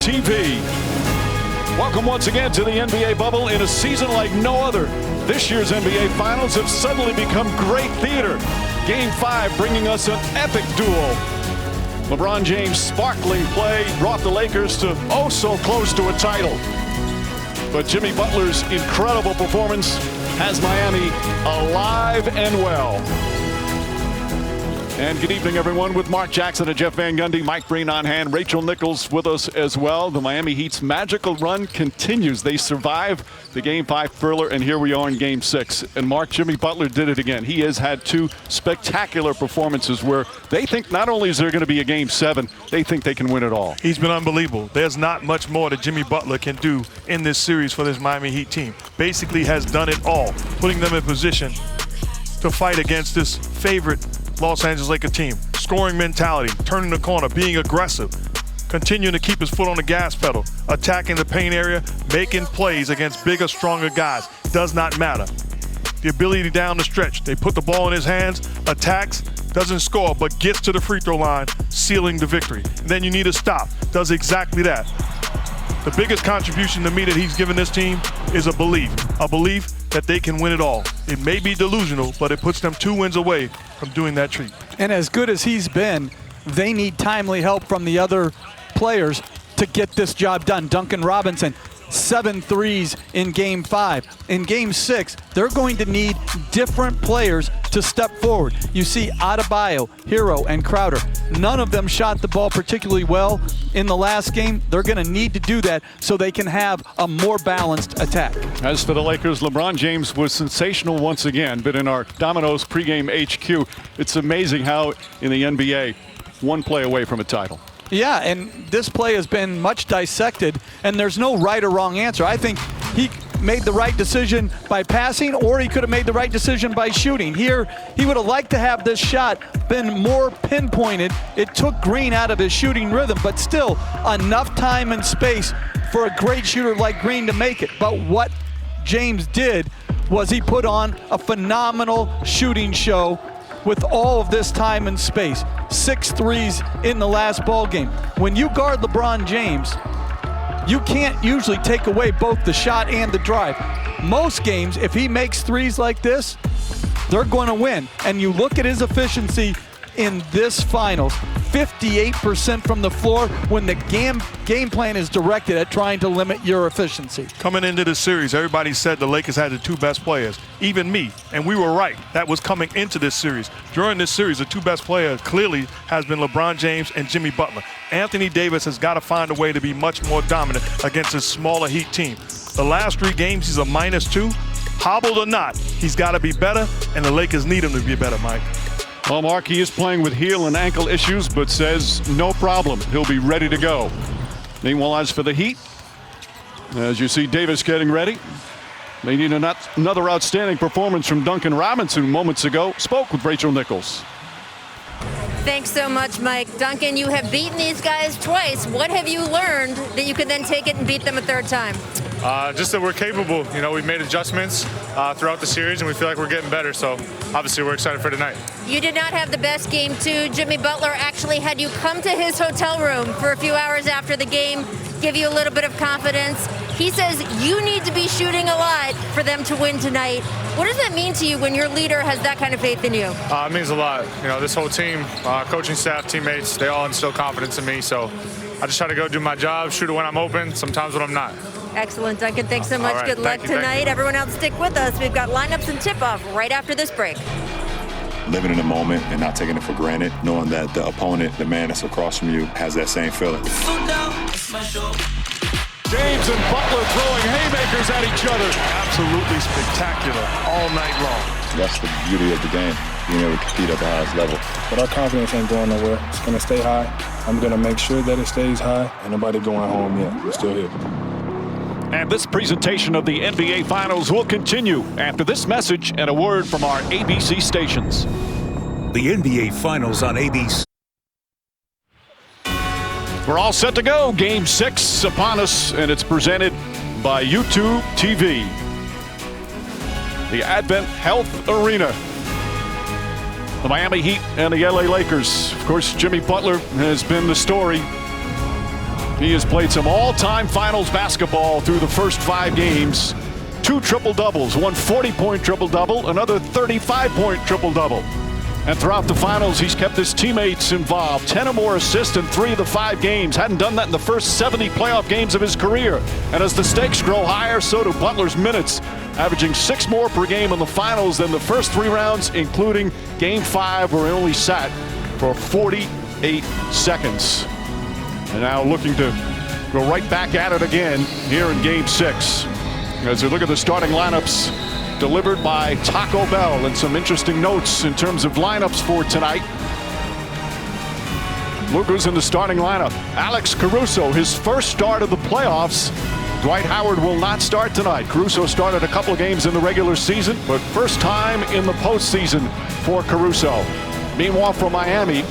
TV. Welcome once again to the NBA bubble in a season like no other. This year's NBA Finals have suddenly become great theater. Game 5 bringing us an epic duel. LeBron James' sparkling play brought the Lakers to oh so close to a title. But Jimmy Butler's incredible performance has Miami alive and well. And good evening, everyone, with Mark Jackson and Jeff Van Gundy, Mike Breen on hand, Rachel Nichols with us as well. The Miami Heat's magical run continues. They survive the Game 5 thriller, and here we are in Game 6. And Mark, Jimmy Butler did it again. He has had two spectacular performances where they think not only is there going to be a Game 7, they think they can win it all. He's been unbelievable. There's not much more that Jimmy Butler can do in this series for this Miami Heat team. Basically has done it all, putting them in position to fight against this favorite Los Angeles Lakers team. Scoring mentality, turning the corner, being aggressive, continuing to keep his foot on the gas pedal, attacking the paint area, making plays against bigger, stronger guys. Does not matter. The ability down the stretch. They put the ball in his hands, attacks, doesn't score, but gets to the free throw line, sealing the victory. And then you need a stop. Does exactly that. The biggest contribution to me that he's given this team is a belief that they can win it all. It may be delusional, but it puts them 2 wins away from doing that treat. And as good as he's been, they need timely help from the other players to get this job done. Duncan Robinson, 7 threes in Game 5. In Game 6, they're going to need different players to step forward. You see Adebayo, Hero, and Crowder. None of them shot the ball particularly well in the last game. They're going to need to do that so they can have a more balanced attack. As for the Lakers, LeBron James was sensational once again, but in our Domino's pregame HQ, it's amazing how in the NBA, one play away from a title. Yeah, and this play has been much dissected, and there's no right or wrong answer. I think he made the right decision by passing, or he could have made the right decision by shooting. Here, he would have liked to have this shot been more pinpointed. It took Green out of his shooting rhythm, but still enough time and space for a great shooter like Green to make it. But what James did was he put on a phenomenal shooting show with all of this time and space. 6 threes in the last ball game. When you guard LeBron James, you can't usually take away both the shot and the drive. Most games, if he makes threes like this, they're going to win. And you look at his efficiency in this finals, 58% from the floor when the game plan is directed at trying to limit your efficiency. Coming into this series, everybody said the Lakers had the 2 best players, even me, and we were right. That was coming into this series. During this series, the 2 best players clearly has been LeBron James and Jimmy Butler. Anthony Davis has got to find a way to be much more dominant against his smaller Heat team. The last 3 games, he's a -2. Hobbled or not, he's got to be better, and the Lakers need him to be better, Mike. Well, Mark, he is playing with heel and ankle issues, but says no problem. He'll be ready to go. Meanwhile, as for the Heat, as you see Davis getting ready, they need another outstanding performance from Duncan Robinson, who moments ago spoke with Rachel Nichols. Thanks so much, Mike. Duncan, you have beaten these guys twice. What have you learned that you can then take it and beat them a 3rd time? Just that we're capable. You know, we've made adjustments throughout the series, and we feel like we're getting better. So, obviously, we're excited for tonight. You did not have the best game, too. Jimmy Butler actually had you come to his hotel room for a few hours after the game, give you a little bit of confidence. He says you need to be shooting a lot for them to win tonight. What does that mean to you when your leader has that kind of faith in you? It means a lot. You know, this whole team, coaching staff, teammates, they all instill confidence in me. So, I just try to go do my job, shoot it when I'm open, sometimes when I'm not. Excellent, Duncan. Thanks so much. Right. Good luck tonight. Everyone else, stick with us. We've got lineups and tip-off right after this break. Living in the moment and not taking it for granted, knowing that the opponent, the man that's across from you, has that same feeling. James and Butler throwing haymakers at each other. Absolutely spectacular all night long. That's the beauty of the game, being able to compete at the highest level. But our confidence ain't going nowhere. It's going to stay high. I'm going to make sure that it stays high. Ain't nobody going home yet. We're still here. And this presentation of the NBA Finals will continue after this message and a word from our ABC stations. The NBA Finals on ABC. We're all set to go. Game 6 upon us, and it's presented by YouTube TV. The Advent Health Arena. The Miami Heat and the LA Lakers. Of course, Jimmy Butler has been the story He has played some all-time finals basketball through the first 5 games. 2 triple-doubles, one 40-point triple-double, another 35-point triple-double. And throughout the finals, he's kept his teammates involved. 10 or more assists in 3 of the 5 games. Hadn't done that in the first 70 playoff games of his career. And as the stakes grow higher, so do Butler's minutes, averaging 6 more per game in the finals than the first 3 rounds, including Game 5, where he only sat for 48 seconds. And now looking to go right back at it again here in Game 6. As we look at the starting lineups delivered by Taco Bell, and some interesting notes in terms of lineups for tonight. Look who's in the starting lineup. Alex Caruso, his first start of the playoffs. Dwight Howard will not start tonight. Caruso started a couple of games in the regular season, but first time in the postseason for Caruso. Meanwhile, for Miami,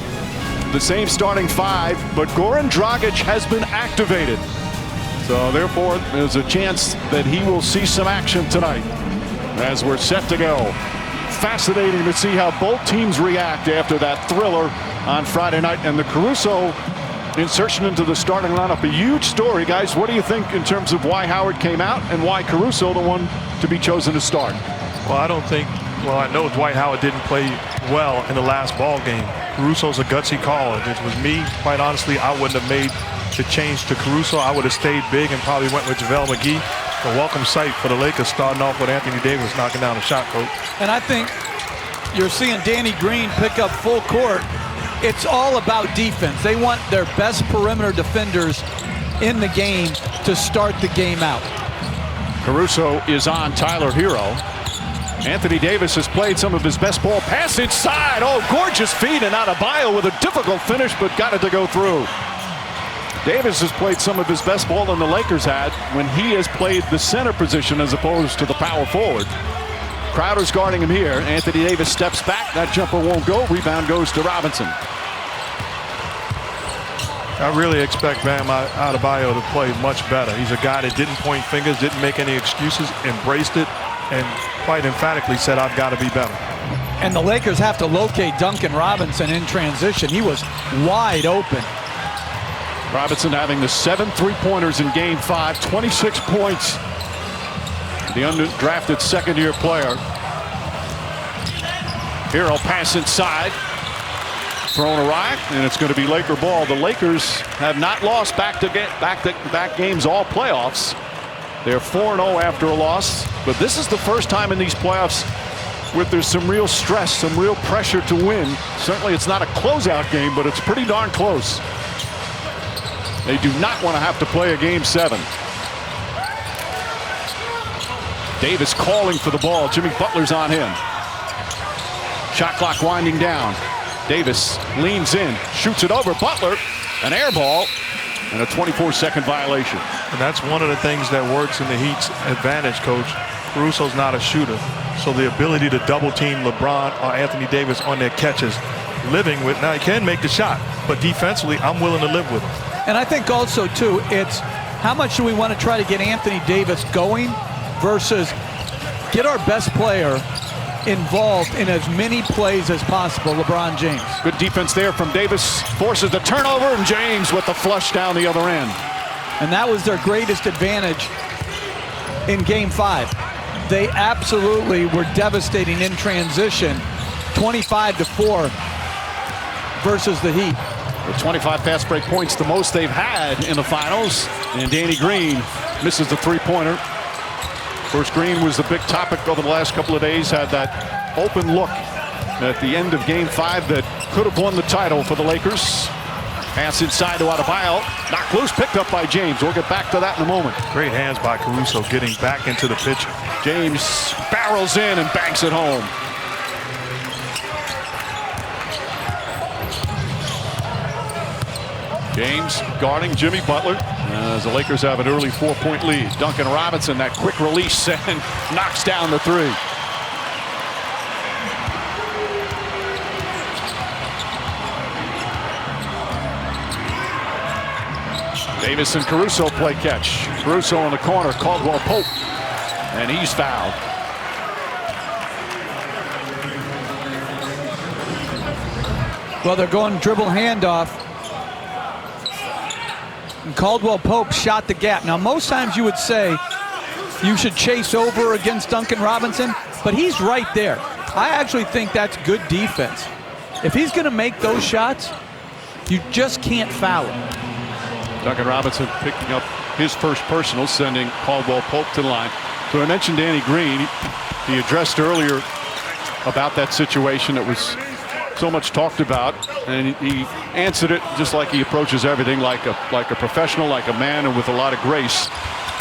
the same starting 5, but Goran Dragic has been activated. So therefore, there's a chance that he will see some action tonight as we're set to go. Fascinating to see how both teams react after that thriller on Friday night. And the Caruso insertion into the starting lineup, a huge story. Guys, what do you think in terms of why Howard came out and why Caruso the one to be chosen to start? Well, I know Dwight Howard didn't play well in the last ball game. Caruso's a gutsy call. If it was me, quite honestly, I wouldn't have made the change to Caruso. I would have stayed big and probably went with JaVale McGee. A welcome sight for the Lakers, starting off with Anthony Davis knocking down a shot, coach. And I think you're seeing Danny Green pick up full court. It's all about defense. They want their best perimeter defenders in the game to start the game out. Caruso is on Tyler Hero. Anthony Davis has played some of his best ball. Pass inside. Oh, gorgeous feed, and Adebayo with a difficult finish, but got it to go through. Davis has played some of his best ball than the Lakers had when he has played the center position as opposed to the power forward. Crowder's guarding him here. Anthony Davis steps back. That jumper won't go. Rebound goes to Robinson. I really expect Bam Adebayo to play much better. He's a guy that didn't point fingers, didn't make any excuses, embraced it, and quite emphatically said, I've got to be better. And the Lakers have to locate Duncan Robinson in transition. He was wide open. Robinson having the 7 3-pointers in Game 5, 26 points. The undrafted second-year player. Hero pass inside. Thrown awry, and it's going to be Laker ball. The Lakers have not lost back-to-back games all playoffs. They're 4-0 after a loss, but this is the first time in these playoffs where there's some real stress, some real pressure to win. Certainly it's not a closeout game, but it's pretty darn close. They do not want to have to play a Game 7. Davis calling for the ball. Jimmy Butler's on him. Shot clock winding down. Davis leans in, shoots it over. Butler, an air ball, and a 24-second violation. And that's one of the things that works in the Heat's advantage, Coach. Caruso's not a shooter, so the ability to double team LeBron or Anthony Davis on their catches, living with, now he can make the shot, but defensively, I'm willing to live with it. And I think also, too, it's how much do we want to try to get Anthony Davis going versus get our best player involved in as many plays as possible, LeBron James. Good defense there from Davis, forces the turnover, and James with the flush down the other end. And that was their greatest advantage in Game 5. They absolutely were devastating in transition, 25-4 versus the Heat. With 25 fast break points, the most they've had in the finals. And Danny Green misses the three-pointer. Of course, Green was the big topic over the last couple of days. Had that open look at the end of Game 5 that could have won the title for the Lakers. Pass inside to Adebayo. Knocked loose, picked up by James. We'll get back to that in a moment. Great hands by Caruso getting back into the picture. James barrels in and banks it home. James guarding Jimmy Butler as the Lakers have an early 4-point lead. Duncan Robinson, that quick release, and knocks down the three. Davis and Caruso play catch. Caruso in the corner, Caldwell Pope, and he's fouled. Well, they're going dribble handoff. And Caldwell Pope shot the gap. Now, most times you would say you should chase over against Duncan Robinson, but he's right there. I actually think that's good defense. If he's going to make those shots, you just can't foul him. Duncan Robinson picking up his first personal, sending Caldwell Pope to the line. So I mentioned Danny Green. He addressed earlier about that situation that was so much talked about, and he answered it just like he approaches everything, like a professional, like a man, and with a lot of grace.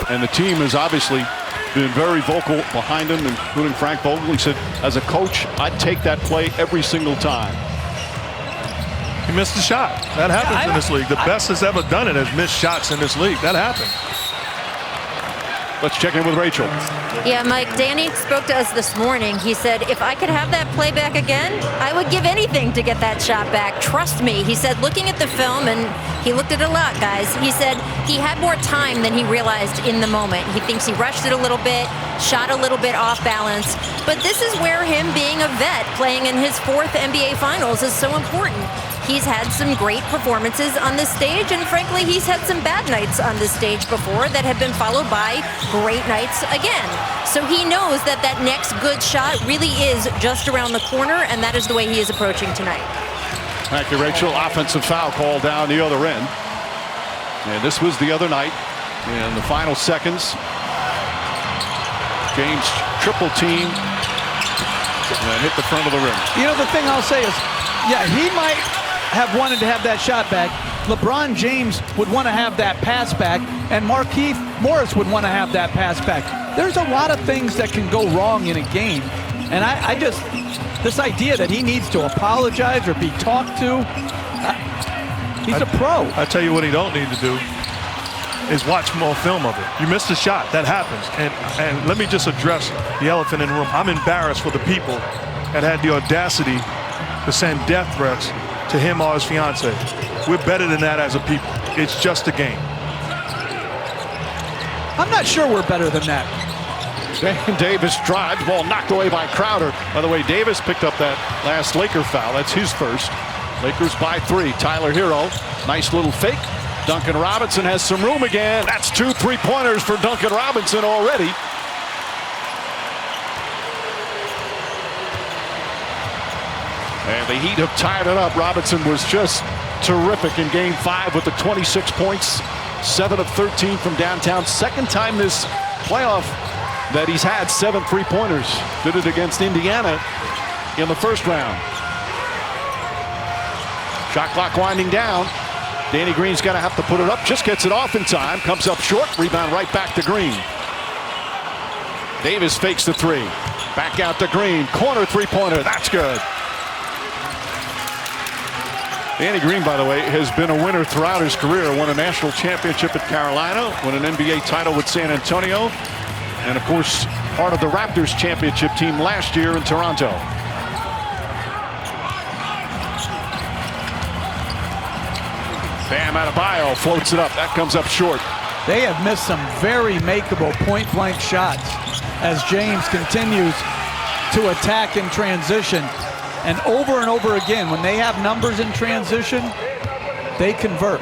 And the team has obviously been very vocal behind him, including Frank Vogel. He said, as a coach, I'd take that play every single time. He missed the shot. That happens in this league. The best that's ever done it has missed shots in this league. That happened. Let's check in with Rachel. Yeah, Mike, Danny spoke to us this morning. He said, if I could have that play back again, I would give anything to get that shot back. Trust me. He said, looking at the film, and he looked at it a lot, guys. He said he had more time than he realized in the moment. He thinks he rushed it a little bit, shot a little bit off balance. But this is where him being a vet, playing in his 4th NBA Finals, is so important. He's had some great performances on this stage, and frankly, he's had some bad nights on this stage before that have been followed by great nights again. So he knows that that next good shot really is just around the corner, and that is the way he is approaching tonight. Thank you, Rachel. Offensive foul call down the other end. And this was the other night in the final seconds. James triple team and hit the front of the rim. You know, the thing I'll say is, yeah, he might have wanted to have that shot back. LeBron James would want to have that pass back, and Markieff Morris would want to have that pass back. There's a lot of things that can go wrong in a game, and I just, this idea that he needs to apologize or be talked to, he's a pro. I tell you what he don't need to do is watch more film of it. You missed a shot, that happens. And let me just address the elephant in the room. I'm embarrassed for the people that had the audacity to send death threats to him or his fiance. We're better than that as a people. It's just a game. I'm not sure we're better than that. Davis drives, ball knocked away by Crowder. By the way, Davis picked up that last Laker foul. That's his first. Lakers by 3. Tyler Hero, nice little fake. Duncan Robinson has some room again. That's 2 3-pointers for Duncan Robinson already. And the Heat have tied it up. Robinson was just terrific in Game 5 with the 26 points, 7 of 13 from downtown. Second time this playoff that he's had 7 3-pointers. Did it against Indiana in the first round. Shot clock winding down. Danny Green's going to have to put it up. Just gets it off in time. Comes up short. Rebound right back to Green. Davis fakes the 3. Back out to Green. Corner 3-pointer. That's good. Danny Green, by the way, has been a winner throughout his career. Won a national championship at Carolina. Won an NBA title with San Antonio. And, of course, part of the Raptors championship team last year in Toronto. Bam Adebayo floats it up. That comes up short. They have missed some very makeable point-blank shots as James continues to attack in transition. And over again, when they have numbers in transition, they convert.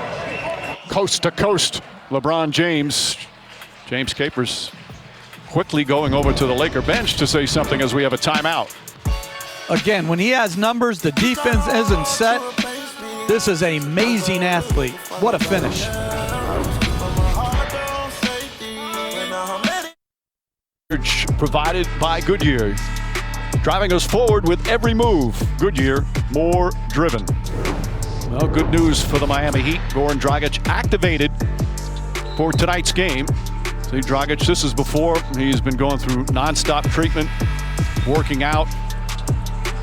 Coast to coast, LeBron James. James Capers quickly going over to the Laker bench to say something as we have a timeout. Again, when he has numbers, the defense isn't set. This is an amazing athlete. What a finish. Provided by Goodyear. Driving us forward with every move. Goodyear, more driven. Well, good news for the Miami Heat. Goran Dragic activated for tonight's game. See, Dragic, this is before he's been going through nonstop treatment, working out,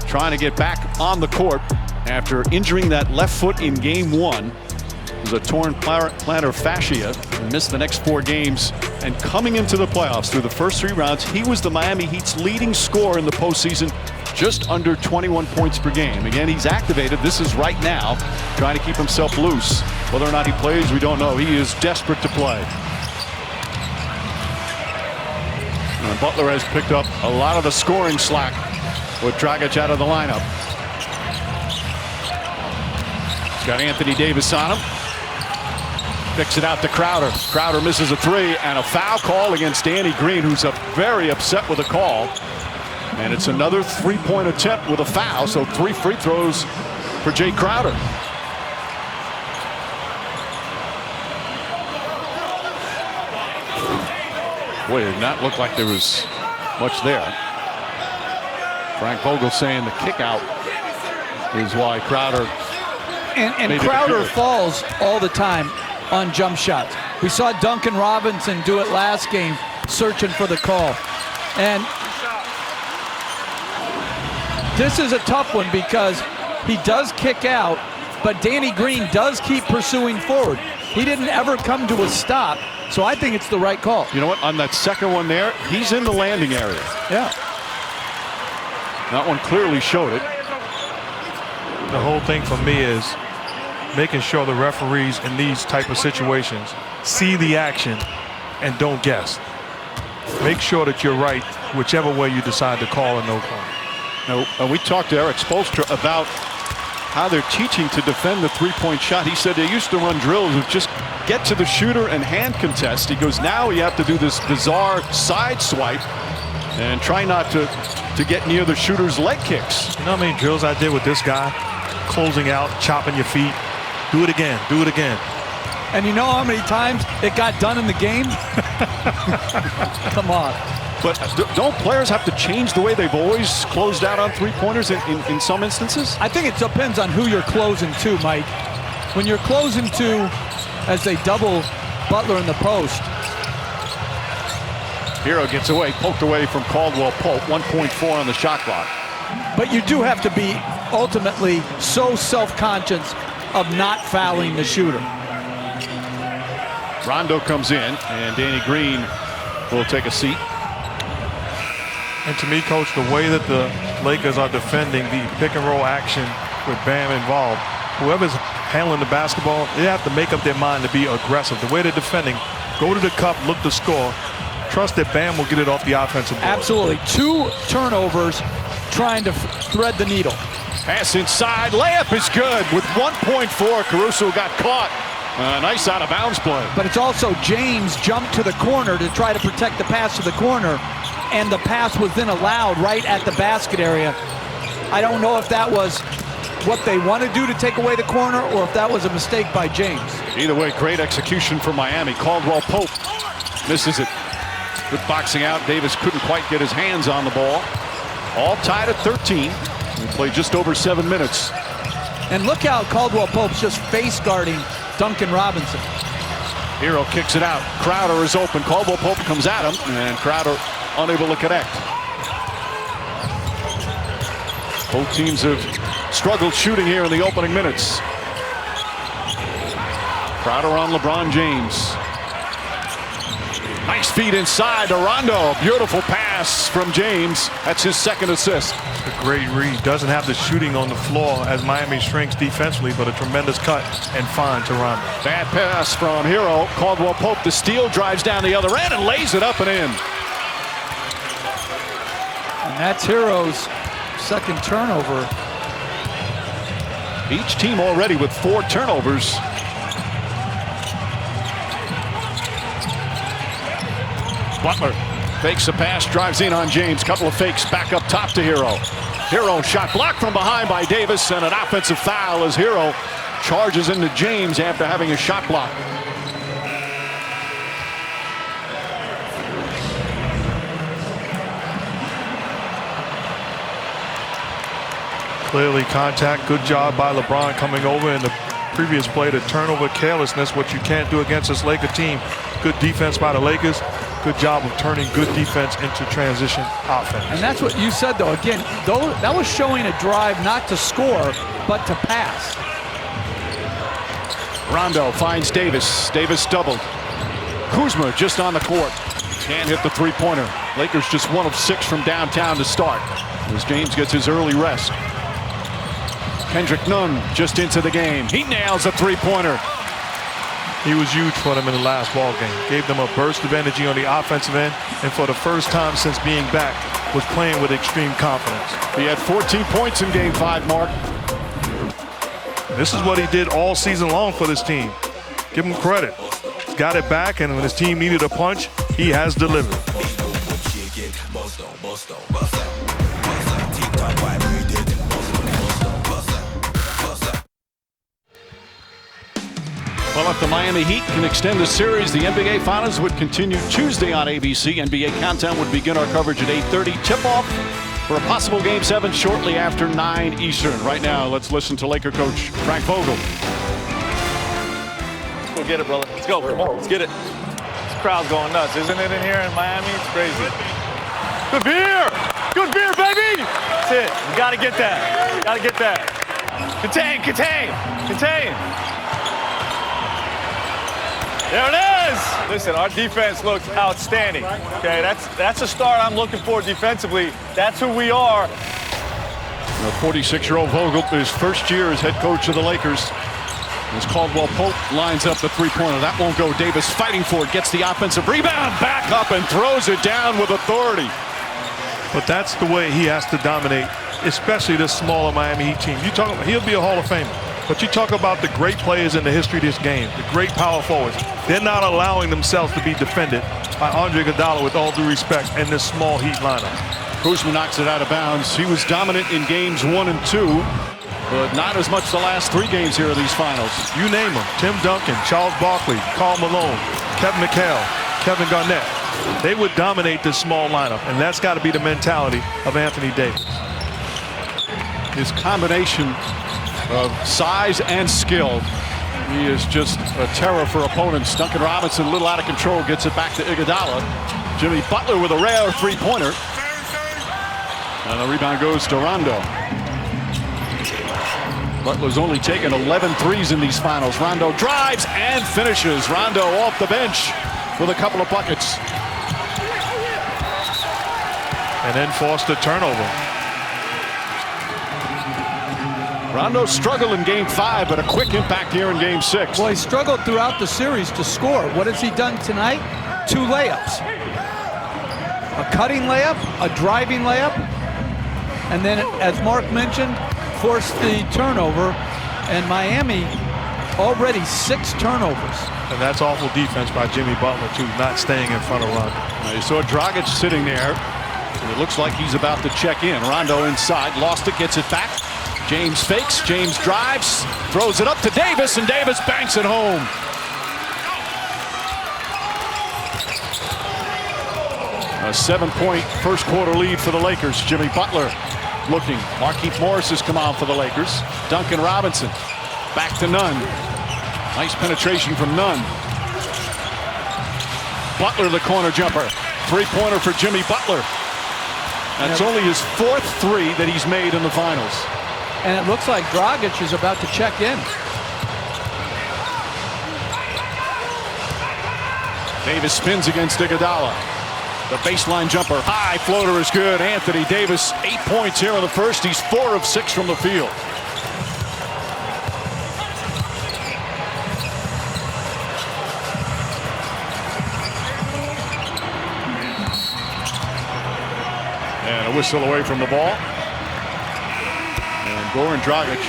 trying to get back on the court after injuring that left foot in Game 1. It was a torn plantar fascia and missed the next 4 games. And coming into the playoffs through the first 3 rounds, he was the Miami Heat's leading scorer in the postseason, just under 21 points per game. Again, he's activated. This is right now, trying to keep himself loose. Whether or not he plays, we don't know. He is desperate to play. And Butler has picked up a lot of the scoring slack with Dragic out of the lineup. He's got Anthony Davis on him. Kicks it out to Crowder. Crowder misses a three, and a foul call against Danny Green, who's very upset with the call. And it's another three-point attempt with a foul, so 3 free throws for Jay Crowder. Boy, it did not look like there was much there. Frank Vogel saying the kick out is why Crowder. And Crowder falls all the time on jump shots. We saw Duncan Robinson do it last game, searching for the call. And this is a tough one because he does kick out, but Danny Green does keep pursuing forward. He didn't ever come to a stop, so I think it's the right call. You know what? On that second one there, he's in the landing area. Yeah. That one clearly showed it. The whole thing for me is making sure the referees in these type of situations see the action and don't guess. Make sure that you're right whichever way you decide to call a no call. No, we talked to Eric Spoelstra about how they're teaching to defend the three-point shot. He said they used to run drills of just get to the shooter and hand contest. He goes, now you have to do this bizarre side swipe and try not to get near the shooter's leg kicks. You know how many drills I did with this guy? Closing out, chopping your feet. Do it again, do it again. And you know how many times it got done in the game? Come on. But don't players have to change the way they've always closed out on three-pointers in some instances? I think it depends on who you're closing to, Mike. When you're closing to, as they double Butler in the post. Hero gets away, poked away from Caldwell Pope, 1.4 on the shot clock. But you do have to be ultimately so self-conscious of not fouling the shooter. Rondo comes in, and Danny Green will take a seat. And to me, Coach, the way that the Lakers are defending the pick-and-roll action with Bam involved, whoever's handling the basketball, they have to make up their mind to be aggressive. The way they're defending, go to the cup, look to score, trust that Bam will get it off the offensive board. Absolutely. 2 turnovers trying to thread the needle. Pass inside, layup is good with 1.4. Caruso got caught. Nice out-of-bounds play. But it's also James jumped to the corner to try to protect the pass to the corner, and the pass was then allowed right at the basket area. I don't know if that was what they want to do to take away the corner or if that was a mistake by James. Either way, great execution for Miami. Caldwell Pope misses it. Good boxing out. Davis couldn't quite get his hands on the ball. All tied at 13. We played just over 7 minutes. And look how Caldwell Pope's just face guarding Duncan Robinson. Hero kicks it out. Crowder is open. Caldwell Pope comes at him, and Crowder unable to connect. Both teams have struggled shooting here in the opening minutes. Crowder on LeBron James. Nice feed inside to Rondo. Beautiful pass from James. That's his second assist. A great read. Doesn't have the shooting on the floor as Miami shrinks defensively, but a tremendous cut and find to Rondo. Bad pass from Hero. Caldwell Pope, the steal, drives down the other end and lays it up and in. And that's Hero's second turnover. Each team already with 4 turnovers. Butler fakes a pass, drives in on James. Couple of fakes back up top to Hero. Hero shot blocked from behind by Davis, and an offensive foul as Hero charges into James after having a shot block. Clearly contact. Good job by LeBron coming over in the previous play. The turnover carelessness, what you can't do against this Laker team. Good defense by the Lakers. Good job of turning good defense into transition offense. And that's what you said, though. Again, that was showing a drive not to score, but to pass. Rondo finds Davis. Davis doubled. Kuzma just on the court. Can't hit the three-pointer. Lakers just 1 of 6 from downtown to start as James gets his early rest. Kendrick Nunn just into the game. He nails a three-pointer. He was huge for them in the last ball game. Gave them a burst of energy on the offensive end, and for the first time since being back, was playing with extreme confidence. He had 14 points in Game 5, Mark. This is what he did all season long for this team. Give him credit. He's got it back, and when his team needed a punch, he has delivered. Well, if the Miami Heat can extend the series, the NBA Finals would continue Tuesday on ABC. NBA Countdown would begin our coverage at 8:30. Tip-off for a possible Game 7 shortly after 9 Eastern. Right now, let's listen to Laker coach Frank Vogel. Let's go get it, brother. Let's go. Come on, let's get it. This crowd's going nuts, isn't it, in here in Miami? It's crazy. Good beer! Good beer, baby! That's it. You gotta get that. You gotta get that. Contain, contain, contain. There it is! Listen, our defense looks outstanding. Okay, that's a start I'm looking for defensively. That's who we are. The 46-year-old Vogel, his first year as head coach of the Lakers. As Caldwell Pope lines up the three-pointer. That won't go. Davis fighting for it. Gets the offensive rebound. Back up and throws it down with authority. But that's the way he has to dominate, especially this smaller Miami Heat team. You talk about, he'll be a Hall of Famer. But you talk about the great players in the history of this game, the great power forwards. They're not allowing themselves to be defended by Andre Iguodala, with all due respect, and this small Heat lineup. Kuzma knocks it out of bounds. He was dominant in games 1 and 2, but not as much the last 3 games here of these finals. You name them. Tim Duncan, Charles Barkley, Karl Malone, Kevin McHale, Kevin Garnett. They would dominate this small lineup, and that's got to be the mentality of Anthony Davis. His combination of size and skill, he is just a terror for opponents. Duncan Robinson, a little out of control, gets it back to Iguodala. Jimmy Butler with a rare three-pointer. And the rebound goes to Rondo. Butler's only taken 11 threes in these finals. Rondo drives and finishes. Rondo off the bench with a couple of buckets. And then forced a turnover. Rondo struggled in Game 5, but a quick impact here in Game 6. Well, he struggled throughout the series to score. What has he done tonight? 2 layups. A cutting layup, a driving layup, and then, as Mark mentioned, forced the turnover. And Miami already 6 turnovers. And that's awful defense by Jimmy Butler, too, not staying in front of Rondo. Now you saw Dragic sitting there. It looks like he's about to check in. Rondo inside, lost it, gets it back. James fakes, James drives, throws it up to Davis, and Davis banks it home. A 7-point first quarter lead for the Lakers. Jimmy Butler looking. Markieff Morris has come on for the Lakers. Duncan Robinson back to Nunn. Nice penetration from Nunn. Butler the corner jumper. Three-pointer for Jimmy Butler. That's only his 4th 3 that he's made in the finals. And it looks like Dragic is about to check in. Davis spins against Iguodala. The baseline jumper, high floater is good. Anthony Davis, 8 points here in the first. He's 4 of 6 from the field. And a whistle away from the ball. And Goran Dragic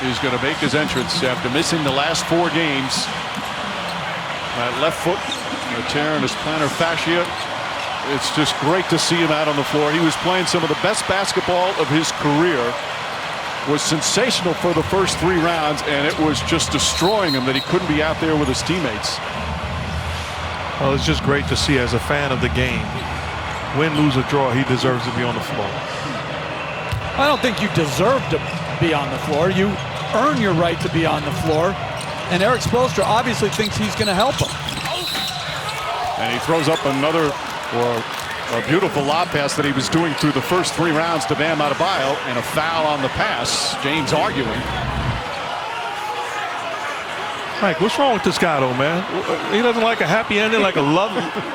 is going to make his entrance after missing the last 4 games. That left foot, a tear in his plantar fascia. It's just great to see him out on the floor. He was playing some of the best basketball of his career. Was sensational for the first 3 rounds, and it was just destroying him that he couldn't be out there with his teammates. Well, it's just great to see as a fan of the game. Win, lose, or draw, he deserves to be on the floor. I don't think you deserve to be on the floor. You earn your right to be on the floor. And Eric Spoelstra obviously thinks he's going to help him. And he throws up another, or a beautiful lob pass that he was doing through the first 3 rounds to Bam Adebayo, and a foul on the pass. James arguing. Mike, what's wrong with this guy, though, man? He doesn't like a happy ending, like a love,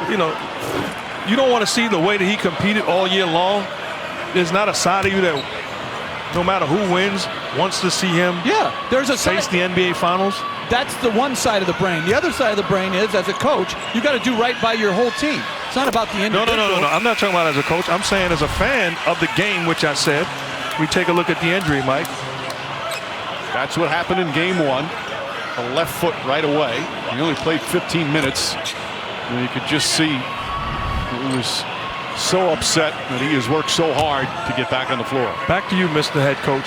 you don't want to see the way that he competed all year long. There's not a side of you that, no matter who wins, wants to see him there's a face the NBA Finals. That's the one side of the brain. The other side of the brain is, as a coach, you got to do right by your whole team. It's not about the individual. No. I'm not talking about as a coach. I'm saying as a fan of the game, which I said. We take a look at the injury, Mike. That's what happened in Game 1. the left foot right away. He only played 15 minutes. And you could just see he was so upset that he has worked so hard to get back on the floor. Back to you, Mr. Head Coach.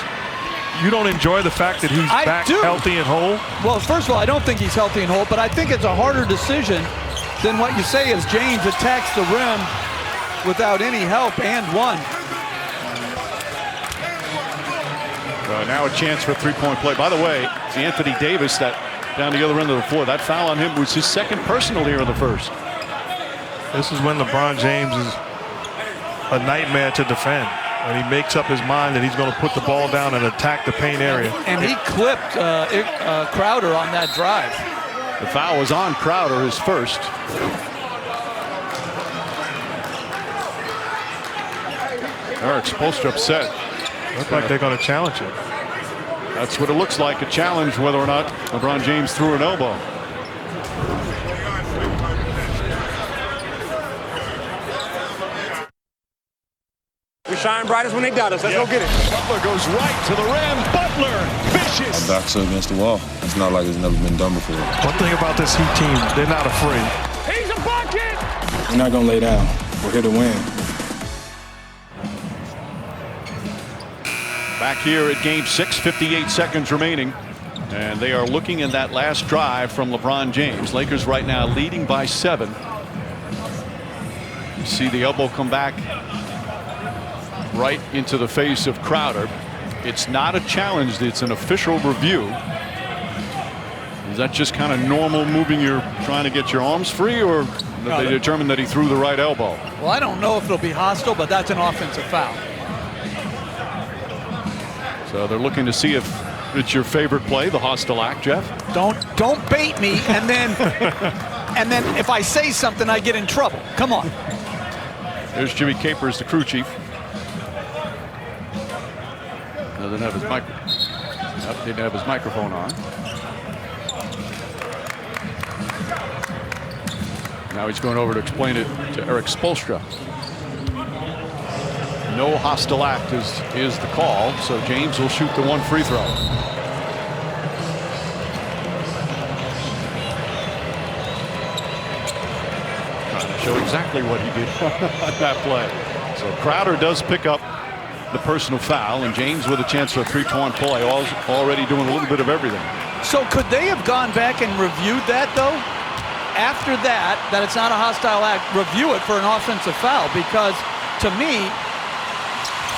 You don't enjoy the fact that he's back healthy and whole? Well, first of all, I don't think he's healthy and whole, but I think it's a harder decision than what you say as James attacks the rim without any help and won. Now a chance for a three-point play. By the way, it's Anthony Davis that down the other end of the floor. That foul on him was his second personal here in the first. This is when LeBron James is a nightmare to defend. And he makes up his mind that he's going to put the ball down and attack the paint area. And he clipped Crowder on that drive. The foul was on Crowder, his first. Eric Spoelstra upset. Looks like they're going to challenge him. That's what it looks like, a challenge, whether or not LeBron James threw an elbow. We shine brightest when they got us. Let's go get it. Butler goes right to the rim. Butler, vicious. Our backs are against the wall. It's not like it's never been done before. One thing about this Heat team, they're not afraid. He's a bucket. We're not going to lay down. We're here to win. Back here at game 6, 58 seconds remaining. And they are looking at that last drive from LeBron James. Lakers right now leading by 7. You see the elbow come back right into the face of Crowder. It's not a challenge. It's an official review. Is that just kind of normal moving trying to get your arms free, or did they determine that he threw the right elbow? Well, I don't know if it'll be hostile, but that's an offensive foul. So they're looking to see if it's your favorite play, the hostile act, Jeff. Don't bait me, and then if I say something, I get in trouble. Come on. There's Jimmy Capers, the crew chief. Doesn't have his didn't have his microphone on. Now he's going over to explain it to Eric Spoelstra. No hostile act is the call, so James will shoot the one free throw. Trying to show exactly what he did on that play. So Crowder does pick up the personal foul, and James with a chance for a three-point play, already doing a little bit of everything. So could they have gone back and reviewed that, though? After that it's not a hostile act, review it for an offensive foul, because to me,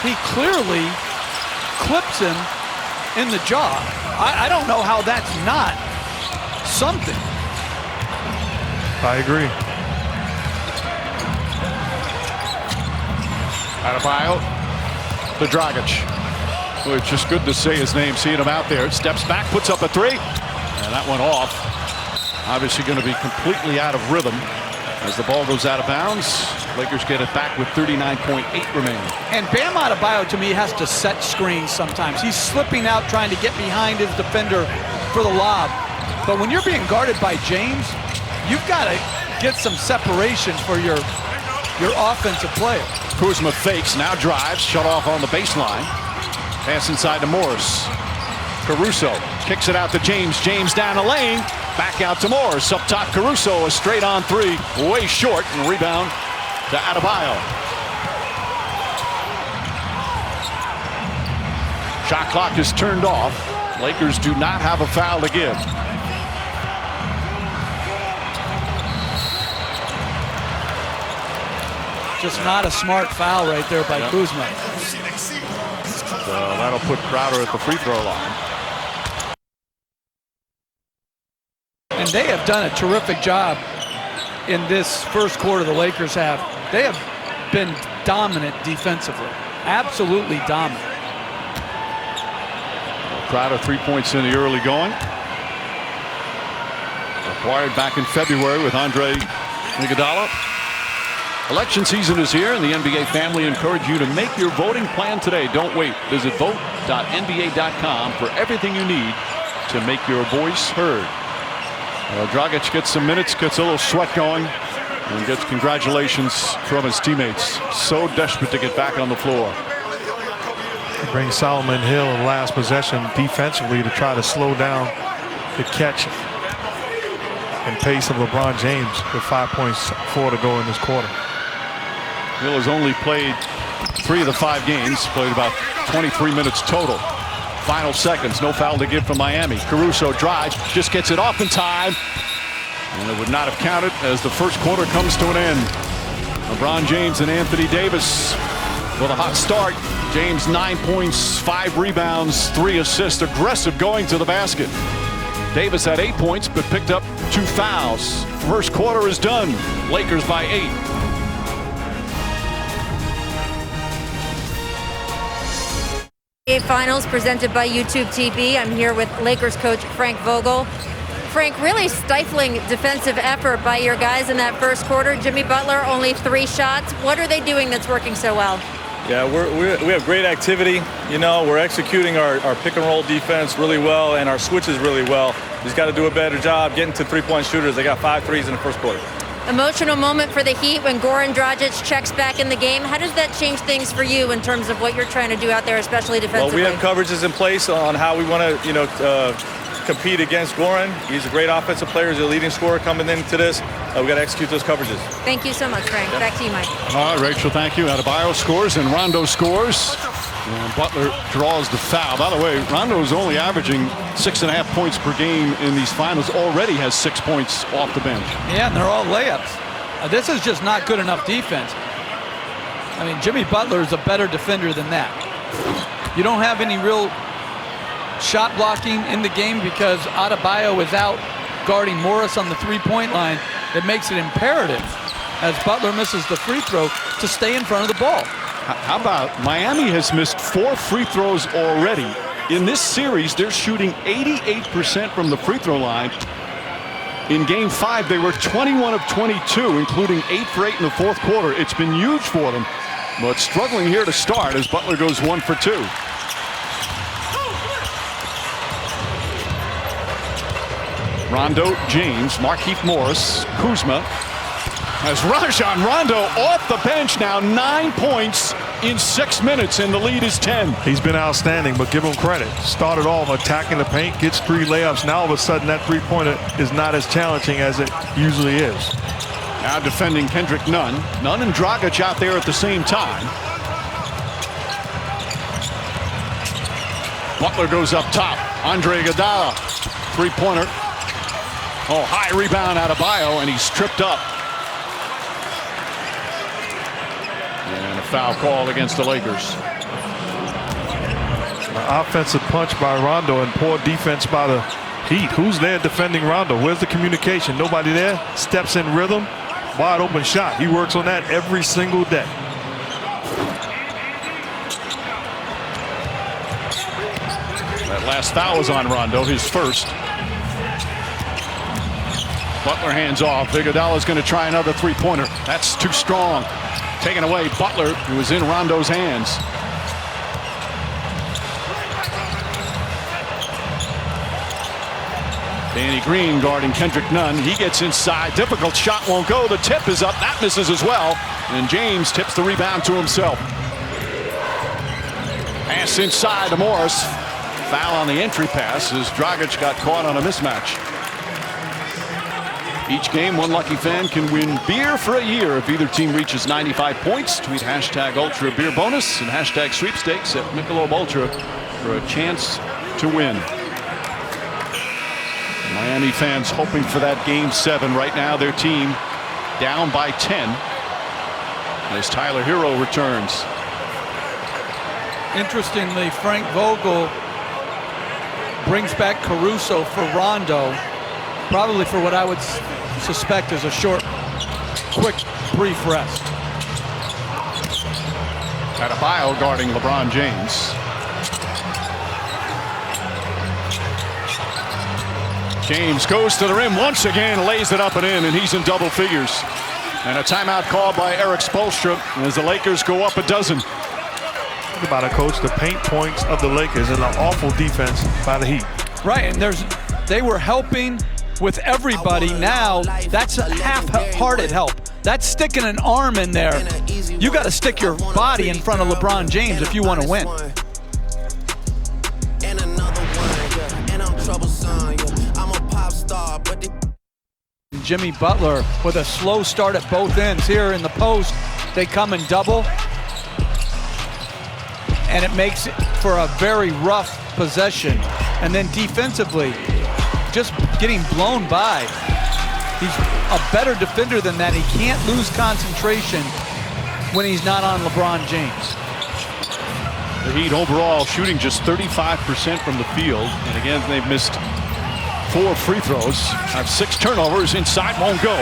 he clearly clips him in the jaw. I don't know how that's not something. I agree. Adebayo to Dragic. Well, it's just good to say his name, seeing him out there. Steps back, puts up a three, and that went off. Obviously going to be completely out of rhythm as the ball goes out of bounds. Lakers get it back with 39.8 remaining. And Bam Adebayo, to me, has to set screens sometimes. He's slipping out, trying to get behind his defender for the lob. But when you're being guarded by James, you've got to get some separation for your offensive player. Kuzma fakes, now drives, shut off on the baseline. Pass inside to Morris. Caruso kicks it out to James. James down the lane, back out to Morris. Up top, Caruso, a straight on three, way short, and rebound to Adebayo. Shot clock is turned off. Lakers do not have a foul to give. Just not a smart foul right there by Kuzma. So that'll put Crowder at the free throw line. And they have done a terrific job in this first quarter. The Lakers have. They have been dominant defensively. Absolutely dominant. Crowder 3 points in the early going. Acquired back in February with Andre Iguodala. Election season is here, and the NBA family encourage you to make your voting plan today. Don't wait. Visit vote.nba.com for everything you need to make your voice heard. Dragic gets some minutes, gets a little sweat going, and gets congratulations from his teammates. So desperate to get back on the floor. Bring Solomon Hill in last possession defensively to try to slow down the catch and pace of LeBron James with 5.4 to go in this quarter. Hill has only played 3 of the 5 games, played about 23 minutes total. Final seconds, no foul to give from Miami. Caruso drives, just gets it off in time. And it would not have counted as the first quarter comes to an end. LeBron James and Anthony Davis with a hot start. James 9 points, 5 rebounds, 3 assists, aggressive going to the basket. Davis had 8 points but picked up 2 fouls. First quarter is done. Lakers by 8. NBA Finals presented by YouTube TV. I'm here with Lakers coach Frank Vogel. Frank, really stifling defensive effort by your guys in that first quarter. Jimmy Butler, only 3 shots. What are they doing that's working so well? Yeah, we have great activity. You know, we're executing our pick and roll defense really well and our switches really well. Just got to do a better job getting to three-point shooters. They got 5 threes in the first quarter. Emotional moment for the Heat when Goran Dragic checks back in the game. How does that change things for you in terms of what you're trying to do out there, especially defensively? Well, we have coverages in place on how we want to, compete against Goran. He's a great offensive player. He's a leading scorer coming into this. We got to execute those coverages. Thank you so much, Frank. Yeah. Back to you, Mike. All right, Rachel, thank you. Adebayo scores and Rondo scores. And Butler draws the foul. By the way, Rondo is only averaging 6.5 points per game in these finals. Already has 6 points off the bench. Yeah, and they're all layups. This is just not good enough defense. I mean, Jimmy Butler is a better defender than that. You don't have any real shot blocking in the game because Adebayo is out guarding Morris on the three-point line. It makes it imperative, as Butler misses the free throw, to stay in front of the ball. How about Miami has missed 4 free throws already. In this series, they're shooting 88% from the free throw line. In Game 5, they were 21 of 22, including 8 for 8 in the fourth quarter. It's been huge for them, but struggling here to start as Butler goes 1 for 2. Rondo, James, Markieff Morris, Kuzma. As Rajon Rondo off the bench now, 9 points in 6 minutes, and the lead is 10. He's been outstanding, but give him credit. Started off attacking the paint, gets 3 layups. Now all of a sudden that three-pointer is not as challenging as it usually is. Now defending Kendrick Nunn. Nunn and Dragic out there at the same time. Butler goes up top. Andre Iguodala, three-pointer. Oh, high rebound out of Adebayo, and he's tripped up. And a foul call against the Lakers. An offensive punch by Rondo and poor defense by the Heat. Who's there defending Rondo? Where's the communication? Nobody there. Steps in rhythm. Wide open shot. He works on that every single day. That last foul was on Rondo, his first. Butler hands off. Iguodala's going to try another three-pointer. That's too strong. Taken away. Butler, who was in Rondo's hands. Danny Green guarding Kendrick Nunn. He gets inside. Difficult shot won't go. The tip is up. That misses as well. And James tips the rebound to himself. Pass inside to Morris. Foul on the entry pass as Dragic got caught on a mismatch. Each game, one lucky fan can win beer for a year if either team reaches 95 points. Tweet hashtag Ultra Beer Bonus and hashtag Sweepstakes at Michelob Ultra for a chance to win. Miami fans hoping for that Game 7. Right now, their team down by 10 as Tyler Hero returns. Interestingly, Frank Vogel brings back Caruso for Rondo, probably for what I would suspect is a short, quick, brief rest. Adebayo guarding LeBron James. James goes to the rim once again, lays it up and in, and he's in double figures. And a timeout called by Eric Spoelstra as the Lakers go up a dozen. Think about it, Coach. The paint points of the Lakers and an awful defense by the Heat. Right, and they were helping with everybody. Now that's a half-hearted help. That's sticking an arm in there. You got to stick your body in front of LeBron James if you want to win. And another one, yeah, and I'm troublesome, yeah. I'm and Jimmy Butler with a slow start at both ends. Here in the post, they come in double, and it makes it for a very rough possession. And then defensively, just getting blown by. He's a better defender than that. He can't lose concentration when he's not on LeBron James. The Heat overall shooting just 35% from the field. And again, they've missed 4 free throws. Have 6 turnovers. Inside, won't go.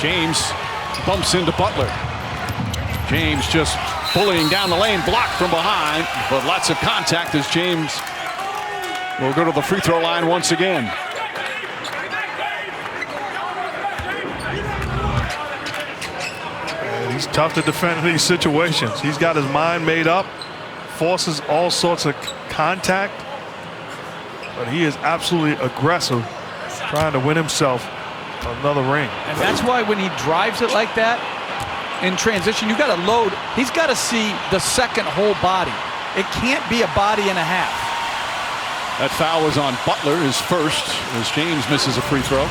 James bumps into Butler. James just bullying down the lane, blocked from behind, but lots of contact as James will go to the free throw line once again. He's tough to defend in these situations. He's got his mind made up, forces all sorts of contact, but he is absolutely aggressive, trying to win himself another ring. And that's why when he drives it like that in transition, you got to load. He's got to see the second whole body. It can't be a body and a half. That foul was on Butler, his first, as James misses a free throw.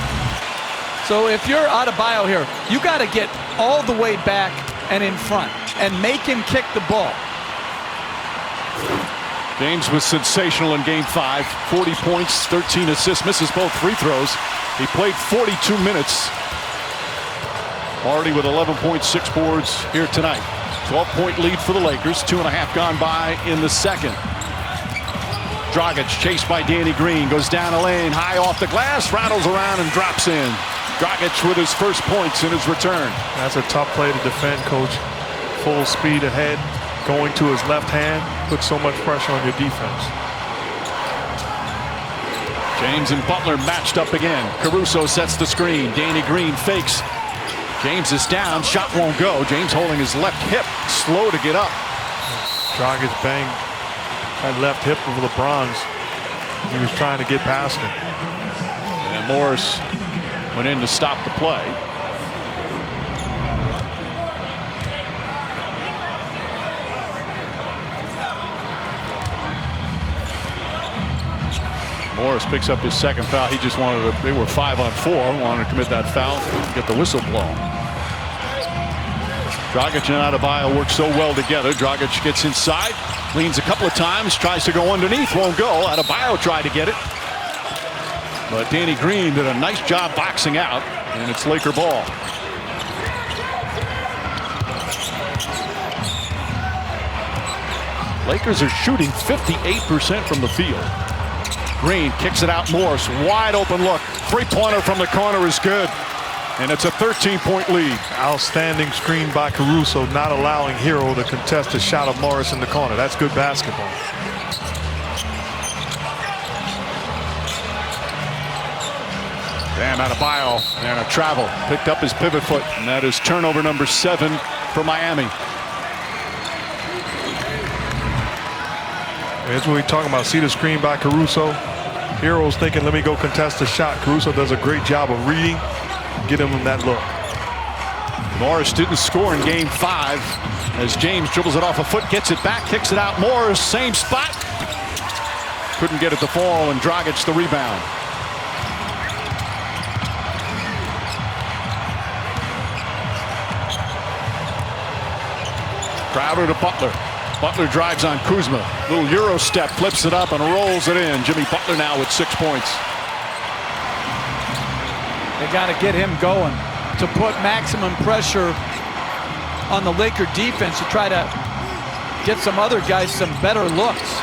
So if you're Adebayo here, you got to get all the way back and in front and make him kick the ball. James was sensational in Game 5. 40 points, 13 assists, misses both free throws. He played 42 minutes. Already with 11.6 boards here tonight. 12-point lead for the Lakers. 2.5 gone by in the second. Dragic chased by Danny Green. Goes down the lane, high off the glass, rattles around and drops in. Dragic with his first points in his return. That's a tough play to defend, Coach. Full speed ahead, going to his left hand, puts so much pressure on your defense. James and Butler matched up again. Caruso sets the screen. Danny Green fakes. James is down. Shot won't go. James holding his left hip. Slow to get up. Dragic banged that left hip of LeBron's. He was trying to get past him. And Morris went in to stop the play. Morris picks up his second foul. He just wanted to, they were 5-on-4, wanted to commit that foul, get the whistle blown. Dragic and Adebayo work so well together. Dragic gets inside, leans a couple of times, tries to go underneath, won't go. Adebayo tried to get it, but Danny Green did a nice job boxing out, and it's Laker ball. Lakers are shooting 58% from the field. Green kicks it out. Morris, wide open look. Three-pointer from the corner is good. And it's a 13-point lead. Outstanding screen by Caruso, not allowing Hero to contest a shot of Morris in the corner. That's good basketball. Bam Adebayo and a travel. Picked up his pivot foot, and that is turnover number 7 for Miami. That's what we're talking about. See the screen by Caruso. Hero's thinking, let me go contest the shot. Caruso does a great job of reading, get him that look. Morris didn't score in Game 5 as James dribbles it off a foot, gets it back, kicks it out. Morris, same spot. Couldn't get it to fall, and Dragic the rebound. Crowder to Butler. Butler drives on Kuzma. Little Euro step, flips it up and rolls it in. Jimmy Butler now with 6 points. They got to get him going to put maximum pressure on the Laker defense to try to get some other guys some better looks.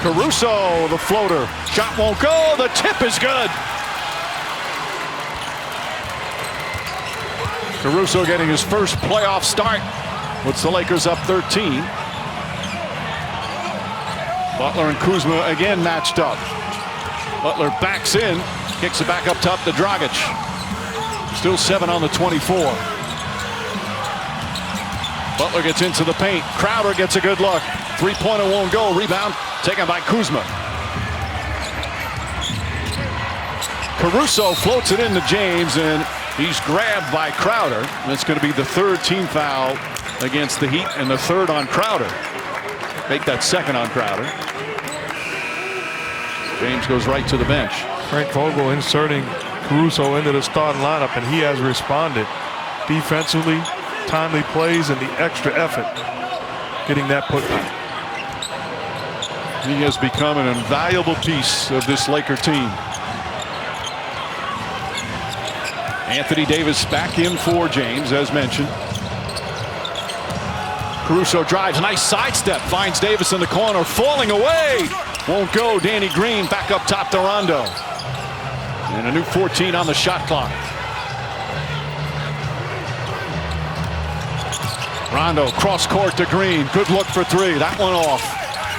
Caruso, the floater. Shot won't go. The tip is good. Caruso getting his first playoff start. Puts the Lakers up 13. Butler and Kuzma again matched up. Butler backs in, kicks it back up top to Dragic. Still 7 on the 24. Butler gets into the paint. Crowder gets a good look. Three-pointer won't go. Rebound taken by Kuzma. Caruso floats it into James, and he's grabbed by Crowder. That's going to be the 3rd team foul against the Heat, and the 3rd on Crowder. Make that 2nd on Crowder. James goes right to the bench. Frank Vogel inserting Caruso into the starting lineup, and he has responded defensively, timely plays, and the extra effort getting that putback. He has become an invaluable piece of this Laker team. Anthony Davis back in for James, as mentioned. Caruso drives, nice sidestep, finds Davis in the corner, falling away. Won't go. Danny Green back up top to Rondo. And a new 14 on the shot clock. Rondo cross court to Green. Good look for three. That one off.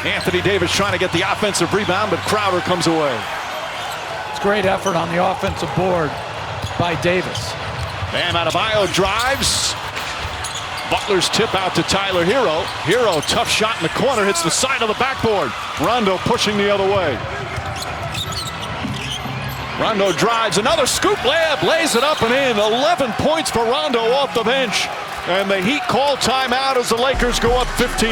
Anthony Davis trying to get the offensive rebound, but Crowder comes away. It's great effort on the offensive board by Davis. Bam Adebayo drives. Butler's tip out to Tyler Hero. Hero, tough shot in the corner, hits the side of the backboard. Rondo pushing the other way. Rondo drives, another scoop layup, lays it up and in. 11 points for Rondo off the bench. And the Heat call timeout as the Lakers go up 15.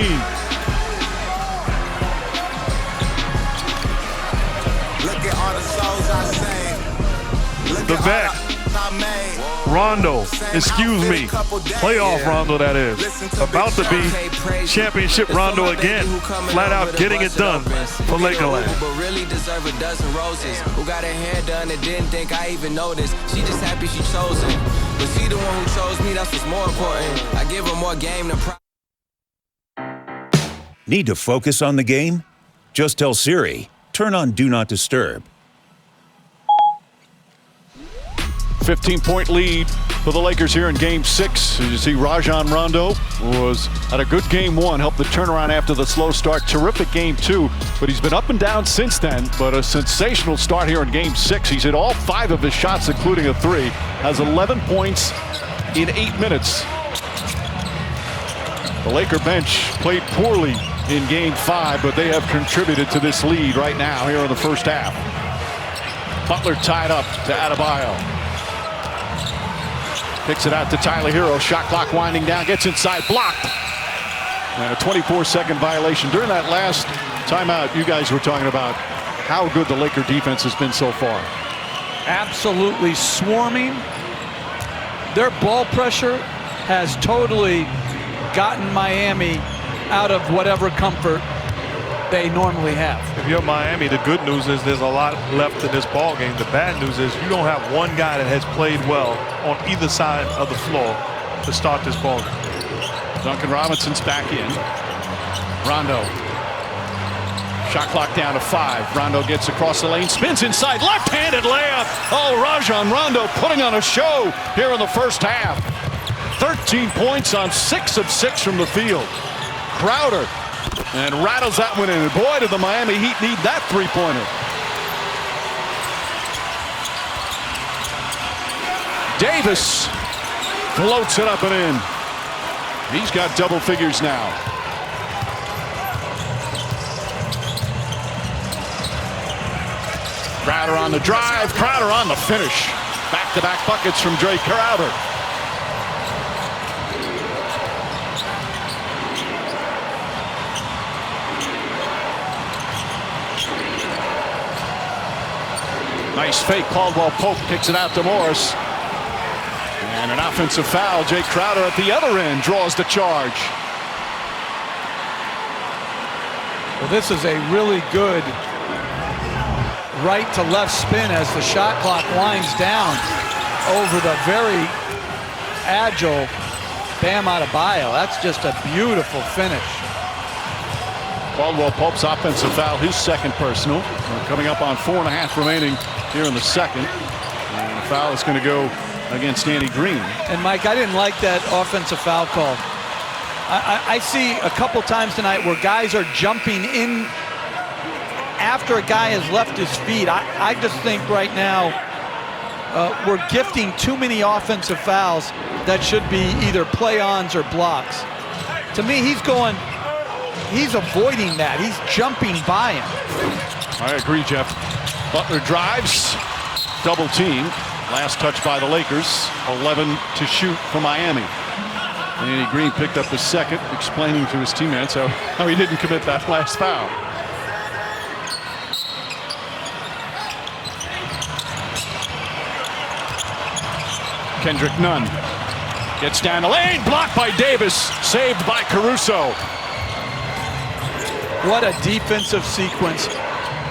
Look at all the souls I saved. The vet, Rondo, excuse me, playoff Rondo that is, about to be championship Rondo again, flat out getting it done for Lakerland. But really deserve a dozen roses. Who got her hair done and didn't think I even noticed. She just happy she chose it. But she the one who chose me, that's what's more important. I give her more game than pride. Need to focus on the game? Just tell Siri, turn on Do Not Disturb. 15-point lead for the Lakers here in Game 6. As you see, Rajon Rondo had a good Game 1, helped the turnaround after the slow start. Terrific Game 2, but he's been up and down since then. But a sensational start here in Game 6. He's hit all 5 of his shots, including a 3. Has 11 points in 8 minutes. The Laker bench played poorly in Game 5, but they have contributed to this lead right now here in the first half. Butler tied up to Adebayo. Picks it out to Tyler Hero. Shot clock winding down. Gets inside. Blocked. And a 24-second violation. During that last timeout, you guys were talking about how good the Laker defense has been so far. Absolutely swarming. Their ball pressure has totally gotten Miami out of whatever comfort they normally have. If you're Miami, the good news is there's a lot left in this ball game. The bad news is you don't have one guy that has played well on either side of the floor to start this ball game. Duncan Robinson's back in. Rondo. Shot clock down to 5. Rondo gets across the lane, spins inside, left-handed layup. Oh, Rajon Rondo putting on a show here in the first half. 13 points on 6 of 6 from the field. Crowder. And rattles that one in. And boy, did the Miami Heat need that three-pointer. Davis floats it up and in. He's got double figures now. Crowder on the drive. Crowder on the finish. Back-to-back buckets from Drake Crowder. Nice fake. Caldwell Pope kicks it out to Morris. And an offensive foul. Jay Crowder at the other end draws the charge. Well, this is a really good right to left spin as the shot clock winds down over the very agile Bam Adebayo. That's just a beautiful finish. Caldwell Pope's offensive foul, his second personal. We're coming up on 4.5 remaining here in the second. And the foul is going to go against Danny Green. And Mike, I didn't like that offensive foul call. I see a couple times tonight where guys are jumping in after a guy has left his feet. I just think right now we're gifting too many offensive fouls that should be either play-ons or blocks. To me, he's avoiding that. He's jumping by him. I agree, Jeff. Butler drives, double team. Last touch by the Lakers. 11 to shoot for Miami. Danny Green picked up the second, explaining to his teammates how he didn't commit that last foul. Kendrick Nunn gets down the lane, blocked by Davis, saved by Caruso. What a defensive sequence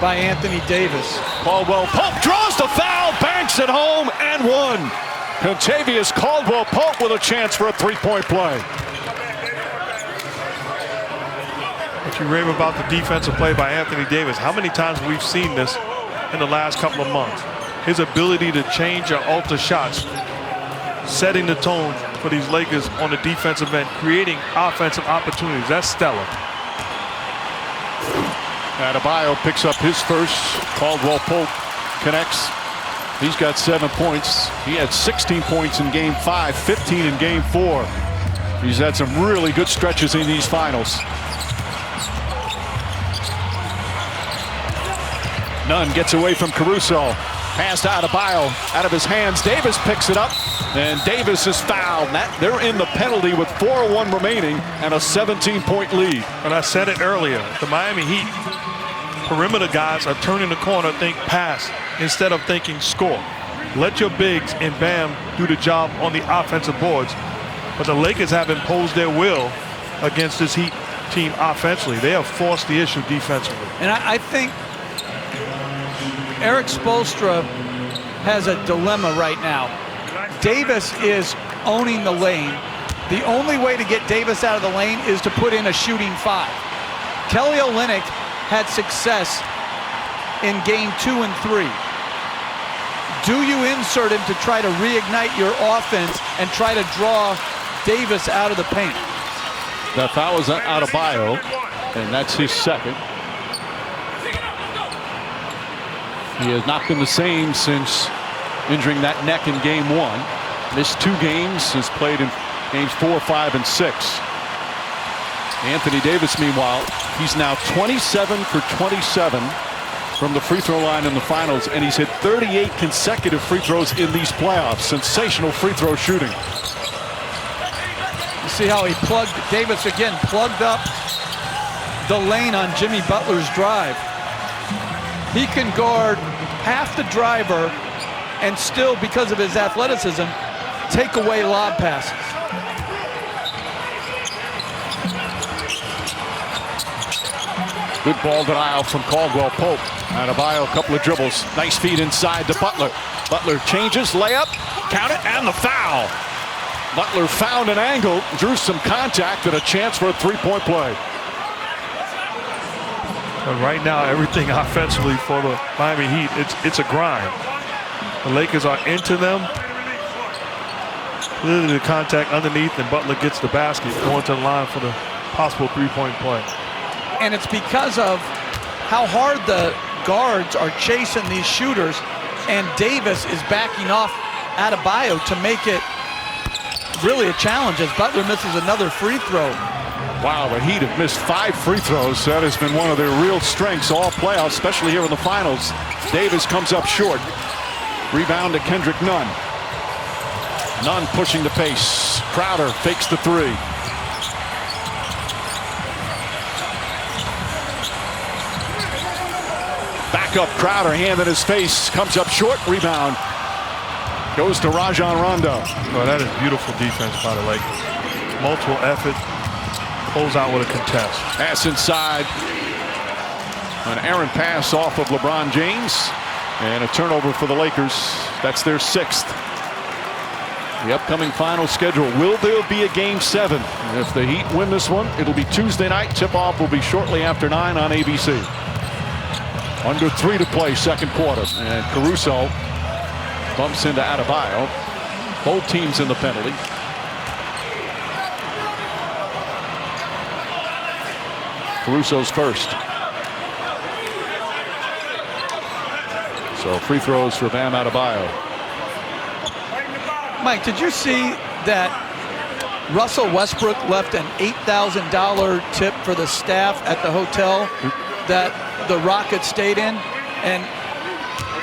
by Anthony Davis. Caldwell Pope draws the foul, banks it home, and one. Contavious Caldwell Pope with a chance for a three-point play. What you rave about the defensive play by Anthony Davis, how many times we've seen this in the last couple of months? His ability to change or alter shots, setting the tone for these Lakers on the defensive end, creating offensive opportunities. That's stellar. Adebayo picks up his first. Caldwell Pope connects. He's got 7 points. He had 16 points in Game 5, 15 in Game 4. He's had some really good stretches in these finals. Nunn gets away from Caruso. Pass to Adebayo, out of his hands. Davis picks it up, and Davis is fouled. They're in the penalty with 4:01 remaining and a 17-point lead. And I said it earlier, the Miami Heat perimeter guys are turning the corner, think pass instead of thinking score. Let your bigs and Bam do the job on the offensive boards. But the Lakers have imposed their will against this Heat team offensively. They have forced the issue defensively. And I think Eric Spoelstra has a dilemma right now. Davis is owning the lane. The only way to get Davis out of the lane is to put in a shooting 5. Kelly Olynyk had success in Game 2 and 3. Do you insert him to try to reignite your offense and try to draw Davis out of the paint? The foul is Adebayo, and that's his second. He has not been the same since injuring that neck in Game 1. Missed 2 games, has played in Games 4, 5, and 6. Anthony Davis, meanwhile, he's now 27 for 27 from the free throw line in the finals, and he's hit 38 consecutive free throws in these playoffs. Sensational free throw shooting. You see how he plugged, Davis again plugged up the lane on Jimmy Butler's drive. He can guard half the driver and still, because of his athleticism, take away lob passes. Good ball denial from Caldwell Pope. Adebayo, a couple of dribbles. Nice feed inside to Butler. Butler changes, layup, count it, and the foul. Butler found an angle, drew some contact, and a chance for a three-point play. And right now, everything offensively for the Miami Heat, it's a grind. The Lakers are into them. Clearly the contact underneath, and Butler gets the basket, going to the line for the possible three-point play. And it's because of how hard the guards are chasing these shooters, and Davis is backing off Adebayo to make it really a challenge as Butler misses another free throw. Wow, the Heat have missed 5 free throws. That has been one of their real strengths all playoffs, especially here in the finals. Davis comes up short. Rebound to Kendrick Nunn. Nunn pushing the pace. Crowder fakes the 3. Back up Crowder, hand in his face. Comes up short, rebound. Goes to Rajon Rondo. Well, that is beautiful defense by the Lakers. Multiple effort. Close out with a contest. Pass inside. An errant pass off of LeBron James. And a turnover for the Lakers. That's their 6th. The upcoming final schedule. Will there be a Game 7? If the Heat win this one, it'll be Tuesday night. Tip-off will be shortly after 9 on ABC. Under 3 to play, second quarter. And Caruso bumps into Adebayo. Both teams in the penalty. Caruso's first. So free throws for Bam Adebayo. Mike, did you see that Russell Westbrook left an $8,000 tip for the staff at the hotel that the Rockets stayed in? And,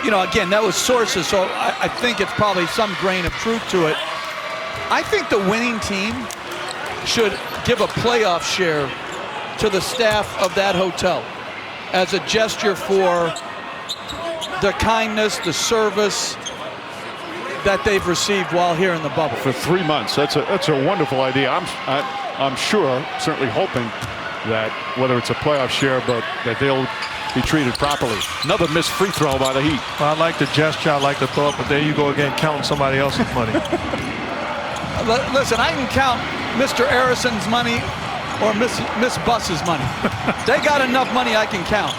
you know, again, that was sources, so I think it's probably some grain of truth to it. I think the winning team should give a playoff share to the staff of that hotel as a gesture for the kindness, the service, that they've received while here in the bubble. For 3 months, that's a wonderful idea. I'm sure, certainly hoping that whether it's a playoff share, but that they'll be treated properly. Another missed free throw by the Heat. Well, I like the gesture, I like the thought, but there you go again, counting somebody else's money. Listen, I can count Mr. Harrison's money or Miss Buss's money. They got enough money I can count.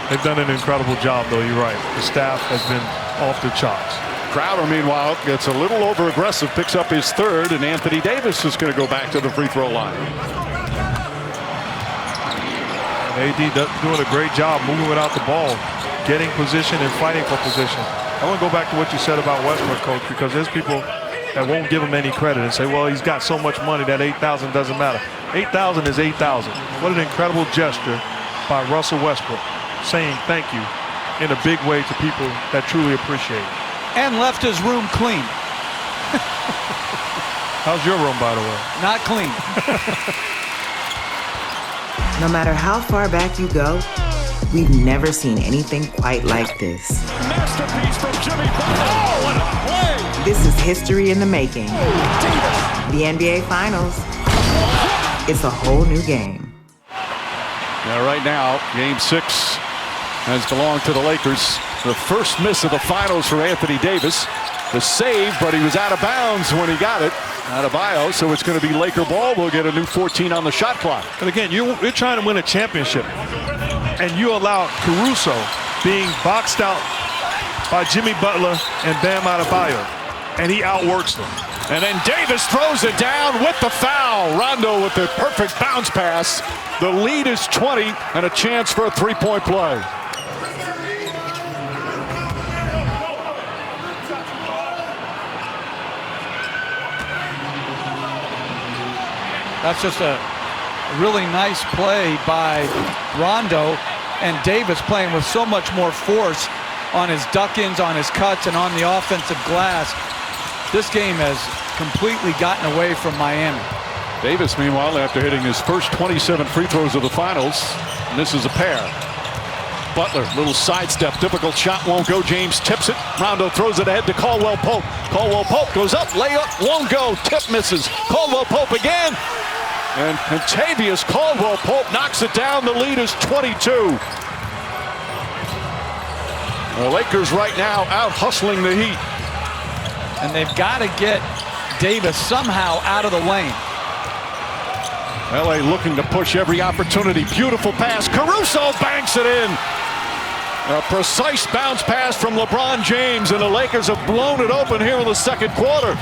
They've done an incredible job, though. You're right. The staff has been off the charts. Crowder, meanwhile, gets a little over-aggressive, picks up his third, and Anthony Davis is going to go back to the free throw line. AD doing a great job moving without the ball, getting position and fighting for position. I want to go back to what you said about Westbrook, Coach, because there's people that won't give him any credit and say, well, he's got so much money that $8,000 doesn't matter. $8,000 is $8,000. What an incredible gesture by Russell Westbrook, saying thank you in a big way to people that truly appreciate it. And left his room clean. How's your room, by the way? Not clean. No matter how far back you go, we've never seen anything quite like this. Masterpiece from Jimmy Butler. Oh, what a play! This is history in the making. The NBA Finals. It's a whole new game. Now, right now, Game 6 has belonged to the Lakers. The first miss of the finals for Anthony Davis. The save, but he was out of bounds when he got it. Out of Bio, so it's going to be Laker ball. We'll get a new 14 on the shot clock. But again, you're trying to win a championship, and you allow Caruso being boxed out by Jimmy Butler and Bam Adebayo, and he outworks them. And then Davis throws it down with the foul. Rondo with the perfect bounce pass. The lead is 20 and a chance for a three-point play. That's just a really nice play by Rondo, and Davis playing with so much more force on his duck-ins, on his cuts, and on the offensive glass. This game has completely gotten away from Miami. Davis, meanwhile, after hitting his first 27 free throws of the finals, misses a pair. Butler, little sidestep, difficult shot, won't go. James tips it. Rondo throws it ahead to Caldwell Pope. Caldwell Pope goes up, layup, won't go. Tip misses. Caldwell Pope again. And Tavius Caldwell Pope knocks it down. The lead is 22. The Lakers right now out hustling the Heat. And they've got to get Davis somehow out of the lane. LA looking to push every opportunity. Beautiful pass. Caruso banks it in. A precise bounce pass from LeBron James, and the Lakers have blown it open here in the second quarter.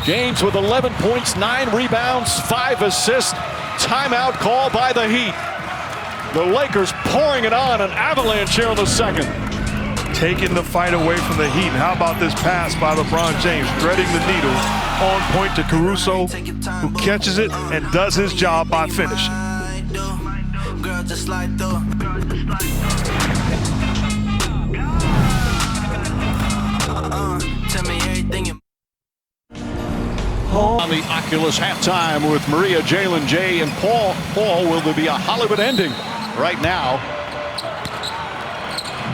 James with 11 points, 9 rebounds, 5 assists. Timeout call by the Heat. The Lakers pouring it on, an avalanche here in the second. Taking the fight away from the Heat. How about this pass by LeBron James, threading the needle on point to Caruso, who catches it and does his job by finishing. On the Oculus halftime with Maria, Jalen, Jay, and Paul. Paul, will there be a Hollywood ending? Right now,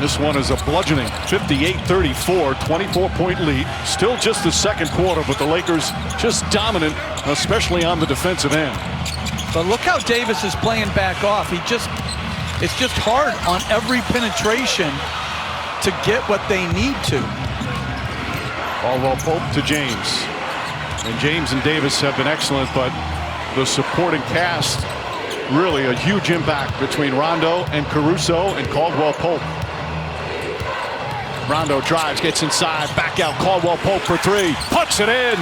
this one is a bludgeoning 58-34, 24-point lead. Still just the second quarter, but the Lakers just dominant, especially on the defensive end. But look how Davis is playing back off. It's just hard on every penetration to get what they need to. Caldwell Pope to James. And James and Davis have been excellent, but the supporting cast, really a huge impact between Rondo and Caruso and Caldwell Pope. Rondo drives, gets inside, back out, Caldwell Pope for three, puts it in.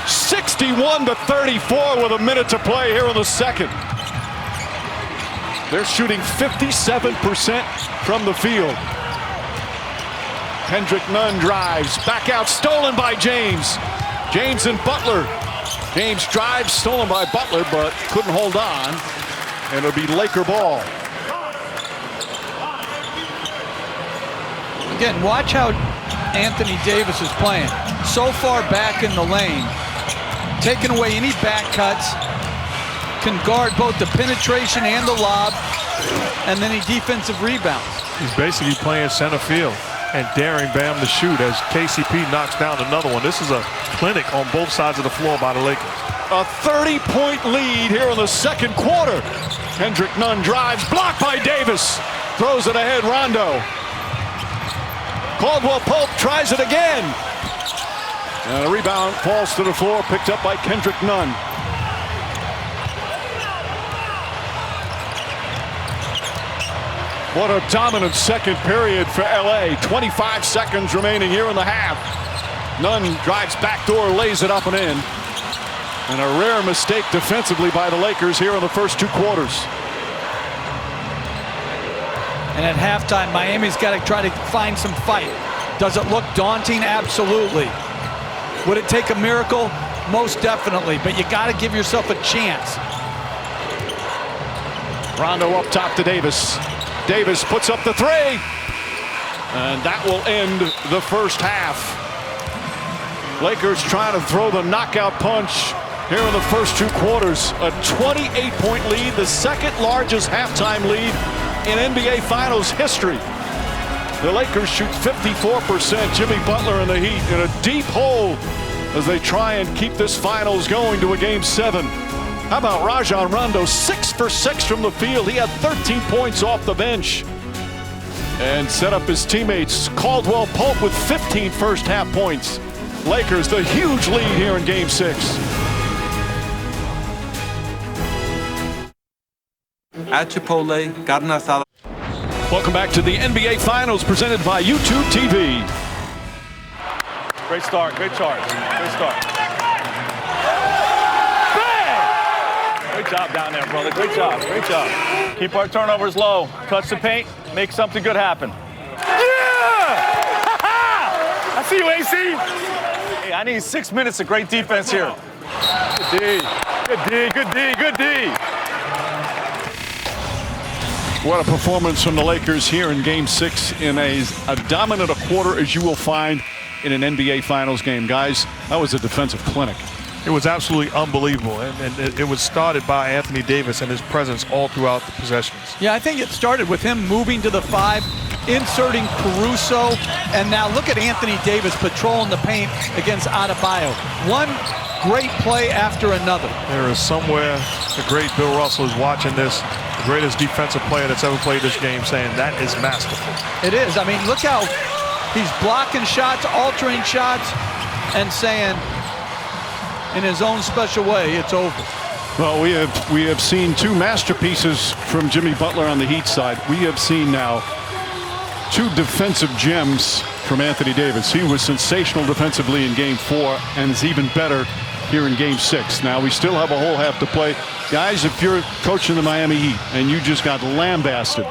61-34 with a minute to play here in the second. They're shooting 57% from the field. Kendrick Nunn drives, back out, stolen by James. James and Butler. James drives, stolen by Butler, but couldn't hold on. And it'll be Laker ball. Again, watch how Anthony Davis is playing. So far back in the lane, taking away any back cuts, can guard both the penetration and the lob, and then he defensive rebounds. He's basically playing center field. and daring Bam to shoot as KCP knocks down another one. This is a clinic on both sides of the floor by the Lakers. A 30-point lead here in the second quarter. Kendrick Nunn drives, blocked by Davis. Throws it ahead, Rondo. Caldwell Pope tries it again. And a rebound falls to the floor, picked up by Kendrick Nunn. What a dominant second period for LA. 25 seconds remaining here in the half. Nunn drives backdoor, lays it up and in. And a rare mistake defensively by the Lakers here in the first two quarters. And at halftime, Miami's got to try to find some fight. Does it look daunting? Absolutely. Would it take a miracle? Most definitely, but you got to give yourself a chance. Rondo up top to Davis. Davis puts up the three. And that will end the first half. Lakers trying to throw the knockout punch here in the first two quarters. A 28-point lead, the second largest halftime lead in NBA Finals history. The Lakers shoot 54%. Jimmy Butler and the Heat in a deep hole as they try and keep this finals going to a game 7. How about Rajon Rondo? 6 for 6 from the field. He had 13 points off the bench and set up his teammates. Caldwell Pope with 15 first half points. Lakers the huge lead here in game 6. At Chipotle, carne asada. Welcome back to the NBA Finals presented by YouTube TV. Great start, great charge, great start. Bang! Great job down there, brother, great job, great job. Keep our turnovers low, touch the paint, make something good happen. Yeah! I see you, AC. Hey, I need 6 minutes of great defense here. Good D, good D, good D, good D. What a performance from the Lakers here in Game 6 in a dominant a quarter as you will find in an NBA Finals game. Guys, that was a defensive clinic. It was absolutely unbelievable, and it was started by Anthony Davis and his presence all throughout the possessions. Yeah, I think it started with him moving to the 5, inserting Caruso, and now look at Anthony Davis patrolling the paint against Adebayo. One great play after another. There is somewhere the great Bill Russell is watching this, the greatest defensive player that's ever played this game, saying that is masterful. It is. I mean, look how he's blocking shots, altering shots, and saying in his own special way, it's over. Well, we have seen two masterpieces from Jimmy Butler on the Heat side. We have seen now two defensive gems from Anthony Davis. He was sensational defensively in Game 4 and is even better here in Game 6. Now we still have a whole half to play. Guys, if you're coaching the Miami Heat and you just got lambasted,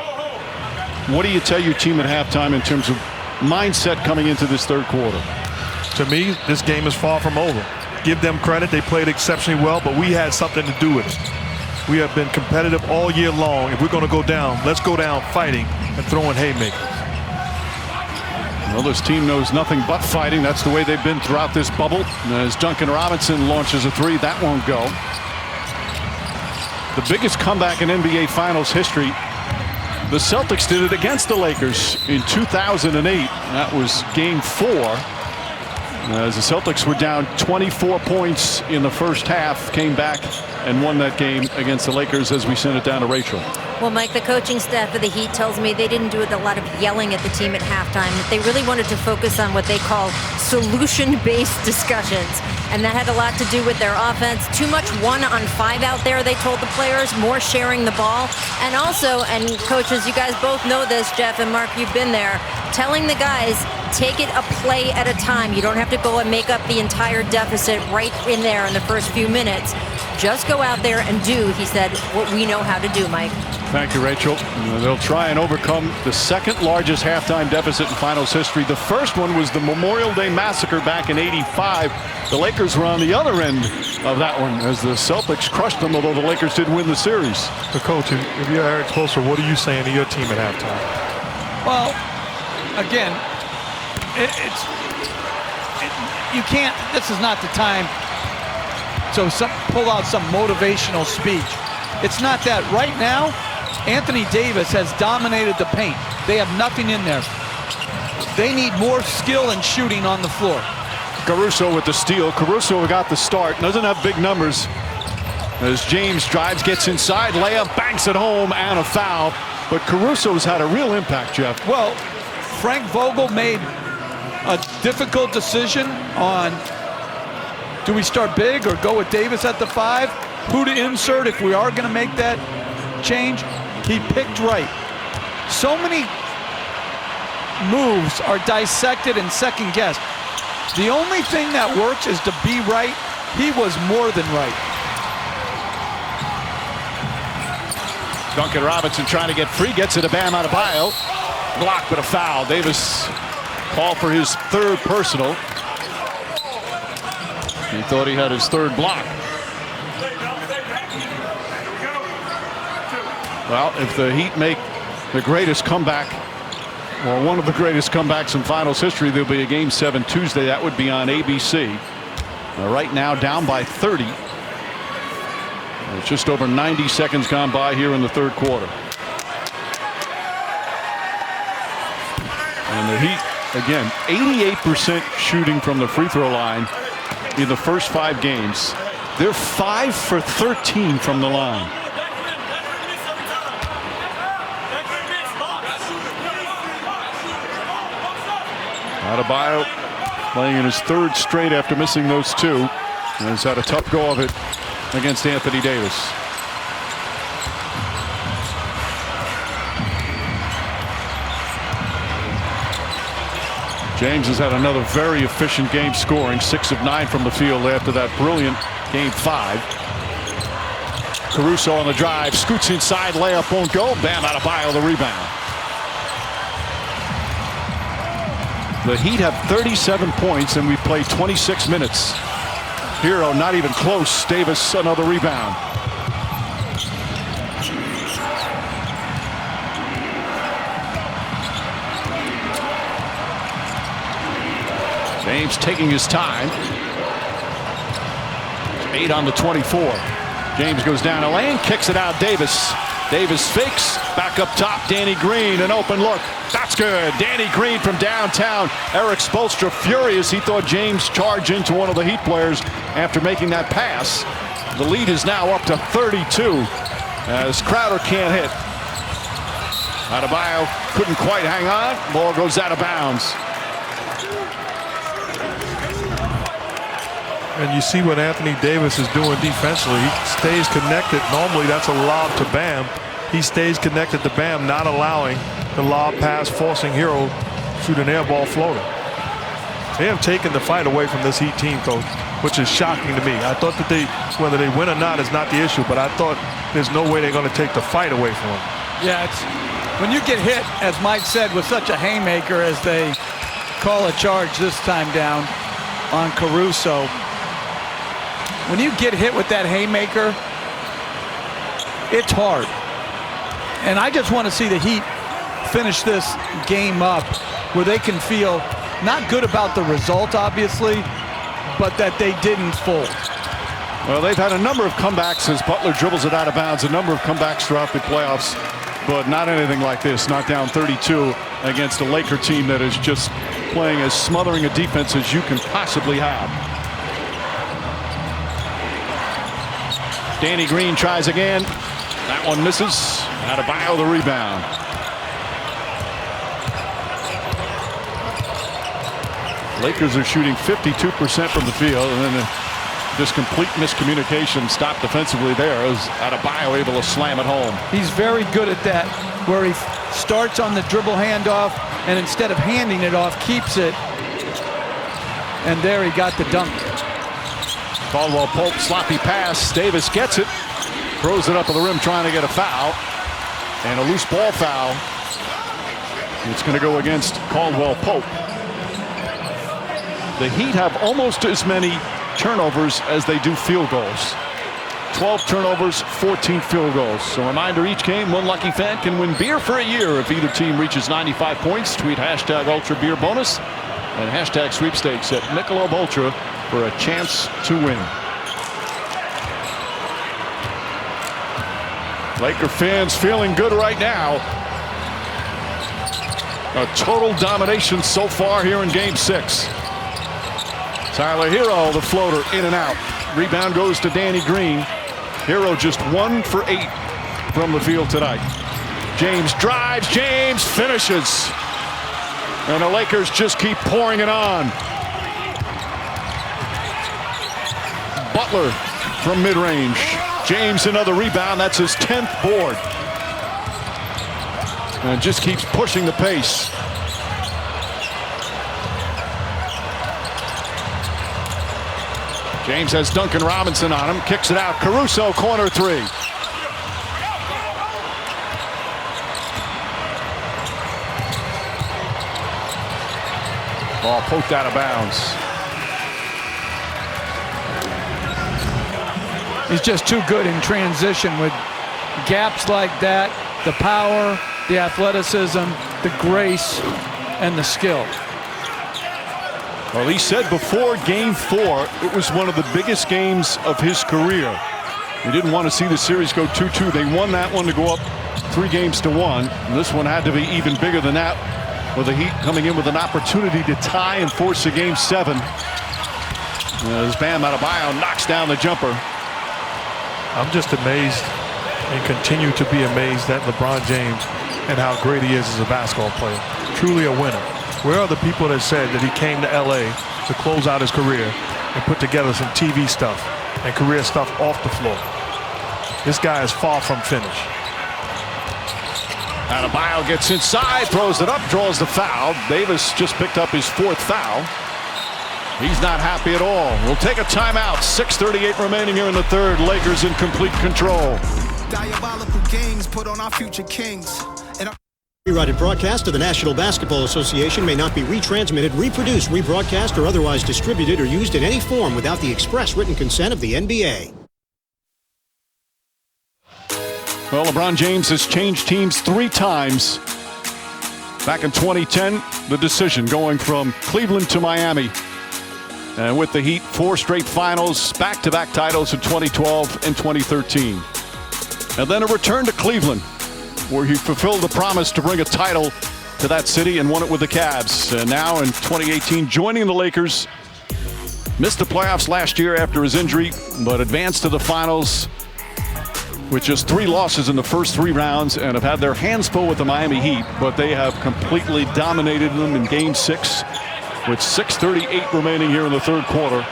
what do you tell your team at halftime in terms of mindset coming into this third quarter? To me, this game is far from over. Give them credit. They played exceptionally well, but we had something to do with it. We have been competitive all year long. If we're going to go down, let's go down fighting and throwing haymakers. Well, this team knows nothing but fighting. That's the way they've been throughout this bubble. And as Duncan Robinson launches a three, that won't go. The biggest comeback in NBA Finals history. The Celtics did it against the Lakers in 2008. That was Game 4. As the Celtics were down 24 points in the first half, came back and won that game against the Lakers as we sent it down to Rachel. Well, Mike, the coaching staff of the Heat tells me they didn't do a lot of yelling at the team at halftime. That they really wanted to focus on what they call solution-based discussions. And that had a lot to do with their offense. Too much 1-on-5 out there, they told the players, more sharing the ball. And also, and coaches, you guys both know this, Jeff and Mark, you've been there, telling the guys, take it a play at a time. You don't have to go and make up the entire deficit right in there in the first few minutes. Just go out there and do, he said, what we know how to do, Mike. Thank you, Rachel. They'll try and overcome the second largest halftime deficit in finals history. The first one was the Memorial Day Massacre back in '85. The Lakers were on the other end of that one as the Celtics crushed them, although the Lakers did win the series. So, Coach, if you're Eric Spoelstra, what are you saying to your team at halftime? Well, again, you can't, this is not the time to pull out some motivational speech. It's not that. Right now, Anthony Davis has dominated the paint. They have nothing in there. They need more skill and shooting on the floor. Caruso with the steal. Caruso got the start. Doesn't have big numbers. As James drives, gets inside, layup, banks it home, and a foul. But Caruso's had a real impact, Jeff. Well, Frank Vogel made a difficult decision on, do we start big or go with Davis at the 5? Who to insert if we are going to make that change? He picked right. So many moves are dissected and second guessed. The only thing that works is to be right. He was more than right. Duncan Robinson trying to get free, gets it to Bam Adebayo. Blocked, but a foul. Davis called for his third personal. He thought he had his third block. Well, if the Heat make the greatest comeback, or one of the greatest comebacks in finals history, there'll be a Game 7 Tuesday. That would be on ABC. Right now down by 30. It's just over 90 seconds gone by here in the third quarter. And the Heat, again, 88% shooting from the free throw line in the first 5 games. They're 5 for 13 from the line. Adebayo playing in his third straight after missing those 2. And has had a tough go of it against Anthony Davis. James has had another very efficient game scoring, 6 of 9 from the field after that brilliant Game 5. Caruso on the drive, scoots inside, layup won't go. Bam Adebayo the rebound. The Heat have 37 points and we've played 26 minutes. Hero not even close. Davis another rebound. James taking his time. 8 on the 24. James goes down a lane, kicks it out. Davis. Davis fakes. Back up top. Danny Green, an open look. That's good. Danny Green from downtown. Eric Spoelstra furious. He thought James charged into one of the Heat players after making that pass. The lead is now up to 32 as Crowder can't hit. Adebayo couldn't quite hang on. Ball goes out of bounds. And you see what Anthony Davis is doing defensively. He stays connected. Normally that's a lob to Bam. He stays connected to Bam, not allowing the lob pass, forcing Hero shoot an air ball floater. They have taken the fight away from this Heat team, Coach, which is shocking to me. I thought that whether they win or not is not the issue, but I thought there's no way they're going to take the fight away from them. Yeah, it's when you get hit, as Mike said, with such a haymaker as they call a charge this time down on Caruso. When you get hit with that haymaker, it's hard. And I just want to see the Heat finish this game up where they can feel not good about the result, obviously, but that they didn't fold. Well, they've had a number of comebacks as Butler dribbles it out of bounds, a number of comebacks throughout the playoffs, but not anything like this. Not down 32 against a Laker team that is just playing as smothering a defense as you can possibly have. Danny Green tries again. That one misses. Adebayo the rebound. Lakers are shooting 52% from the field, and then just complete miscommunication stopped defensively there as Adebayo able to slam it home. He's very good at that, where he starts on the dribble handoff and instead of handing it off, keeps it. And there he got the dunk. Caldwell Pope, sloppy pass. Davis gets it, throws it up at the rim trying to get a foul, and a loose ball foul. It's going to go against Caldwell Pope. The Heat have almost as many turnovers as they do field goals. 12 turnovers, 14 field goals. So a reminder, each game, one lucky fan can win beer for a year if either team reaches 95 points. Tweet hashtag Ultra Beer Bonus and hashtag sweepstakes at Michelob Ultra for a chance to win. Laker fans feeling good right now. A total domination so far here in Game 6. Tyler Hero, the floater, in and out. Rebound goes to Danny Green. Hero just 1 for 8 from the field tonight. James drives, James finishes. And the Lakers just keep pouring it on. Butler from mid-range. James another rebound. That's his 10th board. And just keeps pushing the pace. James has Duncan Robinson on him. Kicks it out. Caruso, corner 3. Ball poked out of bounds. He's just too good in transition with gaps like that, the power, the athleticism, the grace, and the skill. Well, he said before Game 4, it was one of the biggest games of his career. He didn't want to see the series go 2-2. They won that one to go up 3-1. And this one had to be even bigger than that, with the Heat coming in with an opportunity to tie and force a Game 7. As Bam Adebayo knocks down the jumper. I'm just amazed and continue to be amazed at LeBron James and how great he is as a basketball player. Truly a winner. Where are the people that said that he came to LA to close out his career and put together some TV stuff and career stuff off the floor? This guy is far from finished. Adebayo gets inside, throws it up, draws the foul. Davis just picked up his 4th foul. He's not happy at all. We'll take a timeout. 6:38 remaining here in the third. Lakers in complete control. Diabolical games put on our future kings. Copyrighted broadcast of the National Basketball Association may not be retransmitted, reproduced, rebroadcast, or otherwise distributed or used in any form without the express written consent of the NBA. Well, LeBron James has changed teams 3 times. Back in 2010, the decision going from Cleveland to Miami. And with the Heat, 4 straight finals, back-to-back titles in 2012 and 2013. And then a return to Cleveland, where he fulfilled the promise to bring a title to that city and won it with the Cavs. And now in 2018, joining the Lakers. Missed the playoffs last year after his injury, but advanced to the finals with just 3 losses in the first 3 rounds and have had their hands full with the Miami Heat, but they have completely dominated them in Game 6 with 6:38 remaining here in the third quarter.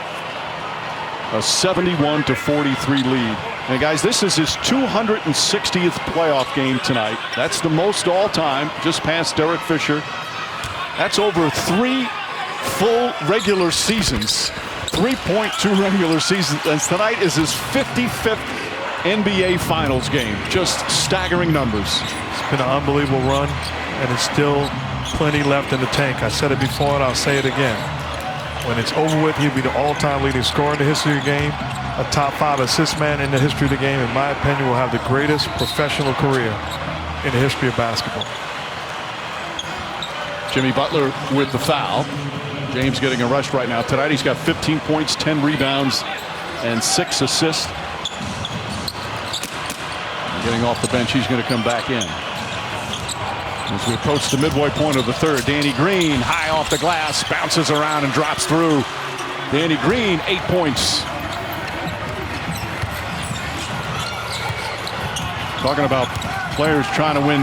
A 71-43 lead. And guys, this is his 260th playoff game tonight. That's the most all-time, just past Derek Fisher. That's over 3 full regular seasons. 3.2 regular seasons. And tonight is his 55th NBA Finals game. Just staggering numbers. It's been an unbelievable run, and it's still plenty left in the tank. I said it before, and I'll say it again. When it's over with, he'll be the all-time leading scorer in the history of the game, a top 5 assist man in the history of the game. In my opinion, will have the greatest professional career in the history of basketball. Jimmy Butler with the foul. James getting a rush right now. Tonight he's got 15 points, 10 rebounds, and 6 assists. Getting off the bench, he's going to come back in. As we approach the midway point of the third, Danny Green high off the glass, bounces around and drops through. Danny Green, 8 points. Talking about players trying to win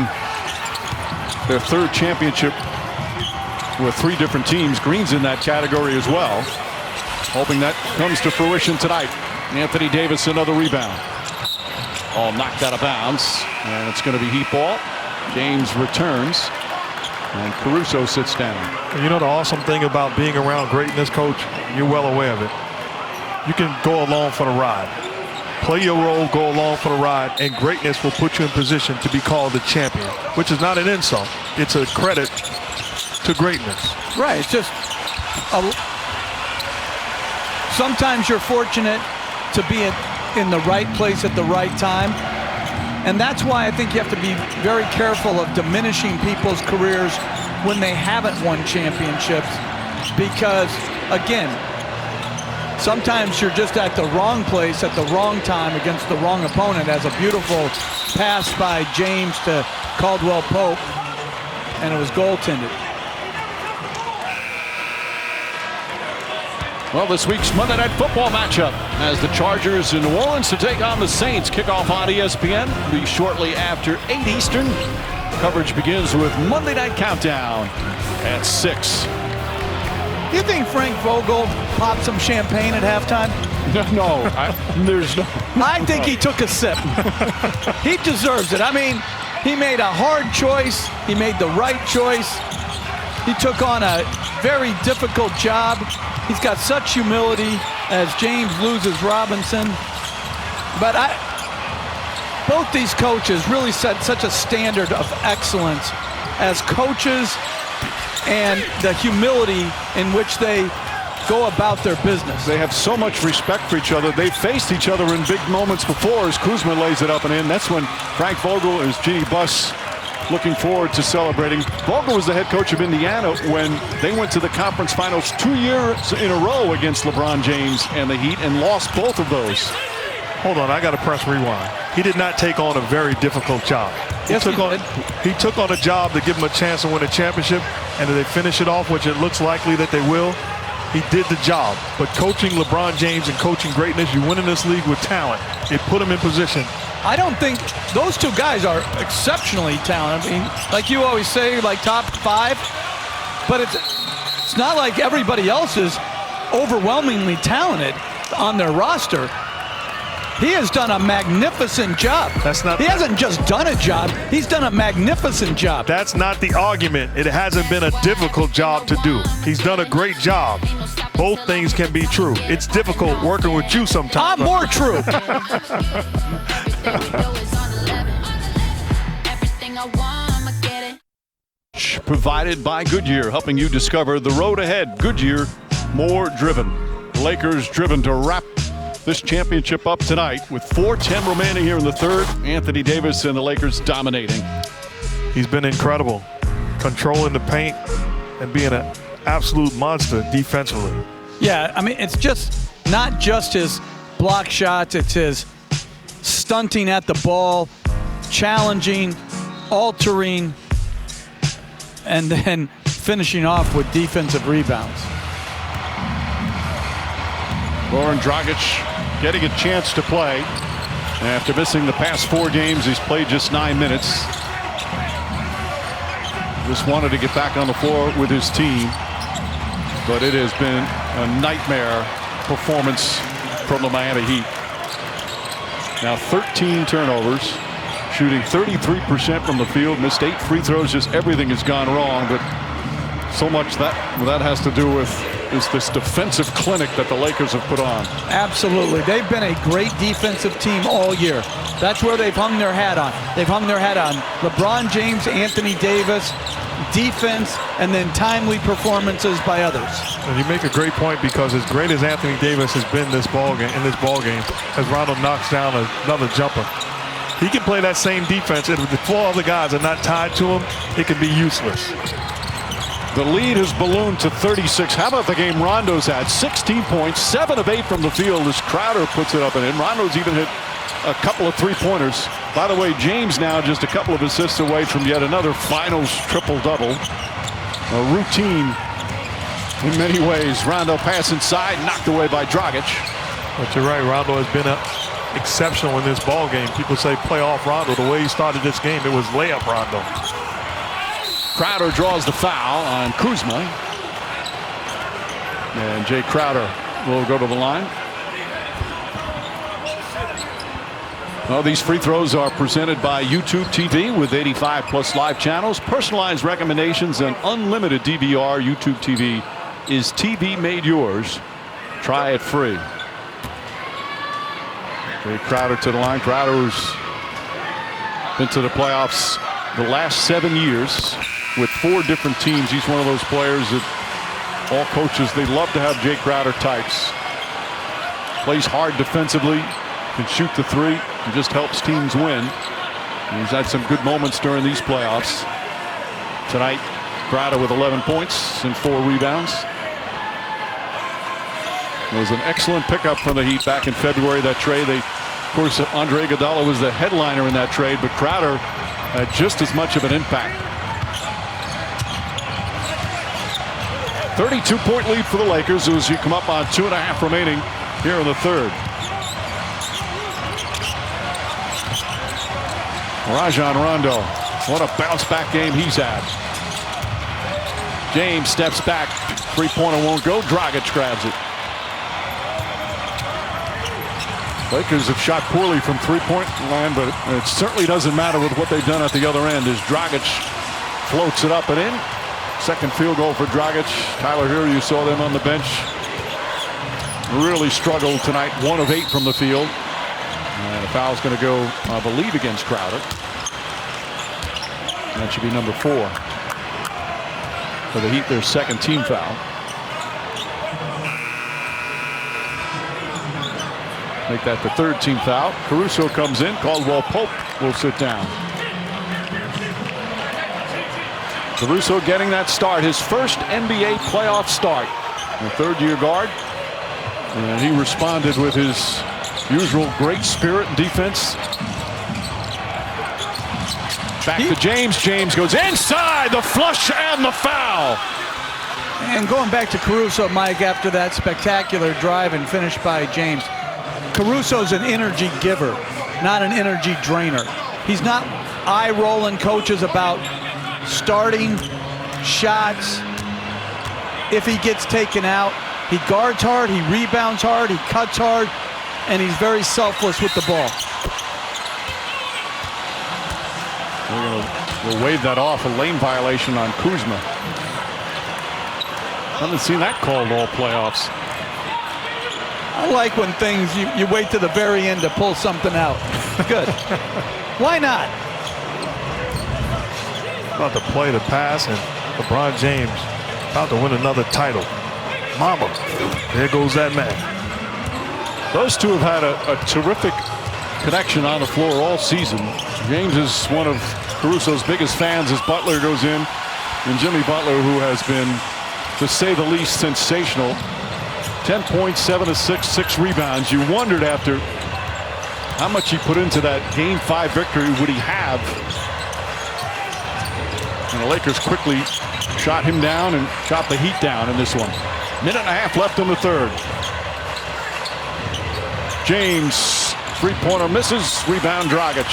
their 3rd championship with 3 different teams. Green's in that category as well. Hoping that comes to fruition tonight. Anthony Davis, another rebound. All knocked out of bounds, and it's going to be Heat ball. James returns, and Caruso sits down. And you know the awesome thing about being around greatness, Coach? You're well aware of it. You can go along for the ride. Play your role, go along for the ride, and greatness will put you in position to be called the champion, which is not an insult. It's a credit to greatness. Right. It's just sometimes you're fortunate to be in the right place at the right time. And that's why I think you have to be very careful of diminishing people's careers when they haven't won championships. Because, again, sometimes you're just at the wrong place at the wrong time against the wrong opponent. As a beautiful pass by James to Caldwell Pope. and it was goaltended. Well, this week's Monday Night Football matchup as the Chargers in New Orleans to take on the Saints. Kickoff on ESPN will be shortly after 8 Eastern. Coverage begins with Monday Night Countdown at 6. Do you think Frank Vogel popped some champagne at halftime? No, there's no. I think he took a sip. He deserves it. I mean, he made a hard choice. He made the right choice. He took on a very difficult job. He's got such humility as James loses Robinson. But both these coaches really set such a standard of excellence as coaches and the humility in which they go about their business. They have so much respect for each other. They faced each other in big moments before as Kuzma lays it up and in. That's when Frank Vogel and Jeannie Buss looking forward to celebrating. Vogel was the head coach of Indiana when they went to the conference finals 2 years in a row against LeBron James and the Heat and lost both of those. Hold on, I got to press rewind. He did not take on a very difficult job. He took on a job to give him a chance to win a championship, and if they finish it off, which it looks likely that they will, he did the job. But coaching LeBron James and coaching greatness, you win in this league with talent. It put him in position. I don't think those two guys are exceptionally talented. I mean, like you always say, like top 5, but it's not like everybody else is overwhelmingly talented on their roster. He has done a magnificent job. He hasn't just done a job, he's done a magnificent job. That's not the argument. It hasn't been a difficult job to do. He's done a great job. Both things can be true. It's difficult working with you sometimes. I'm more true. Provided by Goodyear, helping you discover the road ahead. Goodyear, more driven. Lakers driven to wrap this championship up tonight with 4:10 remaining here in the third. Anthony Davis and the Lakers dominating. He's been incredible, controlling the paint and being an absolute monster defensively. Yeah, I mean, it's just not just his block shots, it's his stunting at the ball, challenging, altering, and then finishing off with defensive rebounds. Goran Dragic getting a chance to play. After missing the past 4 games, he's played just 9 minutes. Just wanted to get back on the floor with his team, but it has been a nightmare performance from the Miami Heat. Now 13 turnovers, shooting 33% from the field, missed 8 free throws. Just everything has gone wrong, but so much that has to do with is this defensive clinic that the Lakers have put on. Absolutely. They've been a great defensive team all year. That's where they've hung their hat on. They've hung their hat on LeBron James, Anthony Davis, defense, and then timely performances by others. And you make a great point, because as great as Anthony Davis has been in this ball game, as Rondo knocks down another jumper, he can play that same defense. If the 4 other guys are not tied to him, it can be useless. The lead has ballooned to 36. How about the game Rondo's had? 16 points, 7 of 8 from the field as Crowder puts it up and in. Rondo's even hit a couple of 3-pointers. By the way, James now just a couple of assists away from yet another finals triple-double. A routine in many ways. Rondo pass inside, knocked away by Dragic. But you're right, Rondo has been exceptional in this ball game. People say playoff Rondo. The way he started this game, it was layup Rondo. Crowder draws the foul on Kuzma. And Jay Crowder will go to the line. Well, these free throws are presented by YouTube TV with 85+ live channels, personalized recommendations, and unlimited DVR. YouTube TV is TV made yours. Try it free. Jay Crowder to the line. Crowder's been to the playoffs the last 7 years with 4 different teams. He's one of those players that all coaches, they love to have Jay Crowder types. Plays hard defensively, can shoot the 3, and just helps teams win. And he's had some good moments during these playoffs. Tonight, Crowder with 11 points and 4 rebounds. It was an excellent pickup from the Heat back in February, that trade. Of course, Andre Iguodala was the headliner in that trade, but Crowder had just as much of an impact. 32-point lead for the Lakers as you come up on 2.5 remaining here in the third. Rajon Rondo, what a bounce-back game he's had. James steps back, three-pointer won't go, Dragic grabs it. Lakers have shot poorly from three-point line, but it certainly doesn't matter with what they've done at the other end as Dragic floats it up and in. Second field goal for Dragic. Tyler Hero, you saw them on the bench. Really struggled tonight, 1 of 8 from the field. And a foul's going to go, I believe, against Crowder. That should be number 4. For the Heat, their second team foul. Make that the third team foul. Caruso comes in. Caldwell Pope will sit down. Caruso getting that start, his first NBA playoff start. A third-year guard. And he responded with his usual great spirit and defense. Back to James. James goes inside, the flush and the foul. And going back to Caruso, Mike, after that spectacular drive and finish by James, Caruso's an energy giver, not an energy drainer. He's not eye-rolling coaches about starting shots if he gets taken out. He guards hard, he rebounds hard, he cuts hard, and he's very selfless with the ball. We'll wave that off, a lane violation on Kuzma. Haven't seen that called all playoffs. I like when things, you wait to the very end to pull something out. Good. Why not? About to play the pass, and LeBron James about to win another title. Mama, there goes that man. Those two have had a terrific connection on the floor all season. James is one of Caruso's biggest fans as Butler goes in. And Jimmy Butler, who has been, to say the least, sensational. 10 points, 7 assists, 6 rebounds. You wondered after how much he put into that Game 5 victory would he have. And the Lakers quickly shot him down and shot the Heat down in this one. Minute and a half left in the third. James, three-pointer misses, rebound Dragic.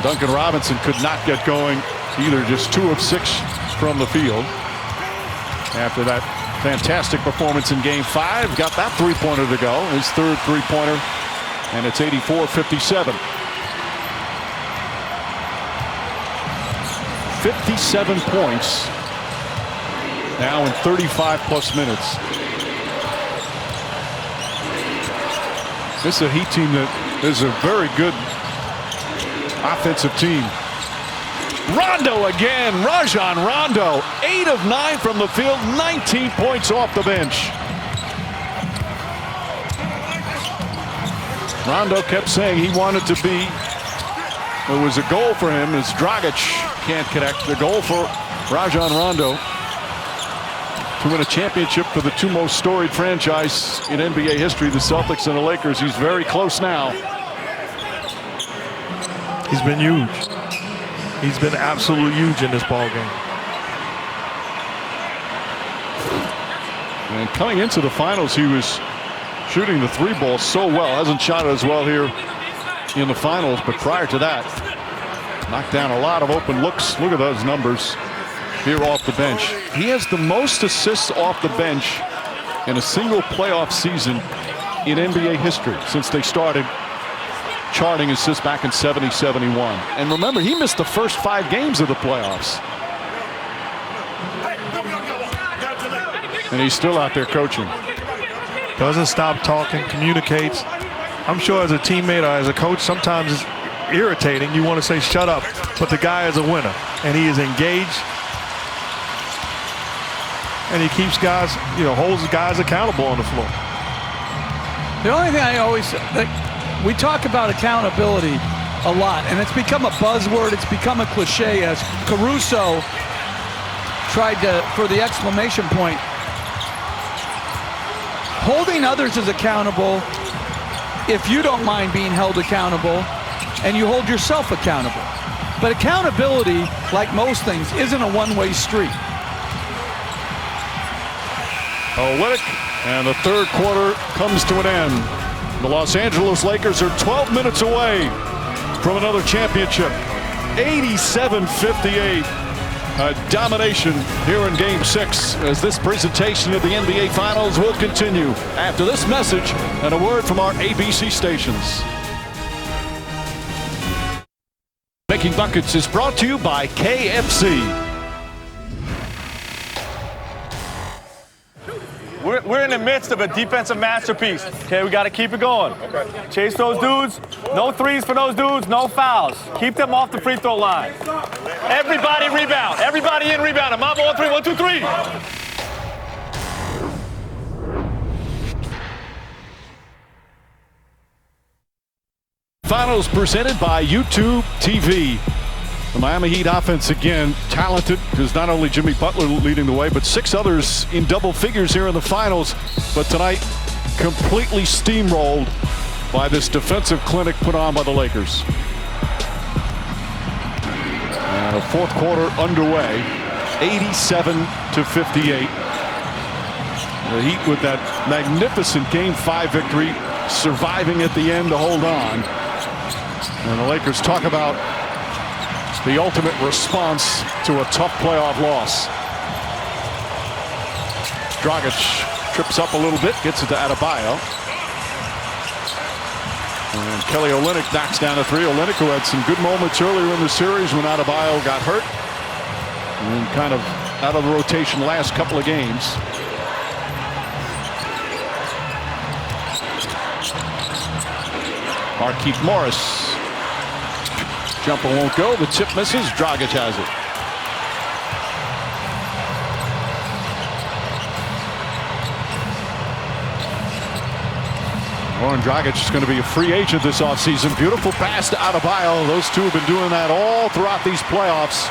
Duncan Robinson could not get going either, just 2 of 6 from the field. After that fantastic performance in Game 5, got that three-pointer to go, his third three-pointer, and it's 84-57. 57 points now in 35-plus minutes. This is a Heat team that is a very good offensive team. Rondo again, Rajon Rondo, 8 of 9 from the field, 19 points off the bench. Rondo kept saying he wanted to be, it was a goal for him as Dragic can't connect. The goal for Rajon Rondo to win a championship for the 2 most storied franchise in NBA history, the Celtics and the Lakers. He's very close now. He's been huge. He's been absolutely huge in this ball game. And coming into the finals, he was shooting the 3-ball so well. Hasn't shot it as well here in the finals, but prior to that, knocked down a lot of open looks. Look at those numbers here off the bench. He has the most assists off the bench in a single playoff season in NBA history since they started charting assists back in 70-71. And remember, he missed the first 5 games of the playoffs. And he's still out there coaching. Doesn't stop talking, communicates. I'm sure as a teammate or as a coach, sometimes it's irritating. You want to say, shut up. But the guy is a winner, and he is engaged. And he keeps guys, holds guys accountable on the floor. The only thing I always, we talk about accountability a lot, and it's become a buzzword. It's become a cliche as Caruso tried to, for the exclamation point, holding others as accountable if you don't mind being held accountable and you hold yourself accountable. But accountability, like most things, isn't a one-way street. Olynyk, and the third quarter comes to an end. The Los Angeles Lakers are 12 minutes away from another championship. 87-58. A domination here in Game 6 as this presentation of the NBA Finals will continue after this message and a word from our ABC stations. Making Buckets is brought to you by KFC. We're in the midst of a defensive masterpiece. Okay, we got to keep it going. Chase those dudes. No threes for those dudes. No fouls. Keep them off the free throw line. Everybody rebound. Everybody in rebound. I'm on 3. 1, 2, 3. Finals presented by YouTube TV. The Miami Heat offense again talented because not only Jimmy Butler leading the way, but 6 others in double figures here in the finals. But tonight, completely steamrolled by this defensive clinic put on by the Lakers. And the fourth quarter underway, 87-58. The Heat with that magnificent Game 5 victory, surviving at the end to hold on. And the Lakers talk about the ultimate response to a tough playoff loss. Dragic trips up a little bit, gets it to Adebayo. And Kelly Olynyk knocks down a 3. Olynyk, who had some good moments earlier in the series when Adebayo got hurt. And kind of out of the rotation last couple of games. Markieff Morris. Jumper won't go. The tip misses. Dragic has it. Goran Dragic is going to be a free agent this offseason. Beautiful pass to Adebayo. Those two have been doing that all throughout these playoffs.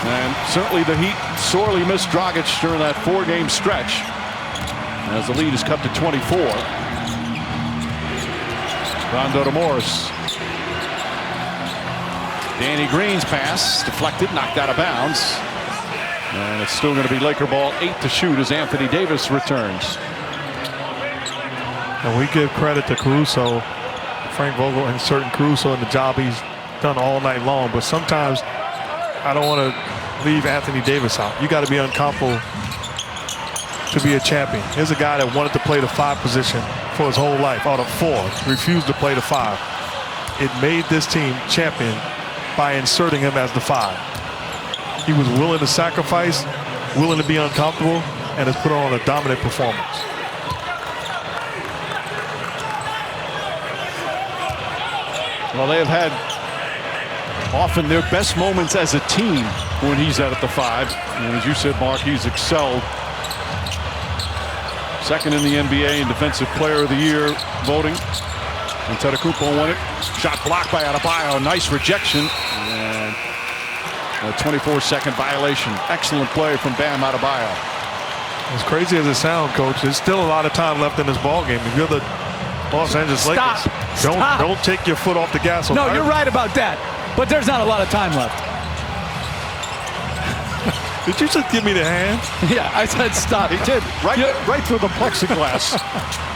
And certainly the Heat sorely missed Dragic during that 4-game stretch as the lead is cut to 24. Rondo to Morris. Danny Green's pass deflected, knocked out of bounds. And it's still going to be Laker ball, 8 to shoot as Anthony Davis returns. And we give credit to Caruso, Frank Vogel inserting Caruso in the job he's done all night long. But sometimes I don't want to leave Anthony Davis out. You got to be uncomfortable to be a champion. Here's a guy that wanted to play the 5 position for his whole life, out of 4, refused to play the 5. It made this team champion by inserting him as the 5. He was willing to sacrifice, willing to be uncomfortable, and has put on a dominant performance. Well, they have had often their best moments as a team when he's out at the 5. And as you said, Mark, he's excelled. Second in the NBA in Defensive Player of the Year voting. And Antetokounmpo won it. Shot blocked by Adebayo. Nice rejection. And a 24-second violation. Excellent play from Bam Adebayo. As crazy as it sounds, Coach, there's still a lot of time left in this ball game. If you're the Los Angeles Lakers, don't take your foot off the gas. No, you're right about that. But there's not a lot of time left. Did you just give me the hand? Yeah, I said stop. He did. Right through the plexiglass.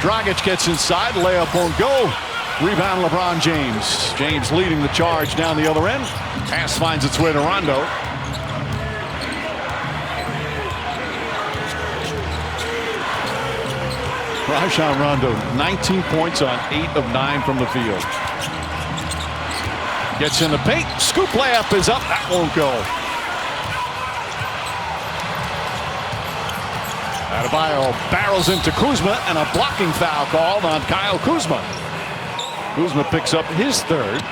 Dragic gets inside. Layup won't go. Rebound LeBron James. James leading the charge down the other end. Pass finds its way to Rondo. Rajon Rondo, 19 points on 8 of 9 from the field. Gets in the paint. Scoop layup is up. That won't go. Adebayo barrels into Kuzma, and a blocking foul called on Kyle Kuzma. Kuzma picks up his 3rd.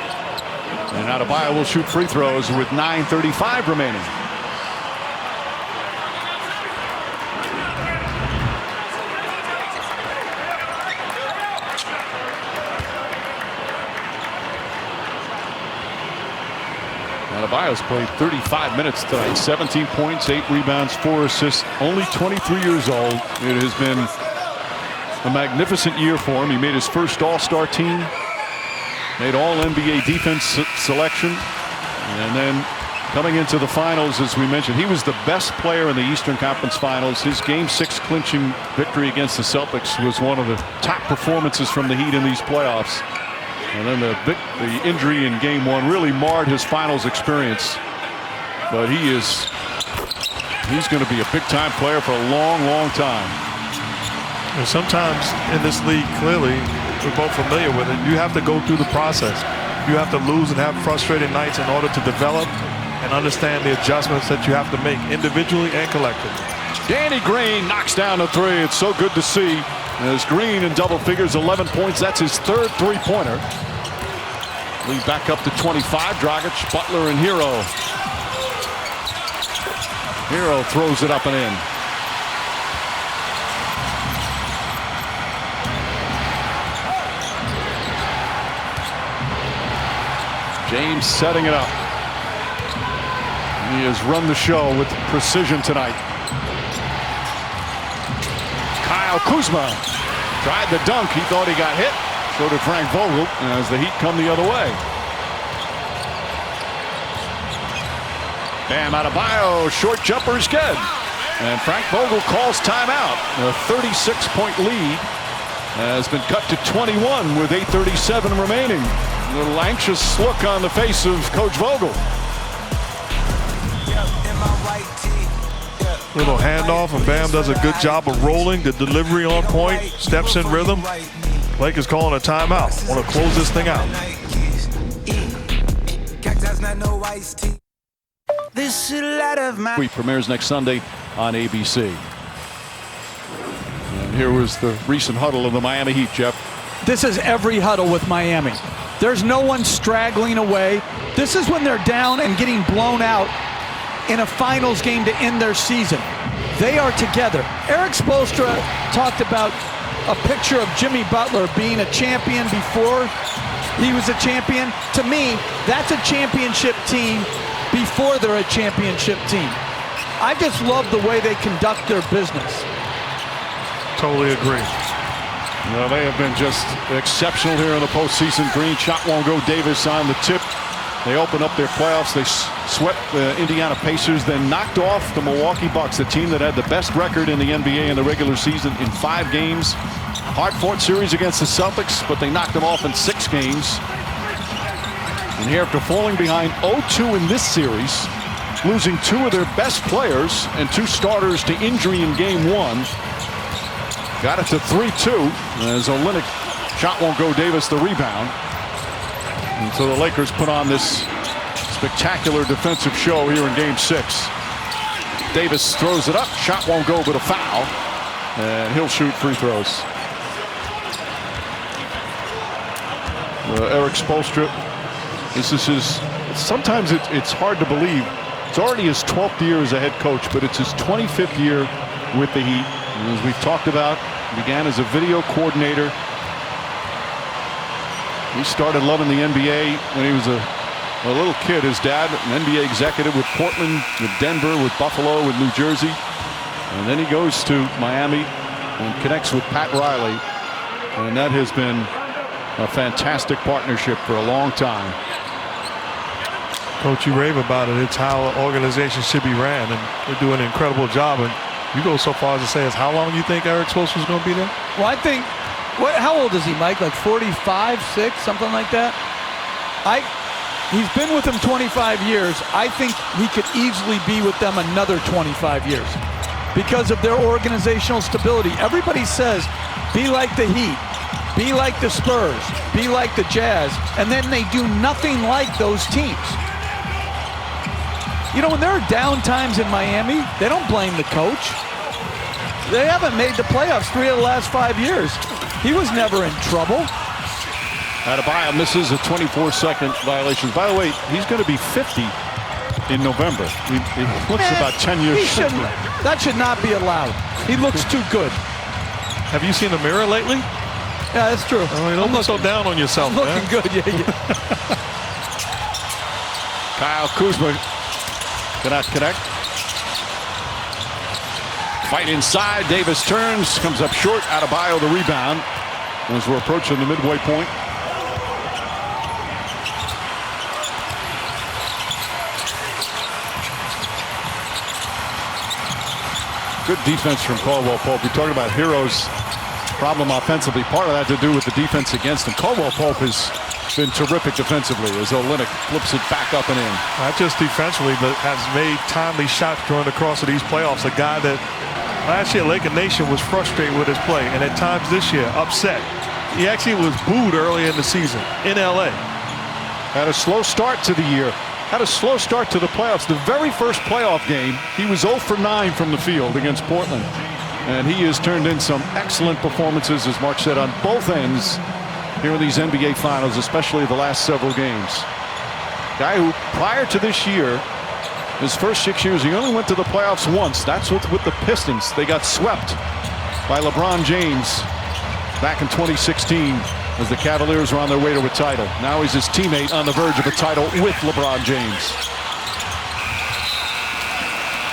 And Adebayo will shoot free throws with 9:35 remaining. Adebayo's played 35 minutes tonight. 17 points, 8 rebounds, 4 assists. Only 23 years old. It has been a magnificent year for him. He made his first All-Star team. Made All-NBA defense selection. And then coming into the finals, as we mentioned, he was the best player in the Eastern Conference Finals. His Game 6 clinching victory against the Celtics was one of the top performances from the Heat in these playoffs. And then the injury in Game 1 really marred his finals experience. But he's going to be a big-time player for a long, long time. And sometimes in this league, clearly, we're both familiar with it, you have to go through the process. You have to lose and have frustrated nights in order to develop and understand the adjustments that you have to make individually and collectively. Danny Green knocks down a three. It's so good to see. As Green in double figures, 11 points. That's his third three-pointer. Lead back up to 25. Dragic, Butler, and Hero. Hero throws it up and in. James setting it up. He has run the show with precision tonight. Kyle Kuzma tried the dunk. He thought he got hit. So did Frank Vogel as the Heat come the other way. Bam Adebayo, short jumper is good. And Frank Vogel calls timeout. A 36-point lead has been cut to 21 with 8:37 remaining. A little anxious look on the face of Coach Vogel. Little handoff, and Bam does a good job of rolling. The delivery on point, steps in rhythm. Lakers calling a timeout. Want to close this thing out. Week premieres next Sunday on ABC. And here was the recent huddle of the Miami Heat, Jeff. This is every huddle with Miami. There's no one straggling away. This is when they're down and getting blown out in a finals game to end their season. They are together. Eric Spoelstra talked about a picture of Jimmy Butler being a champion before he was a champion. To me, that's a championship team before they're a championship team. I just love the way they conduct their business. Totally agree. Well, they have been just exceptional here in the postseason. Green shot won't go. Davis on the tip. They open up their playoffs. They swept the Indiana Pacers, then knocked off the Milwaukee Bucks, the team that had the best record in the NBA in the regular season in 5 games. Hard-fought series against the Celtics, but they knocked them off in 6 games. And here, after falling behind 0-2 in this series, losing 2 of their best players and 2 starters to injury in Game 1, got it to 3-2 as Olynyk shot won't go. Davis the rebound. And so the Lakers put on this spectacular defensive show here in Game 6. Davis throws it up. Shot won't go, but a foul. And he'll shoot free throws. Eric Spoelstra, this is his, sometimes it's hard to believe. It's already his 12th year as a head coach, but it's his 25th year with the Heat. And as we've talked about, began as a video coordinator. He started loving the NBA when he was a little kid. His dad, an NBA executive with Portland, with Denver, with Buffalo, with New Jersey. And then he goes to Miami and connects with Pat Riley. And that has been a fantastic partnership for a long time. Coach, you rave about it. It's how organizations should be ran, and they do an incredible job. And you go so far as to say, is how long you think Eric Spoelstra is going to be there? Well, I think, how old is he, Mike? Like 45, 6, something like that? He's been with them 25 years. I think he could easily be with them another 25 years because of their organizational stability. Everybody says, be like the Heat, be like the Spurs, be like the Jazz, and then they do nothing like those teams. You know, when there are down times in Miami, they don't blame the coach. They haven't made the playoffs 3 of the last 5 years. He was never in trouble. Adebayo misses a 24-second violation. By the way, he's going to be 50 in November. He looks about 10 years. That should not be allowed. He looks too good. Have you seen the mirror lately? Yeah, that's true. Oh, don't look so down on yourself, I'm looking good, yeah. Kyle Kuzma cannot connect. Fight inside. Davis turns, comes up short. Adebayo the rebound as we're approaching the midway point. Good defense from Caldwell Pope. We talked about Hero's problem offensively. Part of that to do with the defense against him. Caldwell Pope has been terrific defensively as Olynyk flips it back up and in. Not just defensively, but has made timely shots during the course of these playoffs. A guy that last year Laker Nation was frustrated with his play, and at times this year upset. He actually was booed early in the season in LA. Had a slow start to the year. Had a slow start to the playoffs. The very first playoff game, he was 0 for 9 from the field against Portland. And he has turned in some excellent performances, as Mark said, on both ends here in these NBA Finals, especially the last several games. Guy who, prior to this year, his first 6 years, he only went to the playoffs once. That's with the Pistons. They got swept by LeBron James back in 2016 as the Cavaliers were on their way to a title. Now he's his teammate on the verge of a title with LeBron James.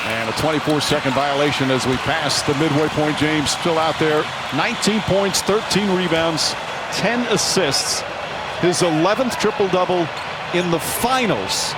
And a 24-second violation as we pass the midway point. James still out there. 19 points, 13 rebounds, 10 assists. His 11th triple-double in the finals.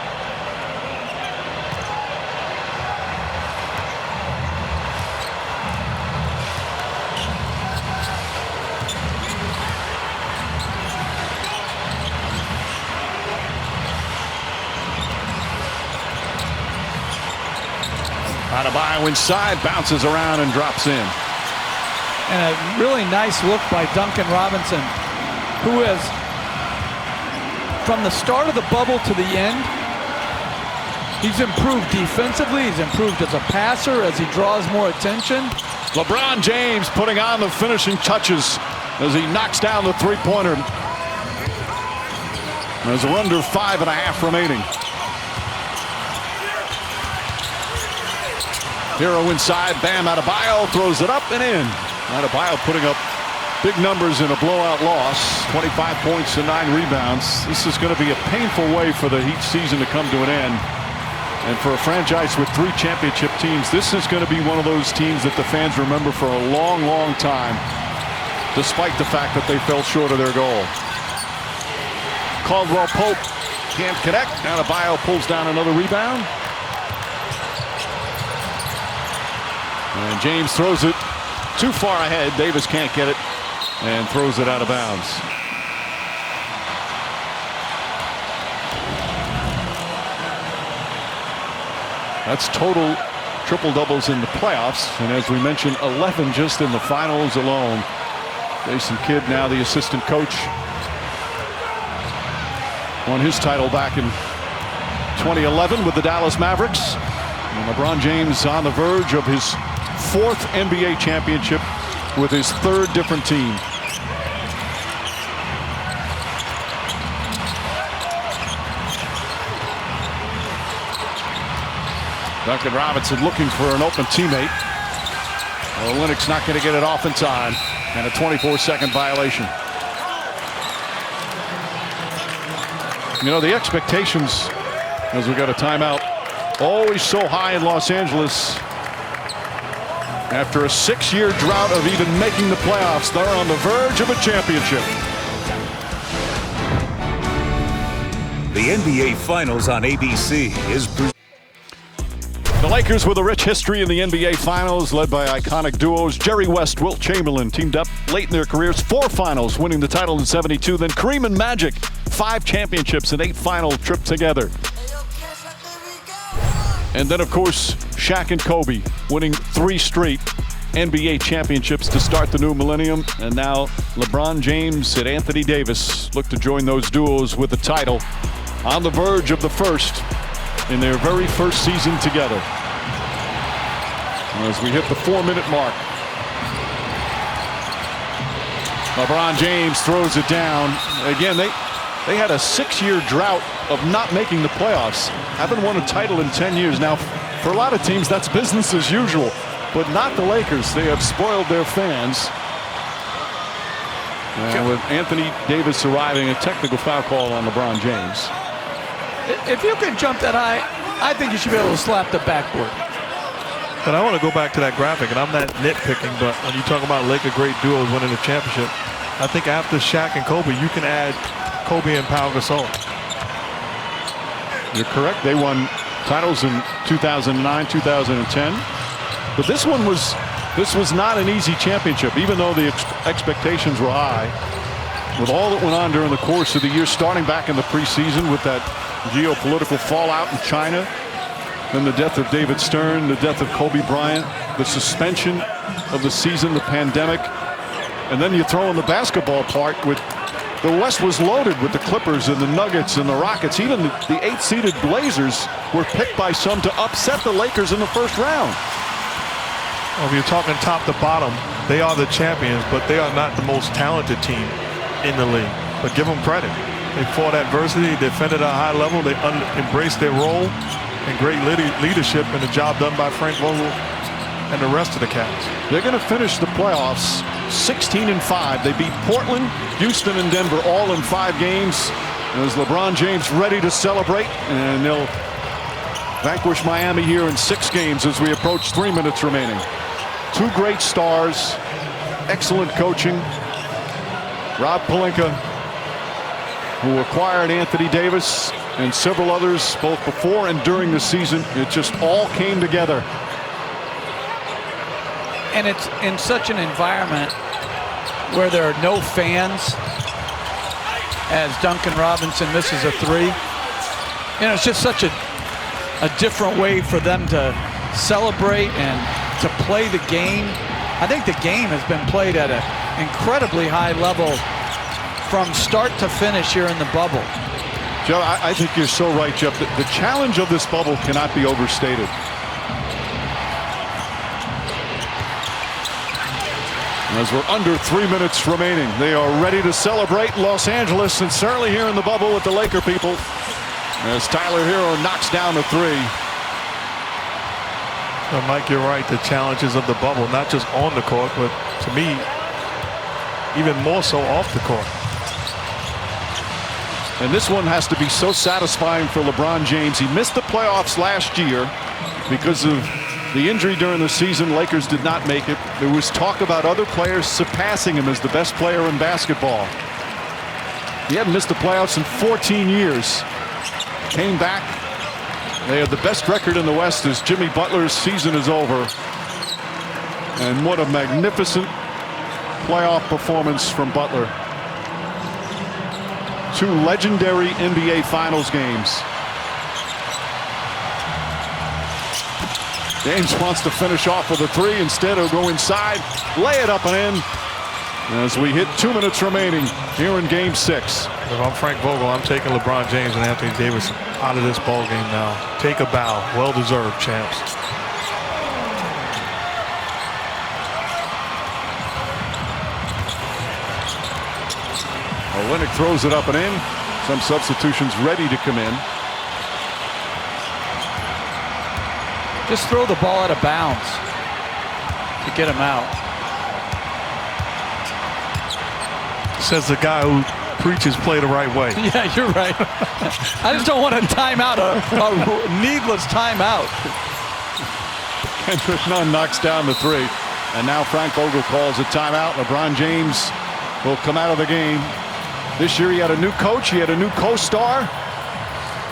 Adebayo inside, bounces around and drops in. And a really nice look by Duncan Robinson, who has, from the start of the bubble to the end, he's improved defensively, he's improved as a passer, as he draws more attention. LeBron James putting on the finishing touches as he knocks down the three-pointer. There's under 5.5 remaining. Hero inside, Bam Adebayo throws it up and in. Adebayo putting up big numbers in a blowout loss, 25 points and 9 rebounds. This is going to be a painful way for the Heat season to come to an end. And for a franchise with 3 championship teams, this is going to be one of those teams that the fans remember for a long, long time, despite the fact that they fell short of their goal. Caldwell Pope can't connect. Adebayo pulls down another rebound. And James throws it too far ahead. Davis can't get it and throws it out of bounds. That's total triple doubles in the playoffs. And as we mentioned, 11 just in the finals alone. Jason Kidd, now the assistant coach, won his title back in 2011 with the Dallas Mavericks. And LeBron James on the verge of his 4th NBA championship with his 3rd different team. Duncan Robinson looking for an open teammate. Olynyk's not going to get it off in time, and a 24-second violation. You know, the expectations, as we got a timeout, always so high in Los Angeles. After a 6-year drought of even making the playoffs, they're on the verge of a championship. The NBA Finals on ABC is... The Lakers with a rich history in the NBA Finals, led by iconic duos Jerry West, Wilt Chamberlain, teamed up late in their careers, 4 finals, winning the title in '72. Then Kareem and Magic, 5 championships and 8 final trips together. And then, of course, Shaq and Kobe winning 3 straight NBA championships to start the new millennium. And now LeBron James and Anthony Davis look to join those duos with the title on the verge of the first in their very first season together. As we hit the 4-minute mark, LeBron James throws it down. Again, they had a 6-year drought of not making the playoffs. Haven't won a title in 10 years. Now, for a lot of teams, that's business as usual, but not the Lakers. They have spoiled their fans. And with Anthony Davis arriving, a technical foul call on LeBron James. If you can jump that high, I think you should be able to slap the backboard. But I want to go back to that graphic, and I'm not nitpicking, but when you talk about Laker great duos winning a championship, I think after Shaq and Kobe, you can add Kobe and Pau Gasol. You're correct. They won titles in 2009, 2010. But this was not an easy championship, even though the expectations were high. With all that went on during the course of the year, starting back in the preseason with that geopolitical fallout in China, then the death of David Stern, the death of Kobe Bryant, the suspension of the season, the pandemic, and then you throw in the basketball part with the West was loaded with the Clippers and the Nuggets and the Rockets. Even the 8-seeded Blazers were picked by some to upset the Lakers in the first round. Well, if you're talking top to bottom, they are the champions, but they are not the most talented team in the league. But give them credit. They fought adversity, defended at a high level, they embraced their role, and great leadership and the job done by Frank Vogel and the rest of the Cavs. They're going to finish the playoffs 16-5. They beat Portland, Houston, and Denver all in 5 games. As LeBron James ready to celebrate, and they'll vanquish Miami here in 6 games as we approach 3 minutes remaining. 2 great stars, excellent coaching. Rob Pelinka, who acquired Anthony Davis and several others both before and during the season. It just all came together. And it's in such an environment where there are no fans as Duncan Robinson misses a 3. You know, it's just such a different way for them to celebrate and to play the game. I think the game has been played at an incredibly high level from start to finish here in the bubble. Joe, I think you're so right, Jeff. The challenge of this bubble cannot be overstated. As we're under 3 minutes remaining, they are ready to celebrate Los Angeles, and certainly here in the bubble with the Laker people, as Tyler Hero knocks down a 3. Well, Mike, you're right. The challenges of the bubble, not just on the court, but to me, even more so off the court. And this one has to be so satisfying for LeBron James. He missed the playoffs last year because of the injury during the season. Lakers did not make it. There was talk about other players surpassing him as the best player in basketball. He hadn't missed the playoffs in 14 years. Came back. They had the best record in the West as Jimmy Butler's season is over. And what a magnificent playoff performance from Butler. 2 legendary NBA Finals games. James wants to finish off with a 3. Instead, he'll go inside, lay it up and in. As we hit 2 minutes remaining here in Game 6. If I'm Frank Vogel, I'm taking LeBron James and Anthony Davis out of this ball game now. Take a bow. Well-deserved, champs. Olynyk throws it up and in. Some substitutions ready to come in. Just throw the ball out of bounds to get him out. Says the guy who preaches play the right way. Yeah, you're right. I just don't want a timeout, a needless timeout. Kendrick Nunn knocks down the 3. And now Frank Vogel calls a timeout. LeBron James will come out of the game. This year he had a new coach. He had a new co-star.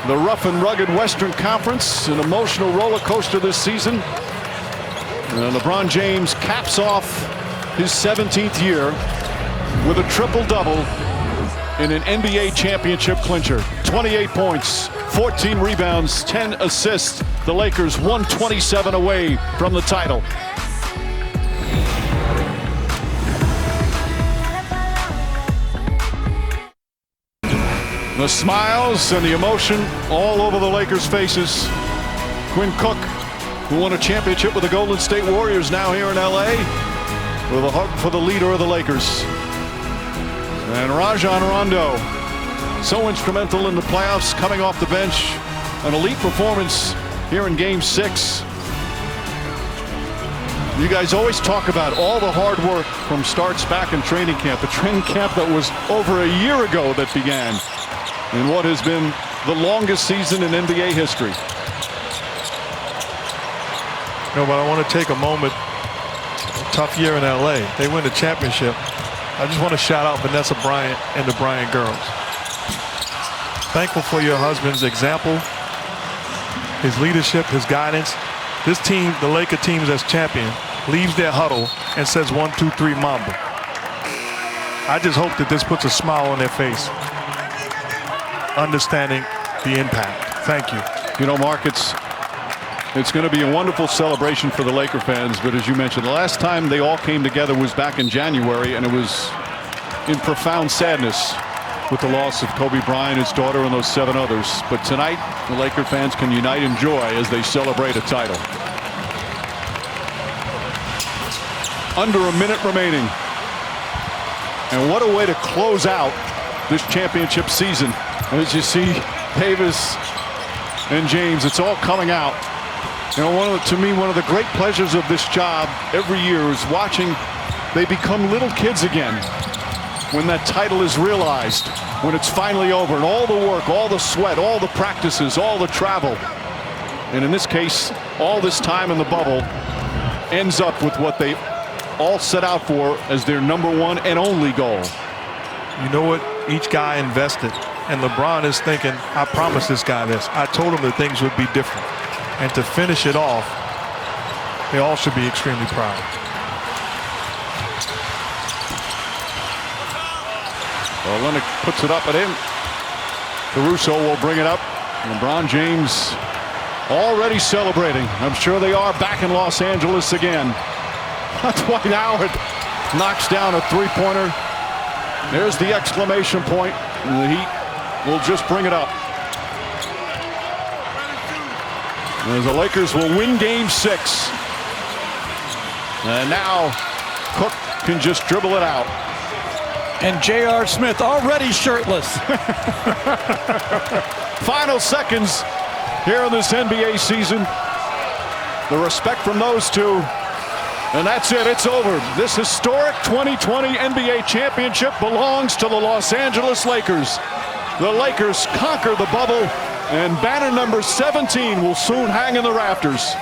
The rough and rugged Western Conference, an emotional roller coaster this season. And LeBron James caps off his 17th year with a triple-double in an NBA championship clincher. 28 points, 14 rebounds, 10 assists. The Lakers 127 away from the title. The smiles and the emotion all over the Lakers' faces. Quinn Cook, who won a championship with the Golden State Warriors, now here in LA, with a hug for the leader of the Lakers. And Rajon Rondo, so instrumental in the playoffs, coming off the bench. An elite performance here in Game 6. You guys always talk about all the hard work from starts back in training camp. The training camp that was over a year ago that began in what has been the longest season in NBA history. No, but I want to take a moment. Tough year in LA. They win the championship. I just want to shout out Vanessa Bryant and the Bryant girls. Thankful for your husband's example, his leadership, his guidance, This team, the Laker team as champion, leaves their huddle and says 1, 2, 3 Mamba. I just hope that this puts a smile on their face, understanding the impact. Thank you. You know, Mark, it's going to be a wonderful celebration for the Laker fans, but as you mentioned, the last time they all came together was back in January, and it was in profound sadness with the loss of Kobe Bryant, his daughter, and those 7 others. But tonight, the Laker fans can unite in joy as they celebrate a title. Under a minute remaining. And what a way to close out this championship season. As you see Davis and James, it's all coming out. You know, to me, one of the great pleasures of this job every year is watching they become little kids again when that title is realized, when it's finally over, and all the work, all the sweat, all the practices, all the travel, and in this case, all this time in the bubble ends up with what they all set out for as their #1 and only goal. You know what? Each guy invested, and LeBron is thinking, I promised this guy this. I told him that things would be different. And to finish it off, they all should be extremely proud. Well, Lennox puts it up and in. Caruso will bring it up. LeBron James already celebrating. I'm sure they are back in Los Angeles again. Dwight Howard knocks down a 3-pointer. There's the exclamation point. And the Heat will just bring it up. As the Lakers will win Game 6. And now Cook can just dribble it out. And J.R. Smith already shirtless. Final seconds here in this NBA season. The respect from those two. And that's it. It's over. This historic 2020 NBA championship belongs to the Los Angeles Lakers. The Lakers conquer the bubble, and banner number 17 will soon hang in the rafters.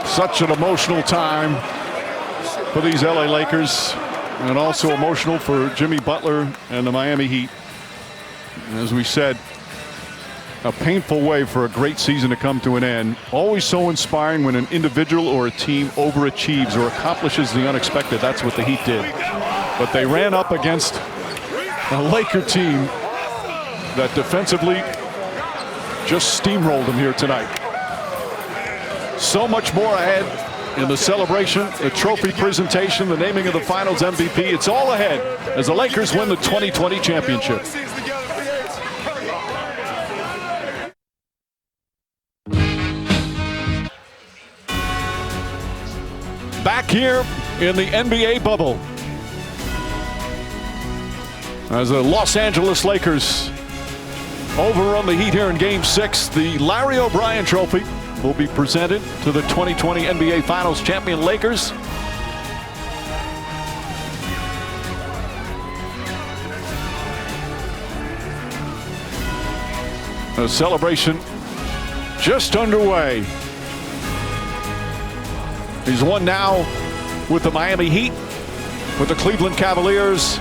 Such an emotional time for these LA Lakers, and also emotional for Jimmy Butler and the Miami Heat. As we said, a painful way for a great season to come to an end. Always so inspiring when an individual or a team overachieves or accomplishes the unexpected. That's what the Heat did. But they ran up against a Laker team that defensively just steamrolled them here tonight. So much more ahead in the celebration, the trophy presentation, the naming of the Finals MVP. It's all ahead as the Lakers win the 2020 championship. Back here in the NBA bubble as the Los Angeles Lakers overrun the Heat here in Game 6. The Larry O'Brien Trophy will be presented to the 2020 NBA Finals champion Lakers. A celebration just underway. He's won now with the Miami Heat, with the Cleveland Cavaliers,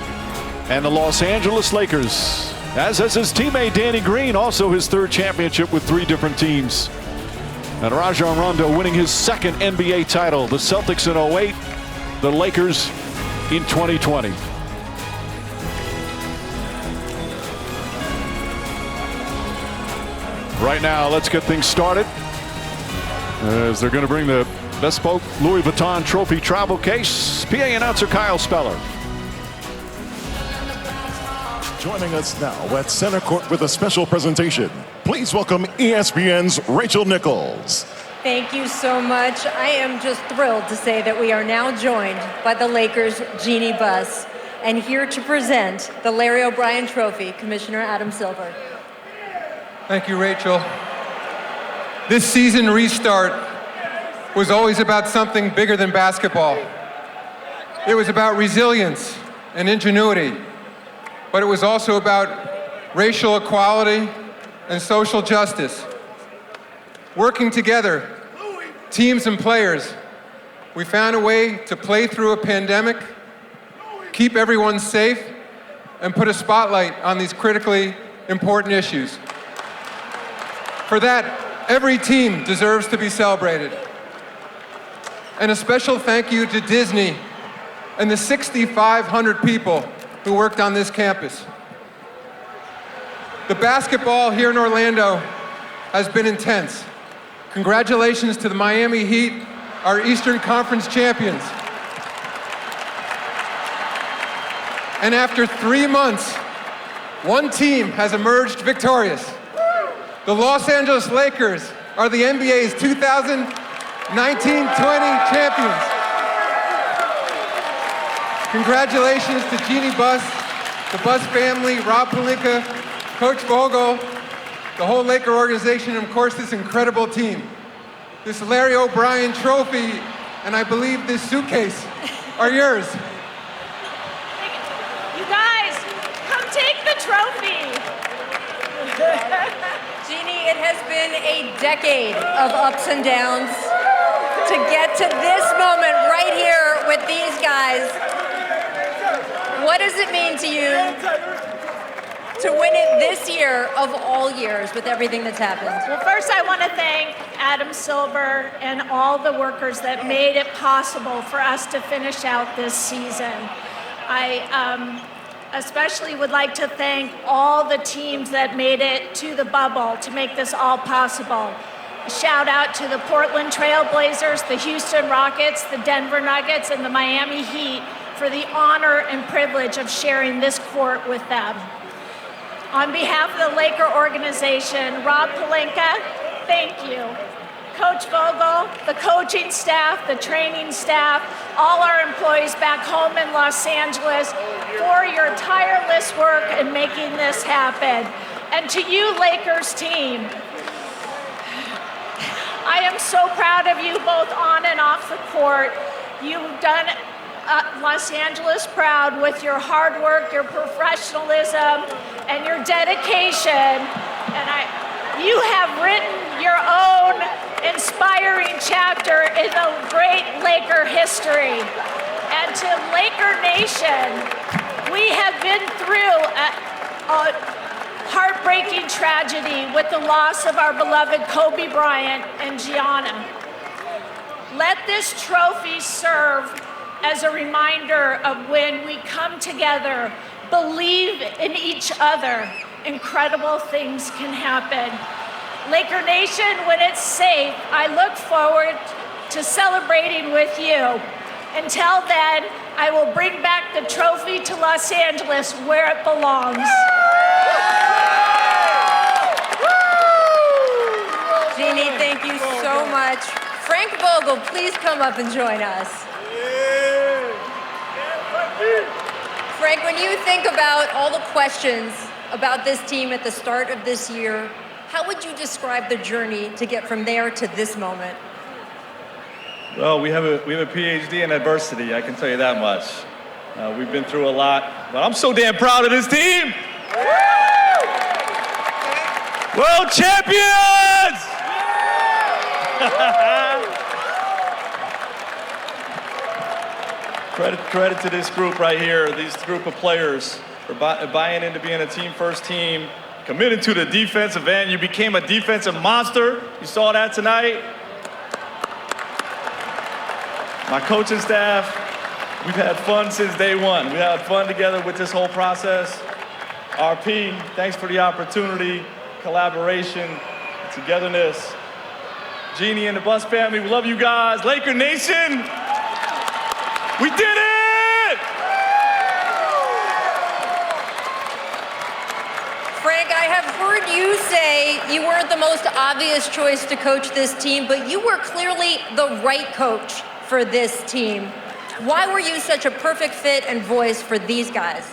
and the Los Angeles Lakers. As has his teammate Danny Green, also his 3rd championship with 3 different teams. And Rajon Rondo winning his 2nd NBA title. The Celtics in 08, the Lakers in 2020. Right now, let's get things started. As they're going to bring the bespoke Louis Vuitton trophy travel case, PA announcer Kyle Speller. Joining us now at center court with a special presentation, please welcome ESPN's Rachel Nichols. Thank you so much. I am just thrilled to say that we are now joined by the Lakers' Jeannie Buss, and here to present the Larry O'Brien Trophy, Commissioner Adam Silver. Thank you, Rachel. This season restart was always about something bigger than basketball. It was about resilience and ingenuity, but it was also about racial equality and social justice. Working together, teams and players, we found a way to play through a pandemic, keep everyone safe, and put a spotlight on these critically important issues. For that, every team deserves to be celebrated. And a special thank you to Disney and the 6,500 people who worked on this campus. The basketball here in Orlando has been intense. Congratulations to the Miami Heat, our Eastern Conference champions. And after 3 months, one team has emerged victorious. The Los Angeles Lakers are the NBA's 2019-20 champions. Congratulations to Jeannie Buss, the Buss family, Rob Pelinka, Coach Vogel, the whole Laker organization, and of course this incredible team. This Larry O'Brien trophy, and I believe this suitcase, are yours. You guys, come take the trophy. Jeannie, it has been a decade of ups and downs to get to this moment right here with these guys. What does it mean to you to win it this year of all years with everything that's happened? Well, first I want to thank Adam Silver and all the workers that made it possible for us to finish out this season. I especially would like to thank all the teams that made it to the bubble to make this all possible. A shout out to the Portland Trail Blazers, the Houston Rockets, the Denver Nuggets, and the Miami Heat for the honor and privilege of sharing this court with them. On behalf of the Laker organization, Rob Pelinka, thank you. Coach Vogel, the coaching staff, the training staff, all our employees back home in Los Angeles for your tireless work in making this happen. And to you, Lakers team, I am so proud of you both on and off the court. You've done Los Angeles proud with your hard work, your professionalism, and your dedication. And you have written your own inspiring chapter in the great Laker history. And to Laker Nation, we have been through a heartbreaking tragedy with the loss of our beloved Kobe Bryant and Gianna. Let this trophy serve as a reminder of when we come together, believe in each other, incredible things can happen. Laker Nation, when it's safe, I look forward to celebrating with you. Until then, I will bring back the trophy to Los Angeles where it belongs. Jeannie, thank you so much. Frank Vogel, please come up and join us. Frank, when you think about all the questions about this team at the start of this year, how would you describe the journey to get from there to this moment? Well, we have a PhD in adversity, I can tell you that much. We've been through a lot, but I'm so damn proud of this team. World champions! Credit to this group right here, these group of players for buying into being a team-first team, committed to the defensive end. You became a defensive monster. You saw that tonight. My coaching staff, we've had fun since day one. We had fun together with this whole process. RP, thanks for the opportunity, collaboration, togetherness. Jeannie and the Bus family, we love you guys. Laker Nation, we did it! Frank, I have heard you say you weren't the most obvious choice to coach this team, but you were clearly the right coach for this team. Why were you such a perfect fit and voice for these guys?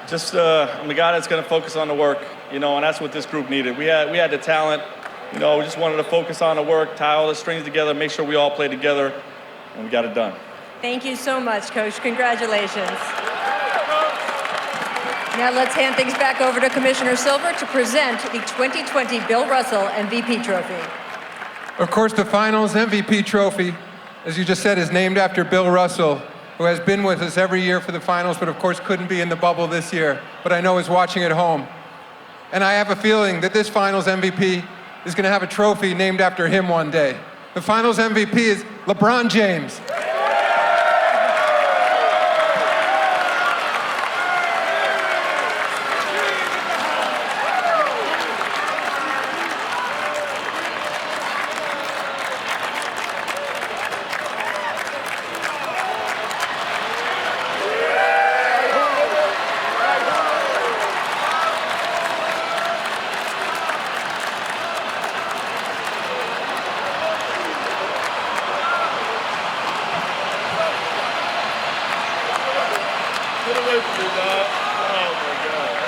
Just, I'm the guy that's going to focus on the work, you know, and that's what this group needed. We had the talent, you know, we just wanted to focus on the work, tie all the strings together, make sure we all play together, and we got it done. Thank you so much, Coach. Congratulations. Now let's hand things back over to Commissioner Silver to present the 2020 Bill Russell MVP Trophy. Of course, the Finals MVP Trophy, as you just said, is named after Bill Russell, who has been with us every year for the Finals, but of course couldn't be in the bubble this year, but I know is watching at home. And I have a feeling that this Finals MVP is going to have a trophy named after him one day. The Finals MVP is LeBron James.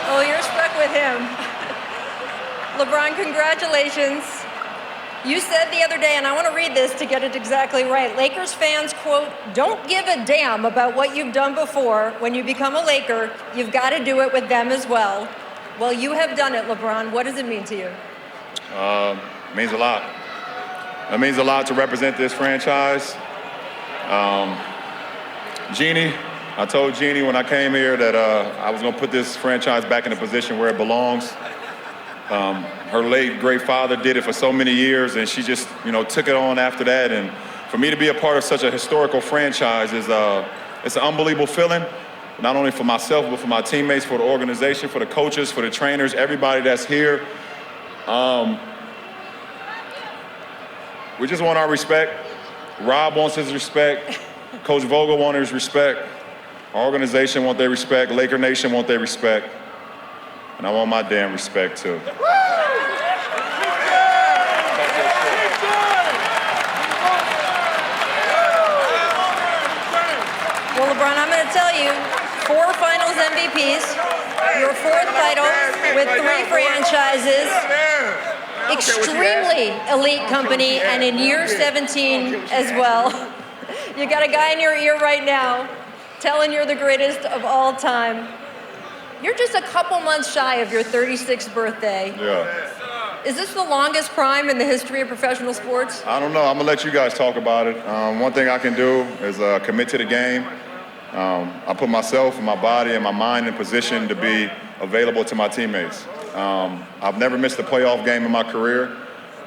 Oh, you're stuck with him. LeBron, congratulations. You said the other day, and I want to read this to get it exactly right, Lakers fans, quote, don't give a damn about what you've done before. When you become a Laker, you've got to do it with them as well. Well, you have done it, LeBron. What does it mean to you? It means a lot. It means a lot to represent this franchise. Jeannie, I told Jeannie when I came here that I was going to put this franchise back in a position where it belongs. Her late great father did it for so many years, and she just, you know, took it on after that. And for me to be a part of such a historical franchise is it's an unbelievable feeling, not only for myself, but for my teammates, for the organization, for the coaches, for the trainers, everybody that's here. We just want our respect. Rob wants his respect. Coach Vogel wants his respect. Our organization wants their respect. Laker Nation wants their respect. And I want my damn respect too. Well, LeBron, I'm going to tell you, 4 Finals MVPs, your 4th title with 3 franchises, extremely elite company, and in year 17 as well. You got a guy in your ear right now telling you're the greatest of all time. You're just a couple months shy of your 36th birthday. Yeah. Is this the longest prime in the history of professional sports? I don't know. I'm going to let you guys talk about it. One thing I can do is commit to the game. I put myself and my body and my mind in position to be available to my teammates. I've never missed a playoff game in my career.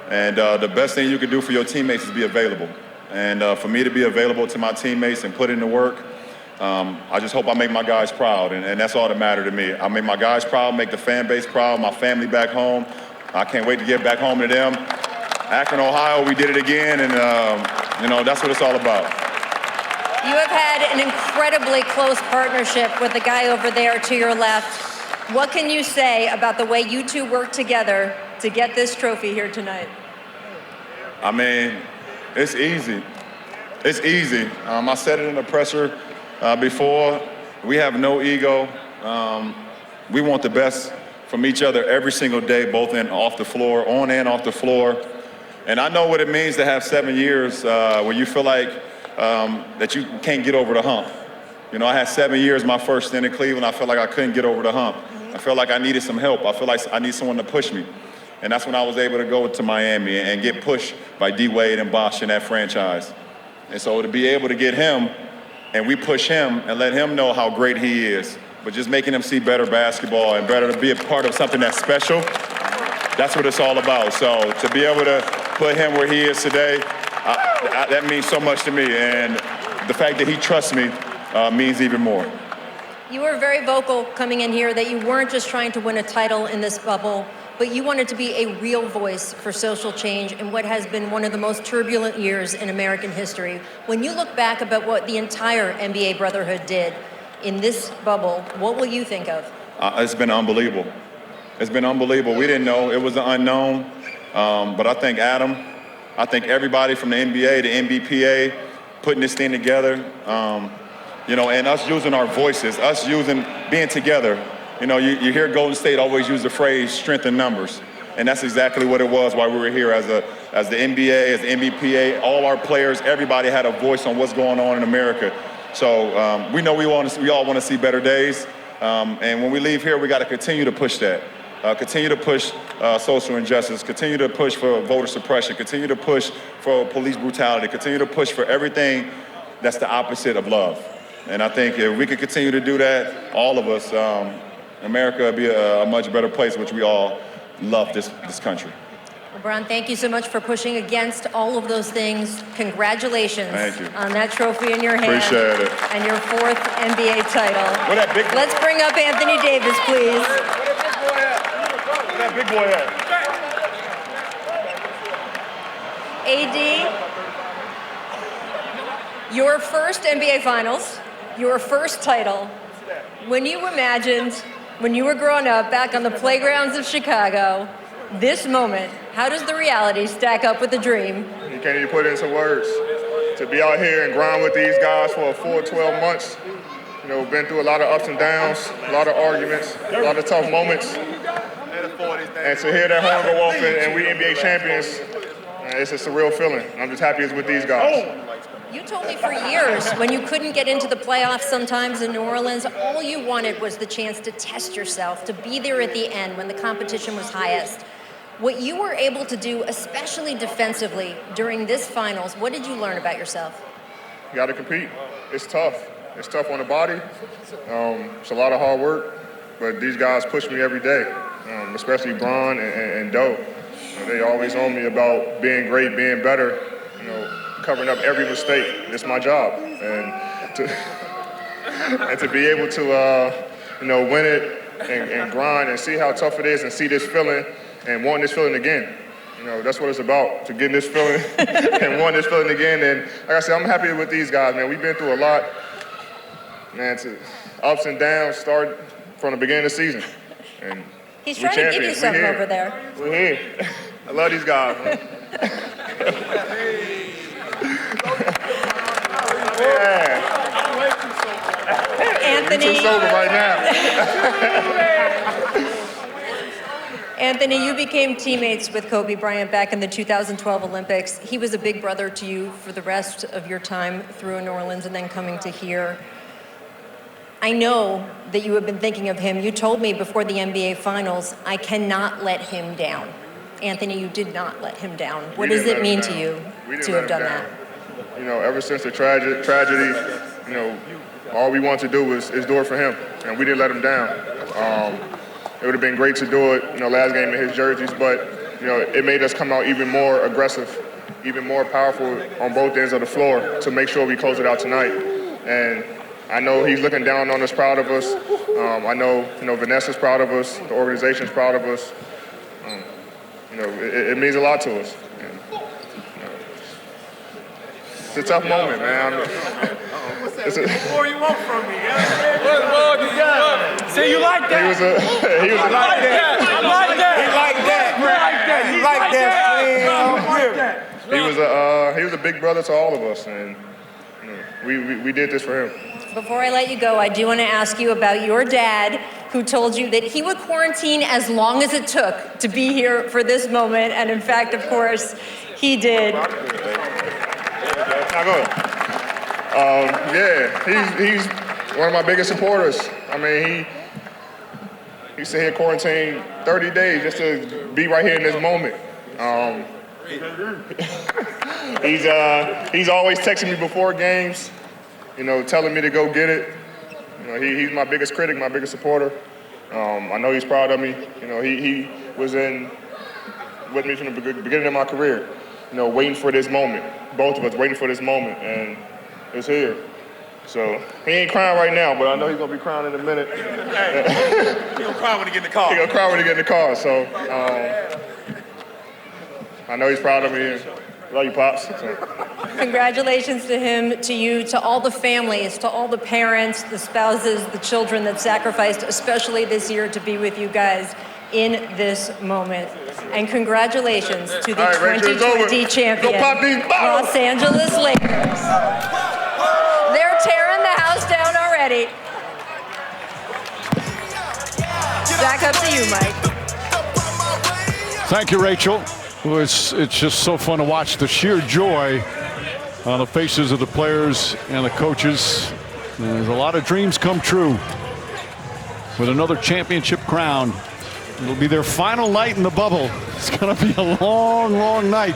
And the best thing you can do for your teammates is be available. And for me to be available to my teammates and put in the work, I just hope I make my guys proud, and that's all that matters to me. I make my guys proud, make the fan base proud, my family back home. I can't wait to get back home to them. Akron, Ohio, we did it again, and you know, that's what it's all about. You have had an incredibly close partnership with the guy over there to your left. What can you say about the way you two worked together to get this trophy here tonight? I mean, it's easy. It's easy. I said it in the presser before. We have no ego. We want the best from each other every single day, both in off the floor, on and off the floor. And I know what it means to have 7 years where you feel like that you can't get over the hump. You know, I had 7 years my first stint in Cleveland. I felt like I couldn't get over the hump. I felt like I needed some help. I feel like I need someone to push me. And that's when I was able to go to Miami and get pushed by D. Wade and Bosh in that franchise. And so to be able to get him, and we push him and let him know how great he is, but just making him see better basketball and better to be a part of something that's special, that's what it's all about. So to be able to put him where he is today, that means so much to me. And the fact that he trusts me means even more. You were very vocal coming in here that you weren't just trying to win a title in this bubble, but you wanted to be a real voice for social change in what has been one of the most turbulent years in American history. When you look back about what the entire NBA Brotherhood did in this bubble, what will you think of? It's been unbelievable. It's been unbelievable. We didn't know. It was an unknown. But I think Adam, I think everybody from the NBA, the NBPA, putting this thing together, and us using our voices, us being together. You hear Golden State always use the phrase strength in numbers. And that's exactly what it was while we were here as the NBA, as the NBPA, all our players, everybody had a voice on what's going on in America. So we know we all want to see better days. And when we leave here, we got to continue to push that. Continue to push social injustice, continue to push for voter suppression, continue to push for police brutality, continue to push for everything that's the opposite of love. And I think if we could continue to do that, all of us, America would be a much better place, which we all love this country. LeBron, thank you so much for pushing against all of those things. Congratulations on that trophy in your hand. Appreciate it. And your 4th NBA title. Where that big boy? Let's bring up Anthony Davis, please. Where that big boy at? AD, your first NBA Finals, your first title. When you imagined, when you were growing up back on the playgrounds of Chicago, this moment, how does the reality stack up with the dream? You can't even put it into words. To be out here and grind with these guys for a full 12 months, been through a lot of ups and downs, a lot of arguments, a lot of tough moments. And to hear that horn go off and we NBA champions, it's a surreal feeling. I'm just happy it's with these guys. You told me for years when you couldn't get into the playoffs sometimes in New Orleans, all you wanted was the chance to test yourself, to be there at the end when the competition was highest. What you were able to do, especially defensively, during this finals, what did you learn about yourself? You got to compete. It's tough. It's tough on the body. It's a lot of hard work, but these guys push me every day, especially Bron and Doe. They always on me about being great, being better, covering up every mistake. It's my job. And to be able to, win it and grind and see how tough it is and see this feeling and want this feeling again. That's what it's about, to get this feeling and want this feeling again. And like I said, I'm happy with these guys, man. We've been through a lot, man, to ups and downs, start from the beginning of the season. And he's trying to give you something over there. We're here. I love these guys, man. Yeah. Anthony. You're too sober right now. Anthony, you became teammates with Kobe Bryant back in the 2012 Olympics. He was a big brother to you for the rest of your time through New Orleans and then coming to here. I know that you have been thinking of him. You told me before the NBA Finals, I cannot let him down. Anthony, you did not let him down. What does it mean to you to have done that? Ever since the tragedy, all we want to do is do it for him, and we didn't let him down. It would have been great to do it, last game in his jerseys, but, it made us come out even more aggressive, even more powerful on both ends of the floor to make sure we close it out tonight. And I know he's looking down on us, proud of us. I know, Vanessa's proud of us, the organization's proud of us. It means a lot to us. And, it's a tough moment, man. What more you want from me? What more you got? Say you like that. He was a I like that. I like that. He like that. He was a big brother to all of us, and we did this for him. Before I let you go, I do want to ask you about your dad, who told you that he would quarantine as long as it took to be here for this moment, and in fact, of course, he did. He's one of my biggest supporters. I mean, he said he'd quarantine 30 days just to be right here in this moment. He's always texting me before games, telling me to go get it. He's my biggest critic, my biggest supporter. I know he's proud of me. He was with me from the beginning of my career, waiting for this moment. Both of us waiting for this moment, and it's here. So he ain't crying right now, but I know he's gonna be crying in a minute. Hey, he gonna cry when he get in the car. He gonna cry when he get in the car. So I know he's proud of me. Love you, Pops. So. Congratulations to him, to you, to all the families, to all the parents, the spouses, the children that sacrificed, especially this year, to be with you guys in this moment. And congratulations to the 2020 champion, Los Angeles Lakers. They're tearing the house down already. Back up to you, Mike. Thank you, Rachel. Well, it's just so fun to watch the sheer joy on the faces of the players and the coaches. There's a lot of dreams come true with another championship crown. It'll be their final night in the bubble. It's going to be a long, long night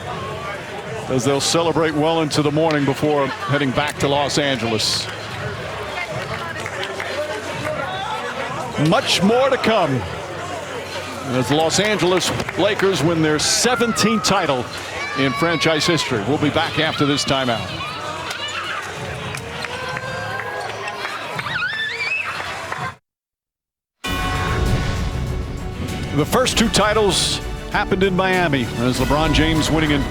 as they'll celebrate well into the morning before heading back to Los Angeles. Much more to come as the Los Angeles Lakers win their 17th title in franchise history. We'll be back after this timeout. The first two titles happened in Miami as LeBron James winning in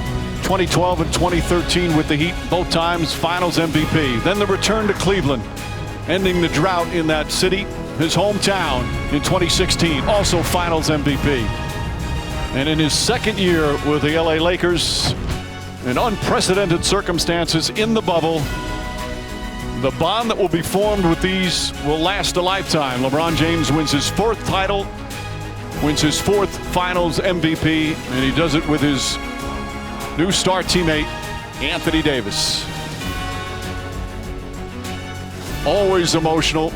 2012 and 2013 with the Heat, both times Finals MVP. Then the return to Cleveland, ending the drought in that city, his hometown, in 2016, also Finals MVP. And in his second year with the LA Lakers, in unprecedented circumstances in the bubble, the bond that will be formed with these will last a lifetime. LeBron James wins his fourth title, wins his fourth Finals MVP, and he does it with his new star teammate, Anthony Davis. Always emotional.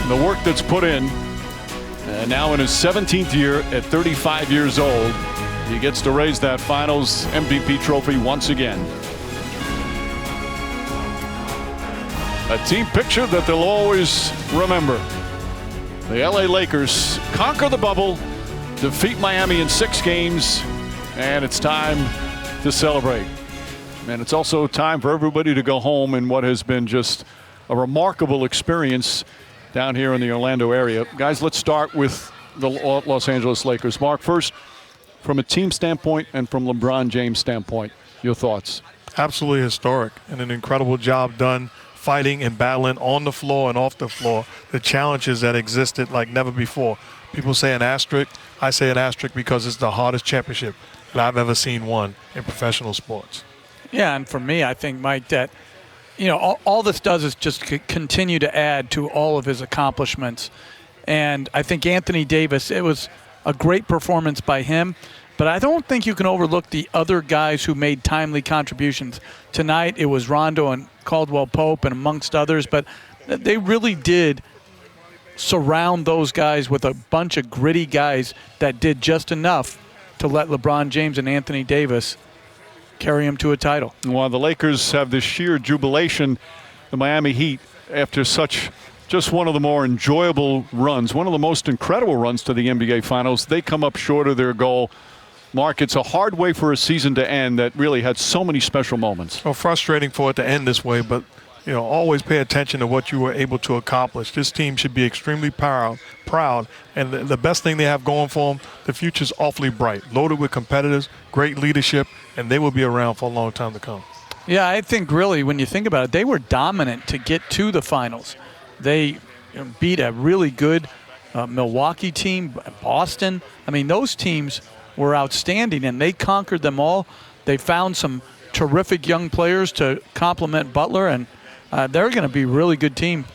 The work that's put in, and now in his 17th year at 35 years old, he gets to raise that Finals MVP trophy once again. A team picture that they'll always remember. The LA Lakers conquer the bubble, defeat Miami in 6 games, and it's time to celebrate. And it's also time for everybody to go home in what has been just a remarkable experience down here in the Orlando area. Guys, let's start with the Los Angeles Lakers. Mark, first, from a team standpoint and from LeBron James' standpoint, your thoughts? Absolutely historic and an incredible job done fighting and battling on the floor and off the floor the challenges that existed like never before. People say an asterisk. I say an asterisk because it's the hardest championship that I've ever seen won in professional sports. Yeah, and for me, I think, Mike, that all this does is just continue to add to all of his accomplishments. And I think Anthony Davis, it was a great performance by him, but I don't think you can overlook the other guys who made timely contributions. Tonight, it was Rondo and Caldwell Pope and amongst others, but they really did surround those guys with a bunch of gritty guys that did just enough to let LeBron James and Anthony Davis carry him to a title. While the Lakers have this sheer jubilation, the Miami Heat, after such just one of the more enjoyable runs, one of the most incredible runs to the NBA Finals, they come up short of their goal. Mark, it's a hard way for a season to end that really had so many special moments. Well, frustrating for it to end this way, but always pay attention to what you were able to accomplish. This team should be extremely proud, and the best thing they have going for them, the future's awfully bright, loaded with competitors, great leadership, and they will be around for a long time to come. Yeah, I think really when you think about it, they were dominant to get to the finals. They beat a really good Milwaukee team, Boston. I mean, those teams were outstanding, and they conquered them all. They found some terrific young players to complement Butler, and they're going to be a really good team.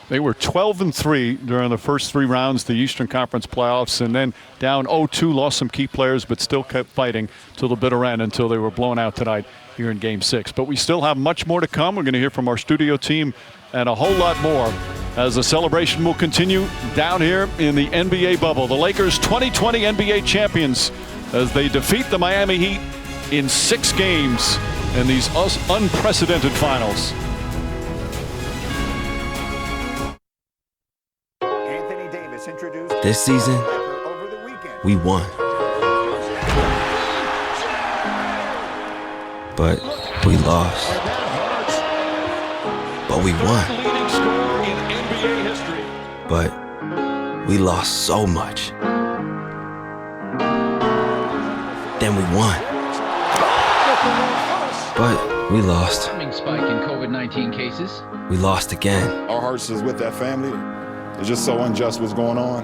They were 12-3 during the first 3 rounds of the Eastern Conference playoffs, and then down 0-2, lost some key players, but still kept fighting till the bitter end until they were blown out tonight here in Game 6. But we still have much more to come. We're going to hear from our studio team and a whole lot more as the celebration will continue down here in the NBA bubble. The Lakers 2020 NBA champions as they defeat the Miami Heat in 6 games in these unprecedented finals. This season, we won. But we lost. but we won. But we lost so much. Then we won. But we lost. Spike in COVID-19 cases. We lost again. Our hearts is with that family. It's just so unjust what's going on.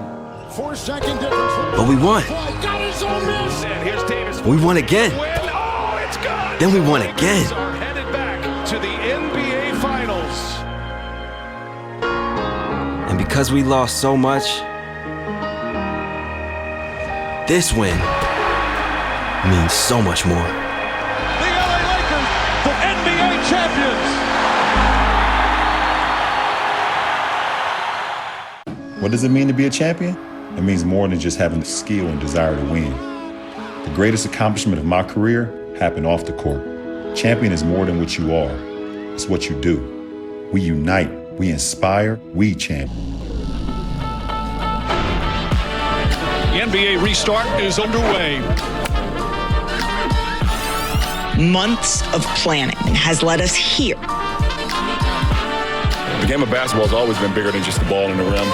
But we won. We won again. Then we won again. Headed back to the NBA Finals. And because we lost so much, this win means so much more. The LA Lakers, the NBA champions. What does it mean to be a champion? It means more than just having the skill and desire to win. The greatest accomplishment of my career happened off the court. Champion is more than what you are. It's what you do. We unite, we inspire, we champion. The NBA restart is underway. Months of planning has led us here. The game of basketball has always been bigger than just the ball in the rim.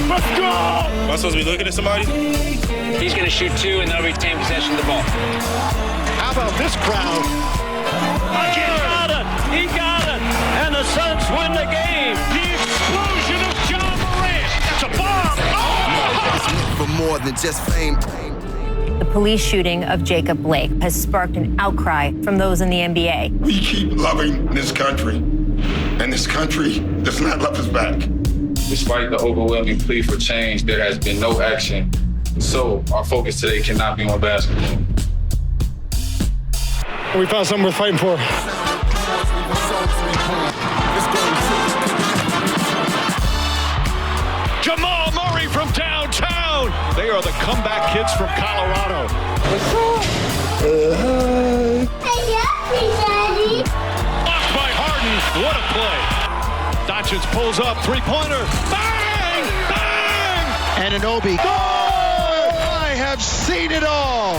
Let's go! Am I supposed to be looking at somebody? He's going to shoot two, and they'll retain possession of the ball. How about this crowd? He got it! And the Suns win the game! The explosion of John Morant! That's a bomb! Oh! For more than just fame. The police shooting of Jacob Blake has sparked an outcry from those in the NBA. We keep loving this country, and this country does not love us back. Despite the overwhelming plea for change, there has been no action. So our focus today cannot be on basketball. We found something worth fighting for. Jamal Murray from downtown. They are the comeback kids from Colorado. Blocked by Harden. What a play. Doncic pulls up, three-pointer. Bang! Bang! Anunoby. Oh, I have seen it all.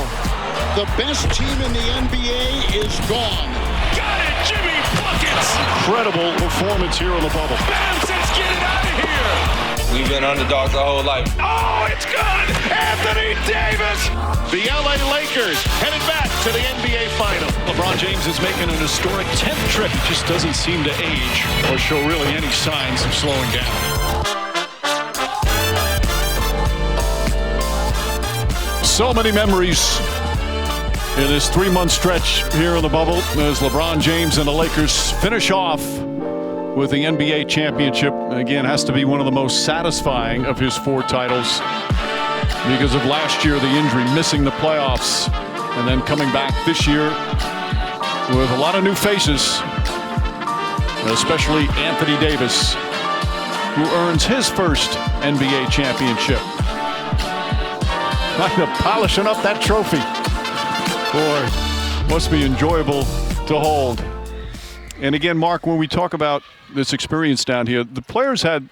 The best team in the NBA is gone. Got it, Jimmy Buckets. Incredible performance here on the bubble. Bam says, get it out of here. We've been underdogs our whole life. Oh, it's good! Anthony Davis! The LA Lakers headed back to the NBA Final. LeBron James is making an historic 10th trip. He just doesn't seem to age or show really any signs of slowing down. So many memories in this 3-month stretch here in the bubble as LeBron James and the Lakers finish off with the NBA championship. Again, has to be one of the most satisfying of his 4 titles because of last year, the injury, missing the playoffs, and then coming back this year with a lot of new faces, especially Anthony Davis, who earns his first NBA championship. Kind of polishing up that trophy. Boy, must be enjoyable to hold. And again, Mark, when we talk about this experience down here, the players had,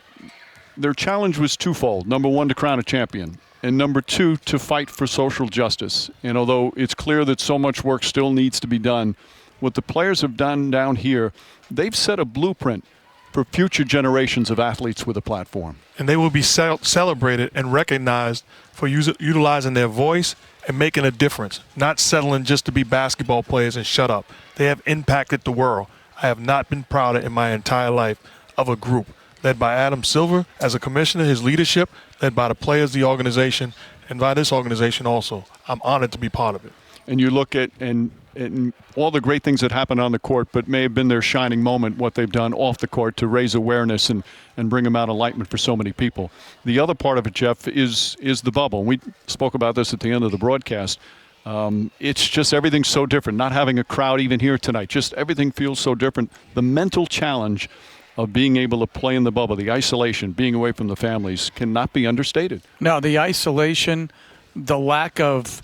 their challenge was twofold. Number one, to crown a champion. And number two, to fight for social justice. And although it's clear that so much work still needs to be done, what the players have done down here, they've set a blueprint for future generations of athletes with a platform. And they will be celebrated and recognized for utilizing their voice and making a difference, not settling just to be basketball players and shut up. They have impacted the world. I have not been prouder in my entire life of a group led by Adam Silver as a commissioner, his leadership, led by the players, the organization, and by this organization also. I'm honored to be part of it. And you look at and all the great things that happened on the court, but may have been their shining moment, what they've done off the court to raise awareness and bring about enlightenment for so many people. The other part of it, Jeff, is the bubble. We spoke about this at the end of the broadcast. It's just everything's so different. Not having a crowd even here tonight, just everything feels so different. The mental challenge of being able to play in the bubble, the isolation, being away from the families, cannot be understated. No, the isolation, the lack of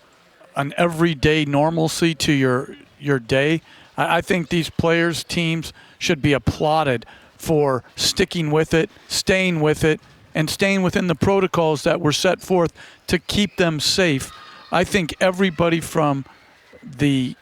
an everyday normalcy to your day. I think these players, teams should be applauded for sticking with it, staying with it, and staying within the protocols that were set forth to keep them safe. I think everybody from the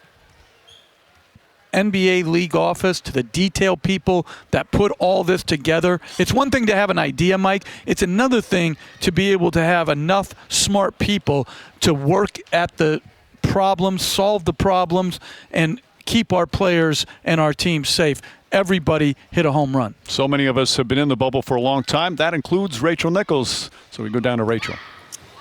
NBA league office, to the detail people that put all this together. It's one thing to have an idea, Mike. It's another thing to be able to have enough smart people to work at the problems, solve the problems, and keep our players and our team safe. Everybody hit a home run. So many of us have been in the bubble for a long time. That includes Rachel Nichols. So we go down to Rachel.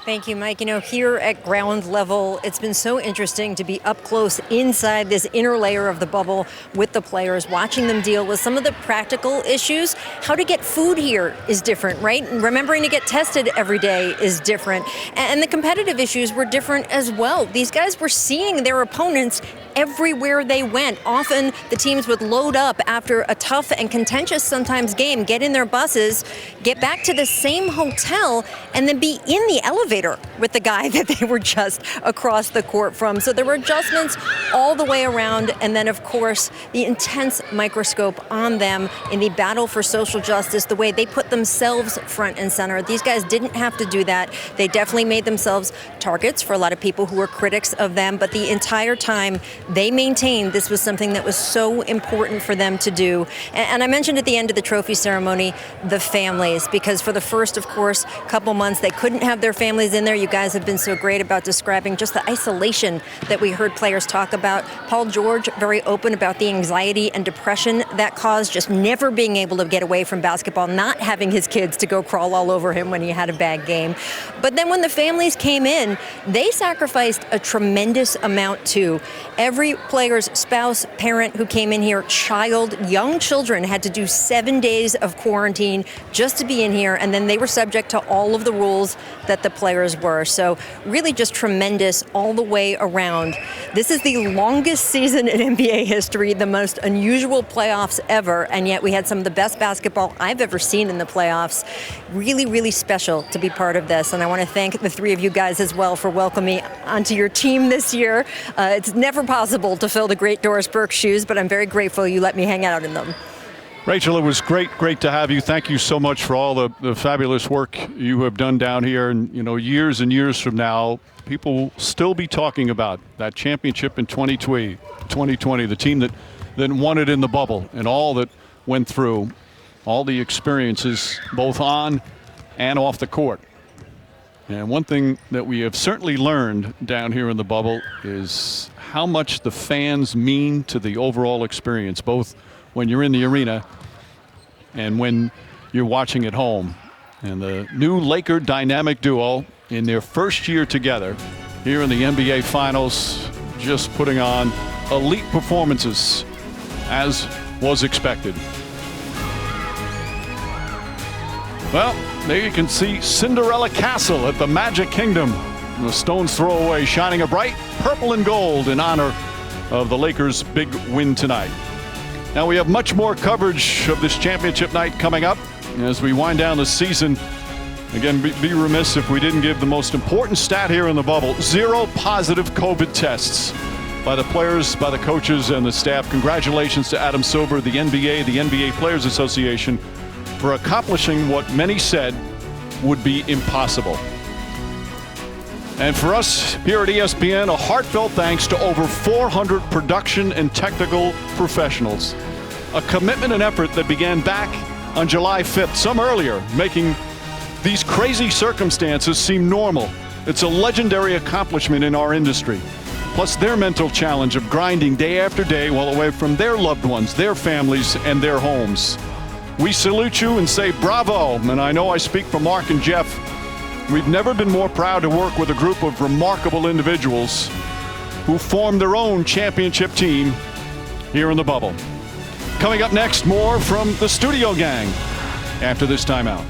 Thank you, Mike. You know, here at ground level, it's been so interesting to be up close inside this inner layer of the bubble with the players, watching them deal with some of the practical issues. How to get food here is different, right? And remembering to get tested every day is different. And the competitive issues were different as well. These guys were seeing their opponents everywhere they went. Often the teams would load up after a tough and contentious sometimes game, get in their buses, get back to the same hotel, and then be in the elevator with the guy that they were just across the court from. So there were adjustments all the way around, and then of course the intense microscope on them in the battle for social justice, the way they put themselves front and center. These guys didn't have to do that. They definitely made themselves targets for a lot of people who were critics of them, but the entire time they maintained this was something that was so important for them to do. And I mentioned at the end of the trophy ceremony, the families, because for the first, of course, couple months, they couldn't have their families in there. You guys have been so great about describing just the isolation that we heard players talk about. Paul George, very open about the anxiety and depression that caused just never being able to get away from basketball, not having his kids to go crawl all over him when he had a bad game. But then when the families came in, they sacrificed a tremendous amount too. Every player's spouse, parent who came in here, child, young children had to do 7 days of quarantine just to be in here, and then they were subject to all of the rules that the players were. So really just tremendous all the way around. This is the longest season in NBA history, the most unusual playoffs ever, and yet we had some of the best basketball I've ever seen in the playoffs. Really, really special to be part of this, and I want to thank the three of you guys as well for welcoming me onto your team this year. It's never possible to fill the great Doris Burke's shoes, but I'm very grateful you let me hang out in them. Rachel, it was great to have you. Thank you so much for all the fabulous work you have done down here. And, you know, years and years from now, people will still be talking about that championship in 2020, the team that won it in the bubble and all that went through, all the experiences both on and off the court. And one thing that we have certainly learned down here in the bubble is how much the fans mean to the overall experience, both when you're in the arena and when you're watching at home. And the new Laker dynamic duo in their first year together here in the NBA Finals, just putting on elite performances as was expected. Well, there you can see Cinderella Castle at the Magic Kingdom. The stone's throw away, shining a bright purple and gold in honor of the Lakers' big win tonight. Now we have much more coverage of this championship night coming up as we wind down the season. Again, be remiss if we didn't give the most important stat here in the bubble: 0 positive COVID tests by the players, by the coaches, and the staff. Congratulations to Adam Silver, the NBA Players Association, for accomplishing what many said would be impossible. And for us here at ESPN, a heartfelt thanks to over 400 production and technical professionals. A commitment and effort that began back on July 5th, some earlier, making these crazy circumstances seem normal. It's a legendary accomplishment in our industry. Plus their mental challenge of grinding day after day while away from their loved ones, their families, and their homes. We salute you and say bravo, and I know I speak for Mark and Jeff. We've never been more proud to work with a group of remarkable individuals who formed their own championship team here in the bubble. Coming up next, more from the studio gang after this timeout.